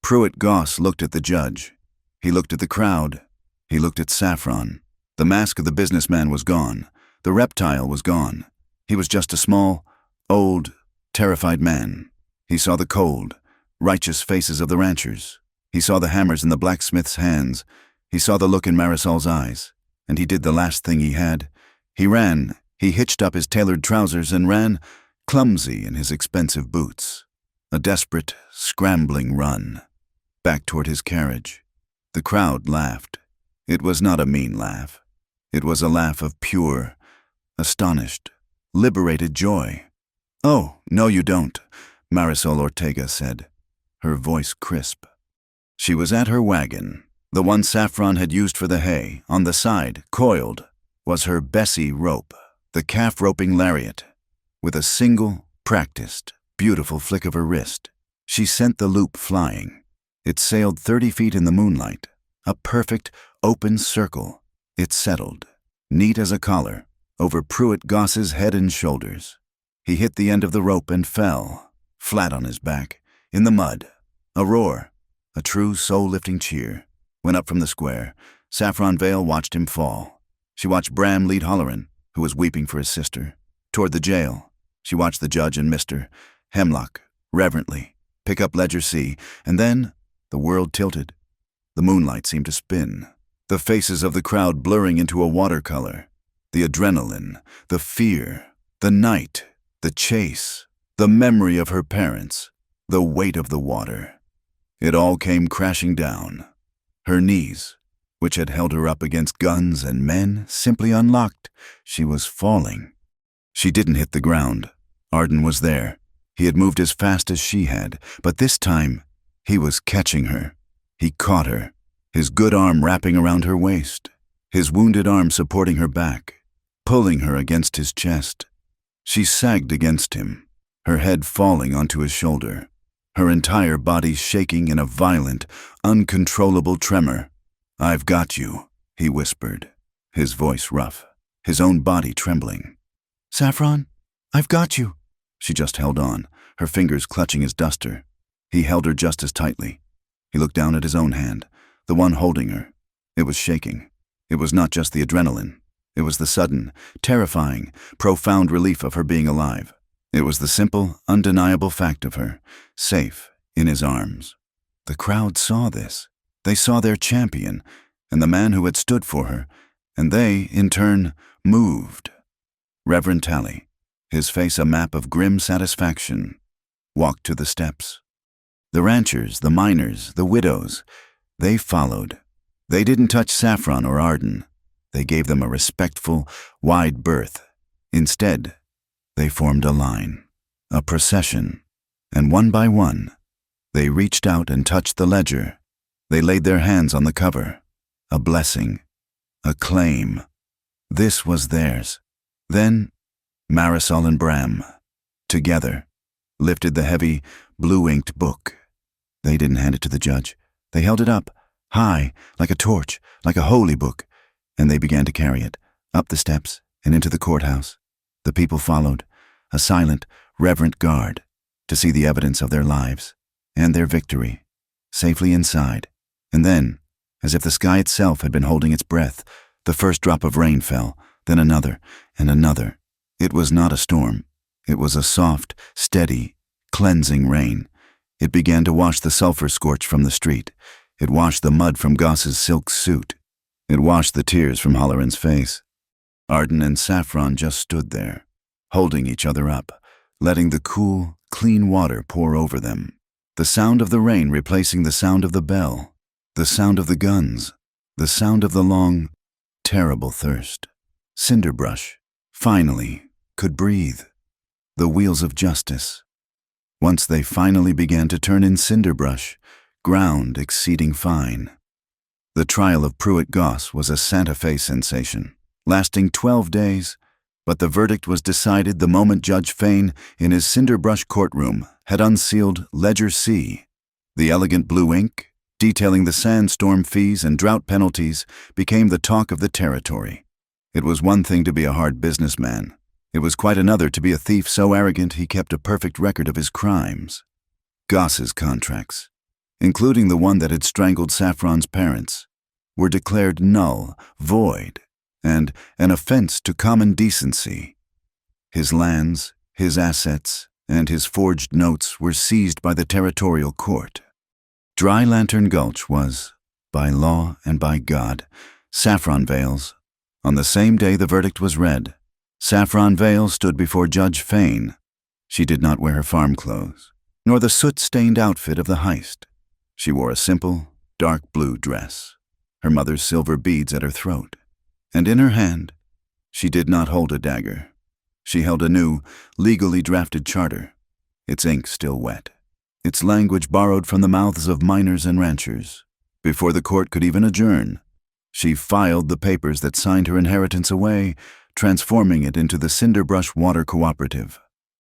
Pruitt Goss looked at the judge. He looked at the crowd. He looked at Saffron. The mask of the businessman was gone. The reptile was gone. He was just a small, old, terrified man. He saw the cold, righteous faces of the ranchers. He saw the hammers in the blacksmith's hands. He saw the look in Marisol's eyes. And he did the last thing he had. He ran. He hitched up his tailored trousers and ran, clumsy in his expensive boots. A desperate, scrambling run, back toward his carriage. The crowd laughed. It was not a mean laugh. It was a laugh of pure, astonished, liberated joy. "Oh, no you don't," Marisol Ortega said, her voice crisp. She was at her wagon. The one Saffron had used for the hay, on the side, coiled, was her Bessie rope, the calf-roping lariat. With a single, practiced, beautiful flick of her wrist, she sent the loop flying. It sailed 30 feet in the moonlight, a perfect, open circle. It settled, neat as a collar, over Pruitt Goss's head and shoulders. He hit the end of the rope and fell, flat on his back, in the mud. A roar, a true soul-lifting cheer, went up from the square. Saffron Vale watched him fall. She watched Bram lead Holleran, who was weeping for his sister, toward the jail. She watched the judge and Mr. Hemlock, reverently, pick up Ledger C, and then the world tilted. The moonlight seemed to spin, the faces of the crowd blurring into a watercolor. The adrenaline, the fear, the night, the chase, the memory of her parents, the weight of the water. It all came crashing down. Her knees, which had held her up against guns and men, simply unlocked. She was falling. She didn't hit the ground. Arden was there. He had moved as fast as she had, but this time he was catching her. He caught her, his good arm wrapping around her waist, his wounded arm supporting her back, pulling her against his chest. She sagged against him, her head falling onto his shoulder, her entire body shaking in a violent, uncontrollable tremor. "I've got you," he whispered, his voice rough, his own body trembling. "Saffron, I've got you." She just held on, her fingers clutching his duster. He held her just as tightly. He looked down at his own hand, the one holding her. It was shaking. It was not just the adrenaline. It was the sudden, terrifying, profound relief of her being alive. It was the simple, undeniable fact of her, safe in his arms. The crowd saw this. They saw their champion, and the man who had stood for her, and they, in turn, moved. Reverend Tally, his face a map of grim satisfaction, walked to the steps. The ranchers, the miners, the widows, they followed. They didn't touch Saffron or Arden. They gave them a respectful, wide berth. Instead, they formed a line, a procession, and one by one, they reached out and touched the ledger. They laid their hands on the cover. A blessing, a claim. This was theirs. Then, Marisol and Bram, together, lifted the heavy, blue-inked book. They didn't hand it to the judge. They held it up, high, like a torch, like a holy book, and they began to carry it, up the steps and into the courthouse. The people followed, a silent, reverent guard, to see the evidence of their lives and their victory, safely inside. And then, as if the sky itself had been holding its breath, the first drop of rain fell, then another and another. It was not a storm. It was a soft, steady, cleansing rain. It began to wash the sulfur scorch from the street. It washed the mud from Goss's silk suit. It washed the tears from Holleran's face. Arden and Saffron just stood there, holding each other up, letting the cool, clean water pour over them. The sound of the rain replacing the sound of the bell, the sound of the guns, the sound of the long, terrible thirst. Cinderbrush, finally, could breathe. The wheels of justice. Once they finally began to turn in Cinderbrush, ground exceeding fine. The trial of Pruitt Goss was a Santa Fe sensation, lasting 12 days, but the verdict was decided the moment Judge Fain, in his Cinderbrush courtroom, had unsealed Ledger C. The elegant blue ink, detailing the sandstorm fees and drought penalties, became the talk of the territory. It was one thing to be a hard businessman. It was quite another to be a thief so arrogant he kept a perfect record of his crimes. Goss's contracts, including the one that had strangled Saffron's parents, were declared null, void, and an offense to common decency. His lands, his assets, and his forged notes were seized by the territorial court. Dry Lantern Gulch was, by law and by God, Saffron Vale's. On the same day the verdict was read, Saffron Vale stood before Judge Fain. She did not wear her farm clothes, nor the soot-stained outfit of the heist. She wore a simple, dark blue dress, her mother's silver beads at her throat, and in her hand, she did not hold a dagger. She held a new, legally drafted charter, its ink still wet, its language borrowed from the mouths of miners and ranchers. Before the court could even adjourn, she filed the papers that signed her inheritance away, transforming it into the Cinderbrush Water Cooperative.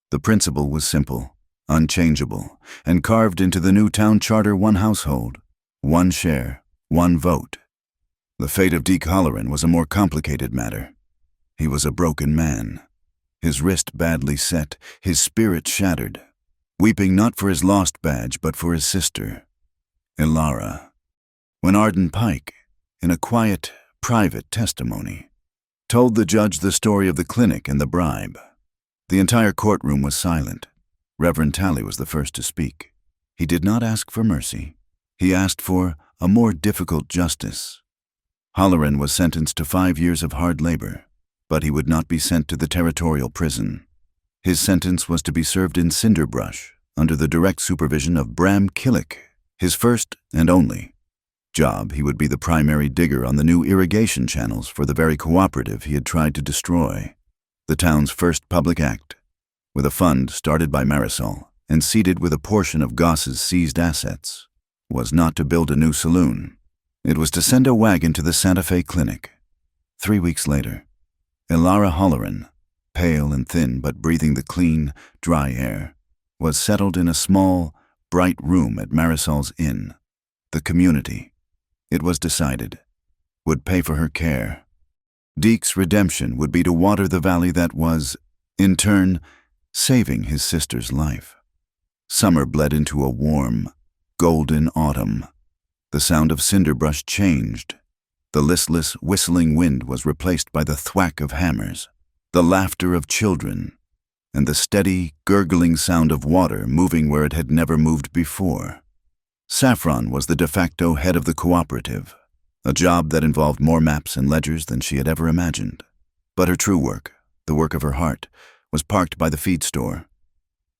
The principle was simple, unchangeable, and carved into the new town charter: one household, one share, one vote. The fate of Deke Halloran was a more complicated matter. He was a broken man, his wrist badly set, his spirit shattered, weeping not for his lost badge but for his sister, Ilara. When Arden Pike, in a quiet, private testimony, told the judge the story of the clinic and the bribe, the entire courtroom was silent. Reverend Talley was the first to speak. He did not ask for mercy. He asked for a more difficult justice. Halloran was sentenced to 5 years of hard labor, but he would not be sent to the territorial prison. His sentence was to be served in Cinderbrush, under the direct supervision of Bram Killick, his first and only job. He would be the primary digger on the new irrigation channels for the very cooperative he had tried to destroy. The town's first public act, with a fund started by Marisol and seeded with a portion of Goss's seized assets, was not to build a new saloon. It was to send a wagon to the Santa Fe clinic. 3 weeks later, Ilara Halloran, pale and thin but breathing the clean, dry air, was settled in a small, bright room at Marisol's inn. The community, it was decided, would pay for her care. Deke's redemption would be to water the valley that was, in turn, saving his sister's life. Summer bled into a warm, golden autumn. The sound of Cinderbrush changed. The listless, whistling wind was replaced by the thwack of hammers, the laughter of children, and the steady, gurgling sound of water moving where it had never moved before. Saffron was the de facto head of the cooperative, a job that involved more maps and ledgers than she had ever imagined. But her true work, the work of her heart, was parked by the feed store.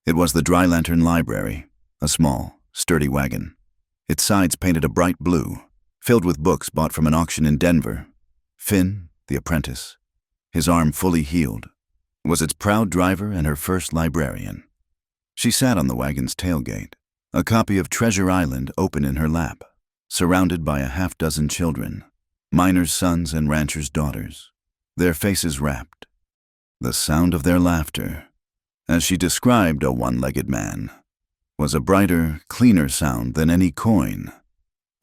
It was the Dry Lantern Library, a small, sturdy wagon. Its sides painted a bright blue, filled with books bought from an auction in Denver. Finn, the apprentice, his arm fully healed, was its proud driver and her first librarian. She sat on the wagon's tailgate, a copy of Treasure Island open in her lap, surrounded by a half-dozen children, miners' sons and ranchers' daughters, their faces rapt. The sound of their laughter, as she described a one-legged man, was a brighter, cleaner sound than any coin.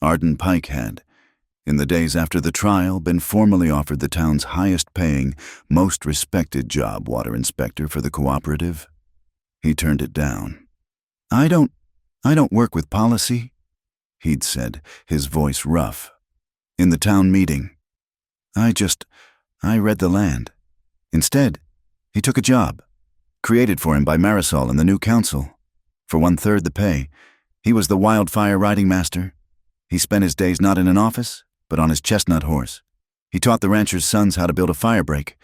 Arden Pike had, in the days after the trial, been formally offered the town's highest-paying, most respected job, water inspector for the cooperative. He turned it down. I don't work with policy," he'd said, his voice rough. "In the town meeting. I read the land." Instead, he took a job, created for him by Marisol and the new council. For 1/3 the pay, he was the wildfire riding master. He spent his days not in an office, but on his chestnut horse. He taught the ranchers' sons how to build a fire break,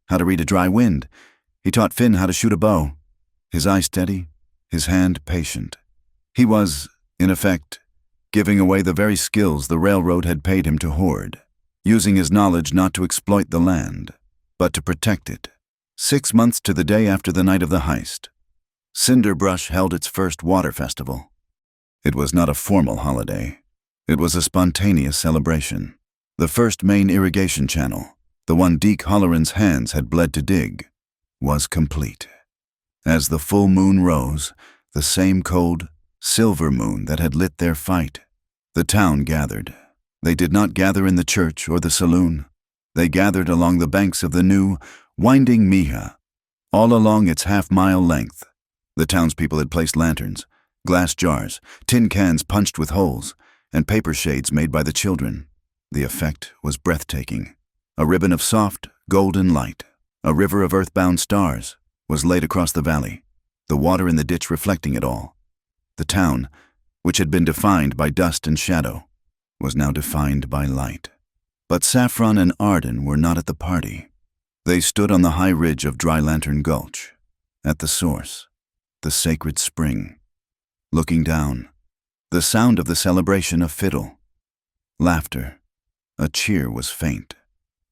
how to read a dry wind. He taught Finn how to shoot a bow, his eye steady, his hand patient. He was, in effect, giving away the very skills the railroad had paid him to hoard, using his knowledge not to exploit the land, but to protect it. 6 months to the day after the night of the heist, Cinderbrush held its first water festival. It was not a formal holiday. It was a spontaneous celebration. The first main irrigation channel, the one Deke Holleran's hands had bled to dig, was complete. As the full moon rose, the same cold, silver moon that had lit their fight, the town gathered. They did not gather in the church or the saloon. They gathered along the banks of the new, winding Mija, all along its half-mile length. The townspeople had placed lanterns, glass jars, tin cans punched with holes, and paper shades made by the children. The effect was breathtaking. A ribbon of soft, golden light, a river of earthbound stars, was laid across the valley, the water in the ditch reflecting it all. The town, which had been defined by dust and shadow, was now defined by light. But Saffron and Arden were not at the party. They stood on the high ridge of Dry Lantern Gulch, at the source, the sacred spring. Looking down, the sound of the celebration of fiddle, laughter, a cheer was faint,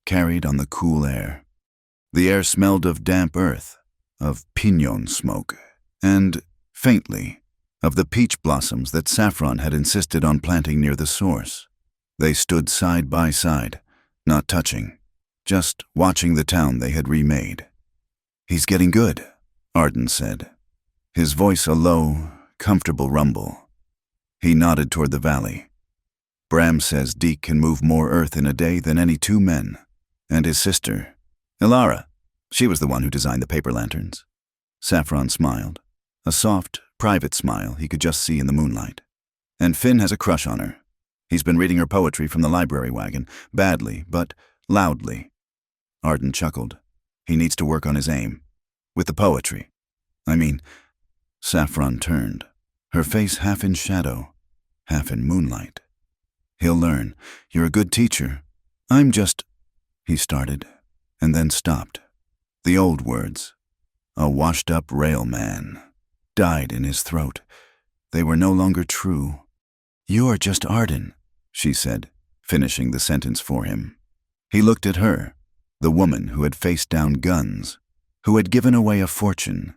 carried on the cool air. The air smelled of damp earth, of piñon smoke, and, faintly, of the peach blossoms that Saffron had insisted on planting near the source. They stood side by side, not touching, just watching the town they had remade. "He's getting good," Arden said, his voice a low, comfortable rumble. He nodded toward the valley. "Bram says Deke can move more earth in a day than any 2 men, and his sister, Ilara, she was the one who designed the paper lanterns." Saffron smiled, a soft, private smile he could just see in the moonlight. "And Finn has a crush on her. He's been reading her poetry from the library wagon, badly, but loudly." Arden chuckled. "He needs to work on his aim. With the poetry. I mean..." Saffron turned, her face half in shadow, half in moonlight. "He'll learn. You're a good teacher. I'm just..." he started, and then stopped. The old words, "a washed-up railman," died in his throat. They were no longer true. "You're just Arden," she said, finishing the sentence for him. He looked at her, the woman who had faced down guns, who had given away a fortune,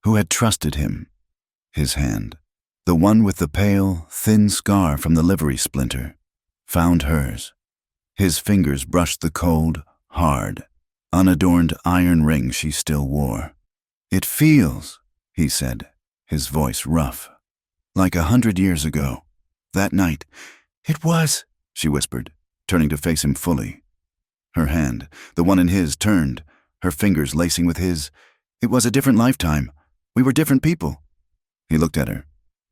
who had trusted him. His hand, the one with the pale, thin scar from the livery splinter, found hers. His fingers brushed the cold, hard, unadorned iron ring she still wore. "It feels," he said, his voice rough, "like 100 years ago. That night." "It was," she whispered, turning to face him fully. Her hand, the one in his, turned, her fingers lacing with his. "It was a different lifetime. We were different people." He looked at her,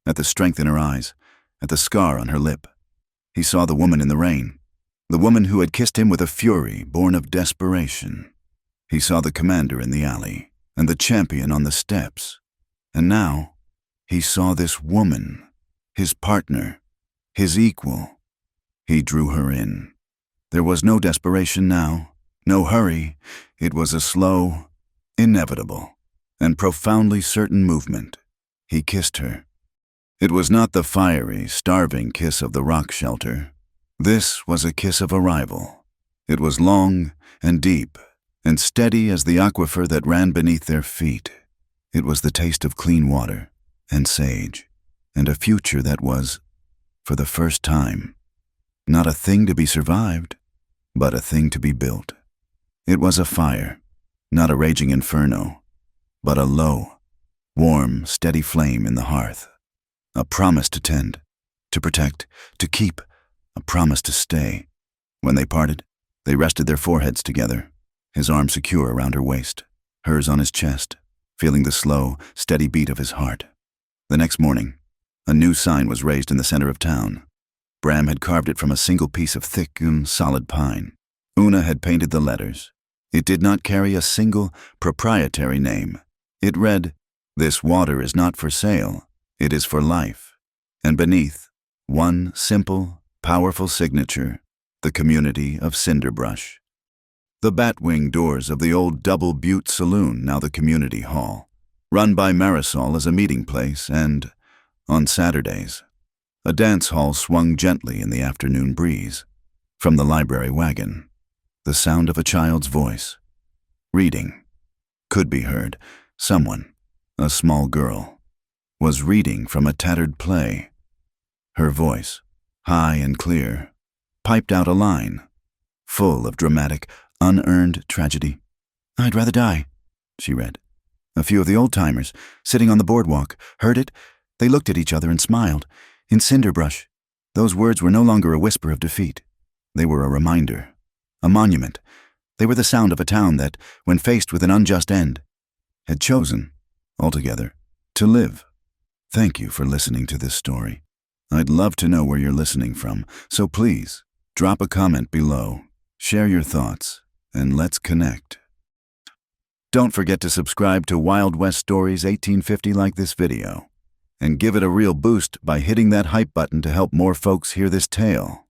at the strength in her eyes, at the scar on her lip. He saw the woman in the rain, the woman who had kissed him with a fury born of desperation. He saw the commander in the alley, and the champion on the steps. And now, he saw this woman, his partner, his equal. He drew her in. There was no desperation now, no hurry. It was a slow, inevitable, and profoundly certain movement. He kissed her. It was not the fiery, starving kiss of the rock shelter. This was a kiss of arrival. It was long and deep and steady as the aquifer that ran beneath their feet. It was the taste of clean water and sage and a future that was, for the first time, not a thing to be survived, but a thing to be built. It was a fire, not a raging inferno, but a low, warm, steady flame in the hearth. A promise to tend, to protect, to keep, a promise to stay. When they parted, they rested their foreheads together, his arm secure around her waist, hers on his chest, feeling the slow, steady beat of his heart. The next morning, a new sign was raised in the center of town. Bram had carved it from a single piece of thick and solid pine. Una had painted the letters. It did not carry a single proprietary name. It read, "This water is not for sale, it is for life." And beneath, one simple, powerful signature, the community of Cinderbrush. The batwing doors of the old Double Butte Saloon, now the community hall, run by Marisol as a meeting place and, On Saturdays, a dance hall swung gently in the afternoon breeze. From the library wagon, the sound of a child's voice, reading, could be heard. Someone, a small girl, was reading from a tattered play. Her voice, high and clear, piped out a line, full of dramatic, unearned tragedy. "I'd rather die," she read. A few of the old-timers, sitting on the boardwalk, heard it. They looked at each other and smiled. In Cinderbrush, those words were no longer a whisper of defeat. They were a reminder, a monument. They were the sound of a town that, when faced with an unjust end, had chosen, altogether, to live. Thank you for listening to this story. I'd love to know where you're listening from, so please, drop a comment below, share your thoughts, and let's connect. Don't forget to subscribe to Wild West Stories 1850 like this video, and give it a real boost by hitting that hype button to help more folks hear this tale.